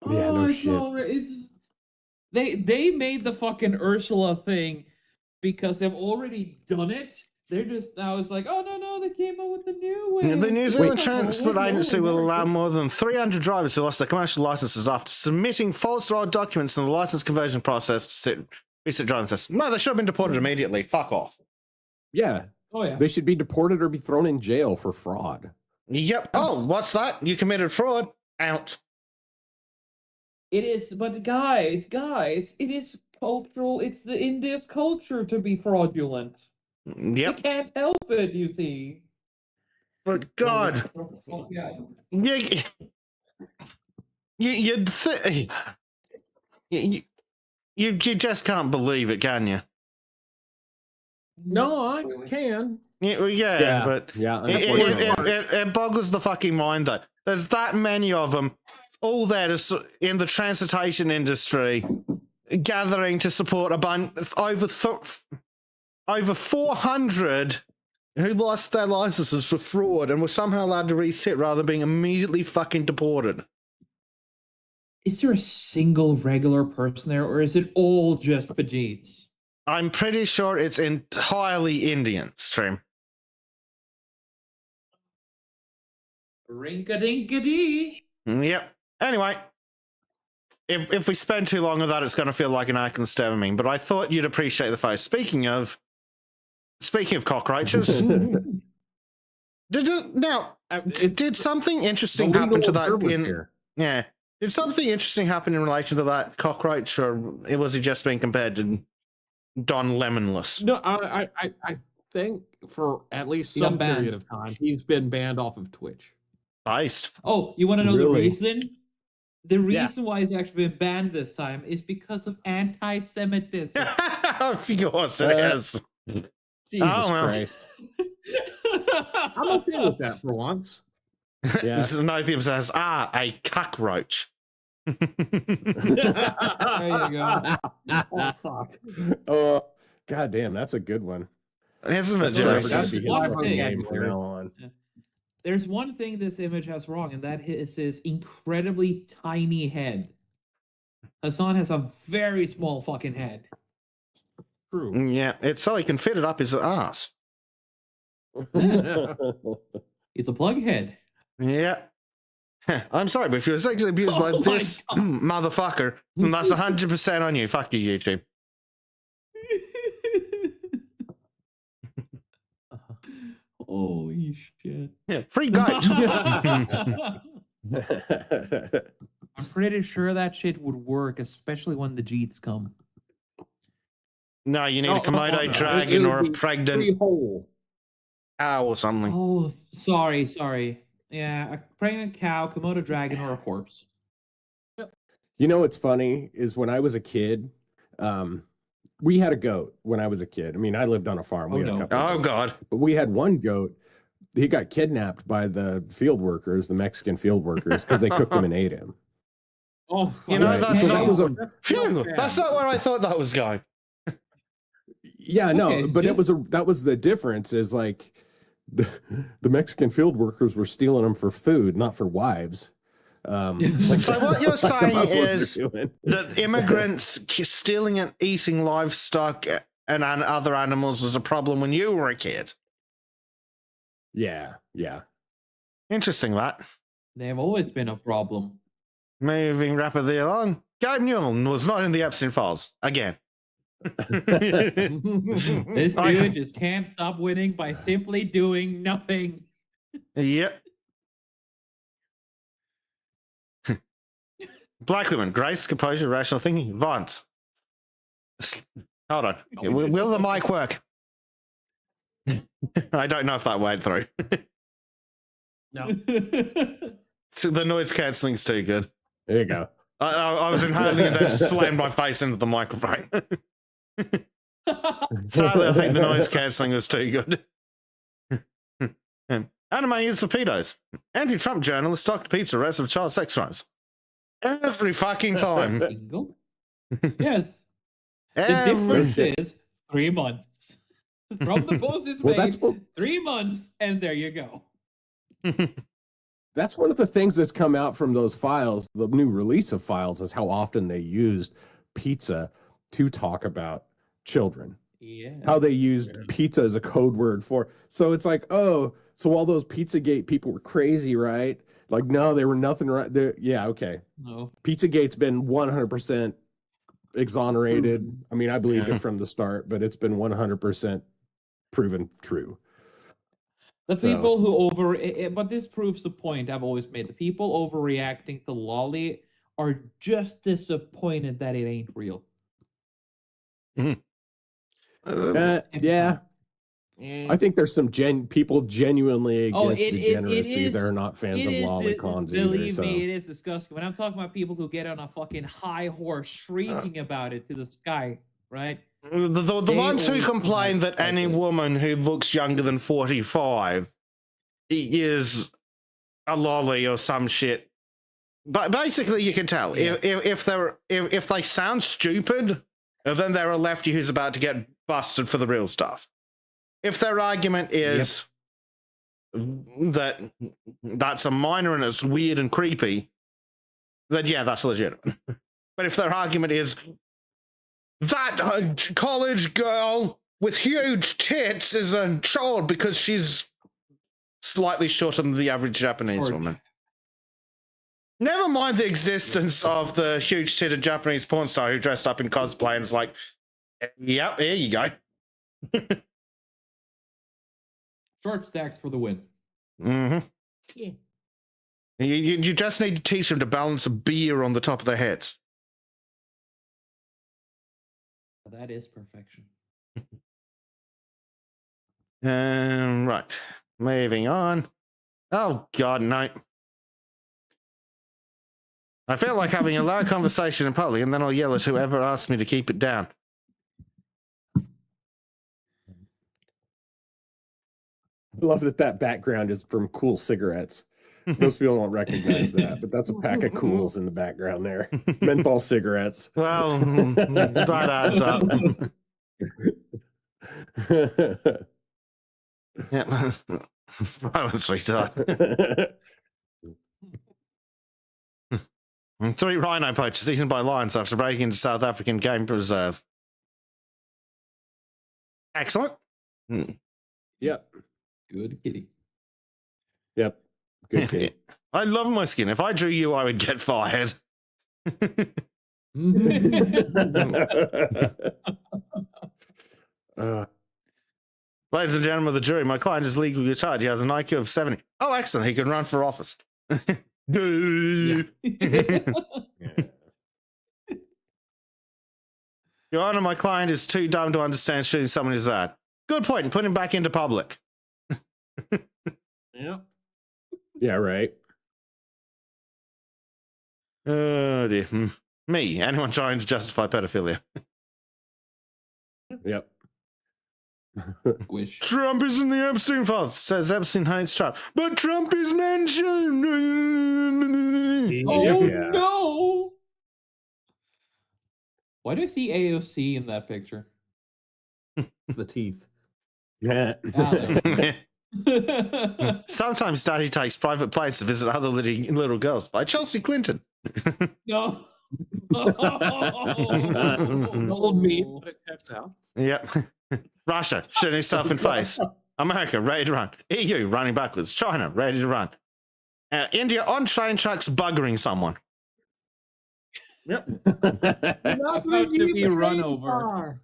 Yeah, no shit. They made the fucking Ursula thing because they've already done it. They're just now it's like, oh no, they came up with the new way. The New Zealand Transport Agency will allow more than 300 drivers who lost their commercial licenses after submitting false road documents in the license conversion process to reset driving tests. No, they should have been deported immediately. Fuck off. Yeah. Oh yeah. They should be deported or be thrown in jail for fraud. Yep. Oh, what's that? You committed fraud. Out. It is, but guys, it is cultural. It's in this culture to be fraudulent. Yep. You can't help it, you see. But God, Yeah. You just can't believe it, can you? No, I can. Yeah, but it boggles the fucking mind that there's that many of them, all there in the transportation industry, gathering to support a bunch over 400 who lost their licenses for fraud and were somehow allowed to resit rather than being immediately fucking deported. Is there a single regular person there, or is it all just Pajeets? I'm pretty sure it's entirely Indian, Stream. Rink-a-dink-a-dee. Yep. Anyway, if we spend too long on that, it's going to feel like an icon stemming. But I thought you'd appreciate the fact. Speaking of cockroaches, did something interesting happen to that? Yeah, did something interesting happen in relation to that cockroach, or was he just being compared to Don Lemonless? No, I think for at least some period of time he's been banned off of Twitch. Iced. Oh, you want to know the reason? The reason why he's actually been banned this time is because of anti-Semitism. Of course it is. Jesus Christ. I'm okay with that for once. Yeah. This is Nothium says, a cockroach. There you go. Oh, fuck. Oh, God damn, that's a good one. Isn't it That's just? his fucking name from now on. There's one thing this image has wrong, and that is his incredibly tiny head. Hassan has a very small fucking head. True. Yeah, it's so he can fit it up his ass. It's a plug head. Yeah. I'm sorry, but if you were sexually abused by this motherfucker, then that's 100% on you. Fuck you, YouTube. Holy shit. Yeah, free goat. I'm pretty sure that shit would work, especially when the Jeets come. No, you need a Komodo dragon or a pregnant cow or something. Oh, sorry. Yeah, a pregnant cow, Komodo dragon, or a corpse. You know what's funny is when I was a kid, we had a goat when I was a kid. I mean, I lived on a farm. We Oh, had a no. couple of Oh goats. God. But we had one goat. He got kidnapped by the field workers, the Mexican field workers, because they cooked him and ate him. Oh, You know, Right. that's So not. that was a Phew, bad. that's not where I thought that was going. yeah, no, Okay, but just- that was the difference is like the Mexican field workers were stealing them for food, not for wives. So what you're saying that's what they're is doing. that immigrants stealing and eating livestock and other animals was a problem when you were a kid. Yeah, yeah. Interesting, that. They've always been a problem. Moving rapidly along, Gabe Newell was not in the Epstein files again. This I- dude just can't stop winning by simply doing nothing. Yep. Black women, grace, composure, rational thinking, violence. Hold on. Will the mic work? I don't know if that went through. No. So the noise cancelling's too good. There you go. I was inhaling and then slammed my face into the microphone. Sadly, I think the noise cancelling was too good. Anime is for pedos. Anti-Trump journalist Dr. Pizza arrested for child sex crimes. Every fucking time. Bingo. Yes. The Every... difference is 3 months. From the post is Well, made, that's what 3 months, and there you go. that's one of the things that's come out from those files. The new release of files is how often they used pizza to talk about children. Yeah. How they used Fair. pizza as a code word for. So it's like, oh, so all those Pizzagate people were crazy, right? Like, no, they were nothing right there. Yeah, okay. No. Pizzagate's been 100% exonerated. Proven. I mean, I believed Yeah. it from the start, but it's been 100% proven true. The So- people who but this proves the point I've always made. The people overreacting to Lolly are just disappointed that it ain't real. Yeah, I think there's some people genuinely against degeneracy. is- They're not fans of lolicons either. Believe So. me, it is disgusting. When I'm talking about people who get on a fucking high horse shrieking about it to the sky, right? The They ones who always complain come that out any like this. woman who looks younger than 45 is a lolly or some shit. But basically, you can tell Yeah. if they sound stupid, then they're a lefty who's about to get busted for the real stuff. If their argument is that that's a minor and it's weird and creepy, then yeah, that's legitimate. But if their argument is that college girl with huge tits is a child because she's slightly shorter than the average Japanese Short. woman. Never mind the existence of the huge titted Japanese porn star who dressed up in cosplay and is like, yep, here you go. Short stacks for the win. Mm-hmm. Yeah. You just need to teach them to balance a beer on the top of their heads. That is perfection. Right. Moving on. Oh, God, no. I feel like having a loud conversation in public and then I'll yell at whoever asks me to keep it down. I love that background is from Cool Cigarettes. Most people won't recognize that, but that's a pack of Cools in the background there. Menthol cigarettes. Well, that adds up. Yeah. Violence retard. 3 rhino poachers eaten by lions after breaking into South African game preserve. Excellent. Yep. Good kitty. Yep. Good kid. I love my skin. If I drew you, I would get fired. uh, Ladies and gentlemen of the jury, my client is legally retired. He has an IQ of 70. Oh, excellent. He can run for office. Yeah. Your Honor, my client is too dumb to understand shooting someone who's that. Good point. And put him back into public. Yep. yeah, right. Oh, dear. Me, anyone trying to justify pedophilia. Yep. Wish. Trump is in the Epstein files. Says Epstein hates Trump, but Trump is mentioned. Oh Yeah. no! Why do I see AOC in that picture? The teeth. Yeah. Ah, there. Sometimes Daddy takes private planes to visit other little girls by Chelsea Clinton. No. Old meat, but it checks out. Yep. Russia shooting itself in face. America ready to run. EU running backwards. China ready to run. India on train tracks buggering someone. Yep. Not about to be run over.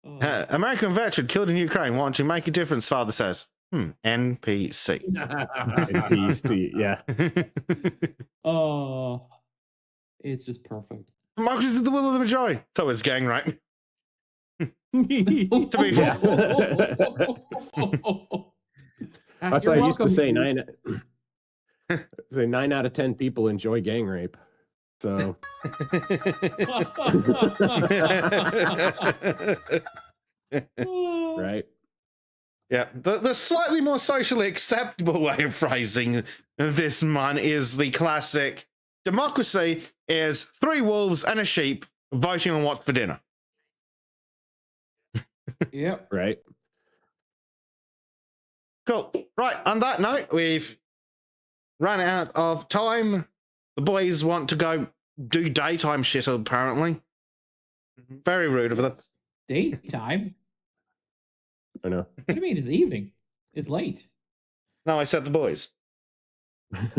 Oh. American veteran killed in Ukraine want to make a difference, father says. NPC. NPC, yeah. Oh, it's just perfect. Democracy is the will of the majority. So it's gang, right? To be fair. That's what I used to say. 9 out of 10 people enjoy gang rape. So right. Yeah, the slightly more socially acceptable way of phrasing this man is the classic democracy is 3 wolves and a sheep voting on what's for dinner. Yep. Right. Cool. Right, on that note, we've run out of time. The boys want to go do daytime shit, apparently. Very rude of them. Daytime? I know. What do you mean? It's evening. It's late. No, I said the boys. Not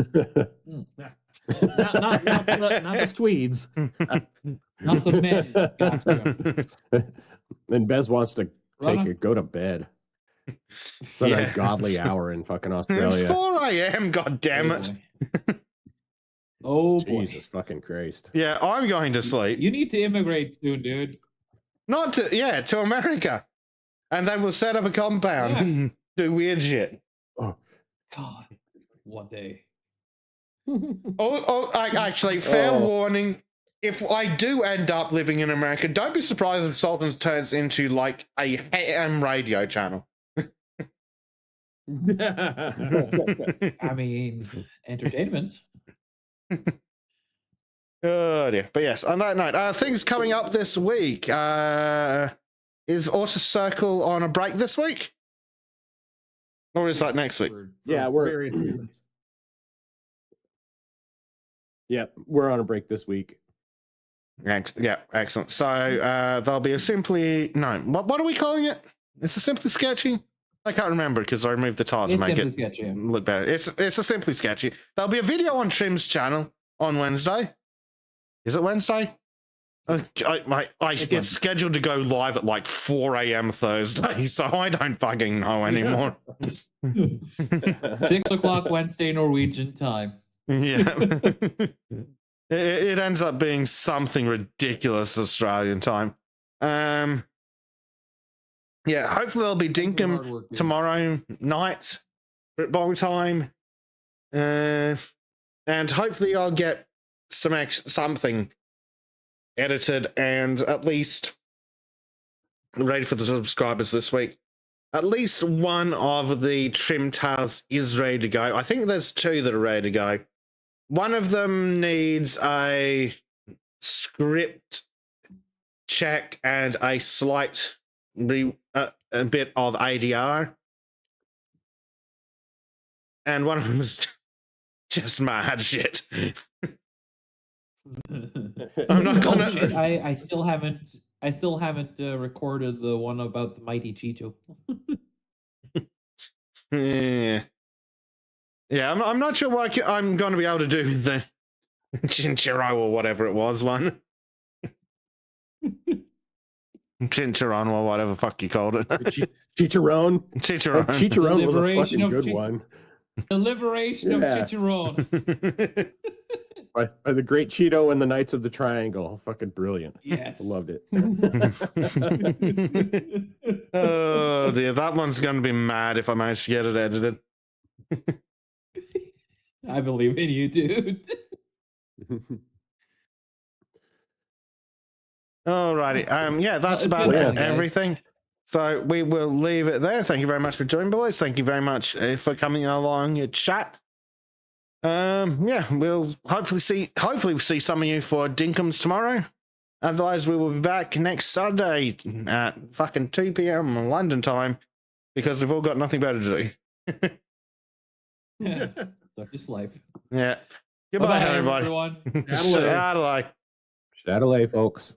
the Swedes. Not the men. Gotcha. And Bez wants to Run go to bed. It's an Yeah. ungodly hour in fucking It's Australia. 4 a.m., god damn it. Oh boy. Jesus fucking Christ. Yeah, I'm going to sleep. You need to immigrate soon, dude. Not to, to America. And then we'll set up a compound. Do weird shit. God, one day. Actually, fair warning. If I do end up living in America, don't be surprised if Sultans turns into like a ham radio channel. I mean, entertainment. Oh dear. But yes, on that note, things coming up this week. Is Auto Circle on a break this week? Or is that next week? Yeah, we're various reasons. yeah, we're on a break this week. Yeah, excellent. So there'll be a simply what are we calling it? It's a simply sketchy. I can't remember because I removed the title to It's make simply it sketchy. look better. It's a simply sketchy. There'll be a video on Trim's channel on Wednesday. Is it Wednesday? It's scheduled to go live at like 4 a.m. Thursday, so I don't fucking know anymore. 6 o'clock Wednesday Norwegian time. Yeah. It ends up being something ridiculous Australian time. Yeah, hopefully there'll be Dinkum tomorrow night at bong time. And hopefully I'll get something edited and at least ready for the subscribers this week. At least one of the trim tales is ready to go. I think there's 2 that are ready to go. One of them needs a script check and a slight a bit of ADR. And one of them is just mad shit. I'm not gonna. Shit, I still haven't recorded the one about the mighty Cheeto. Yeah, I'm not sure what I'm going to be able to do with the Chinchiro or whatever it was one. Chincharon or whatever fuck you called it. Chicharron. Chicharron. Chicharron was a Liberation fucking of good Chi- one. The liberation of Chicharron. By the Great Cheeto and the Knights of the Triangle. Fucking brilliant. Yes. I loved it. Oh dear, that one's going to be mad if I manage to get it edited. I believe in you, dude. Alrighty. Yeah, that's it's about been fun, guys. everything. So we will leave it there. Thank you very much for joining, boys. Thank you very much for coming along your chat. Yeah, we'll hopefully we'll see some of you for Dinkums tomorrow. Otherwise, we will be back next Sunday at fucking 2 p.m. London time because we've all got nothing better to do. Yeah, such is life. Yeah. Goodbye, Bye-bye, everybody. everyone. Shadilay. Shadilay. Shadilay, folks.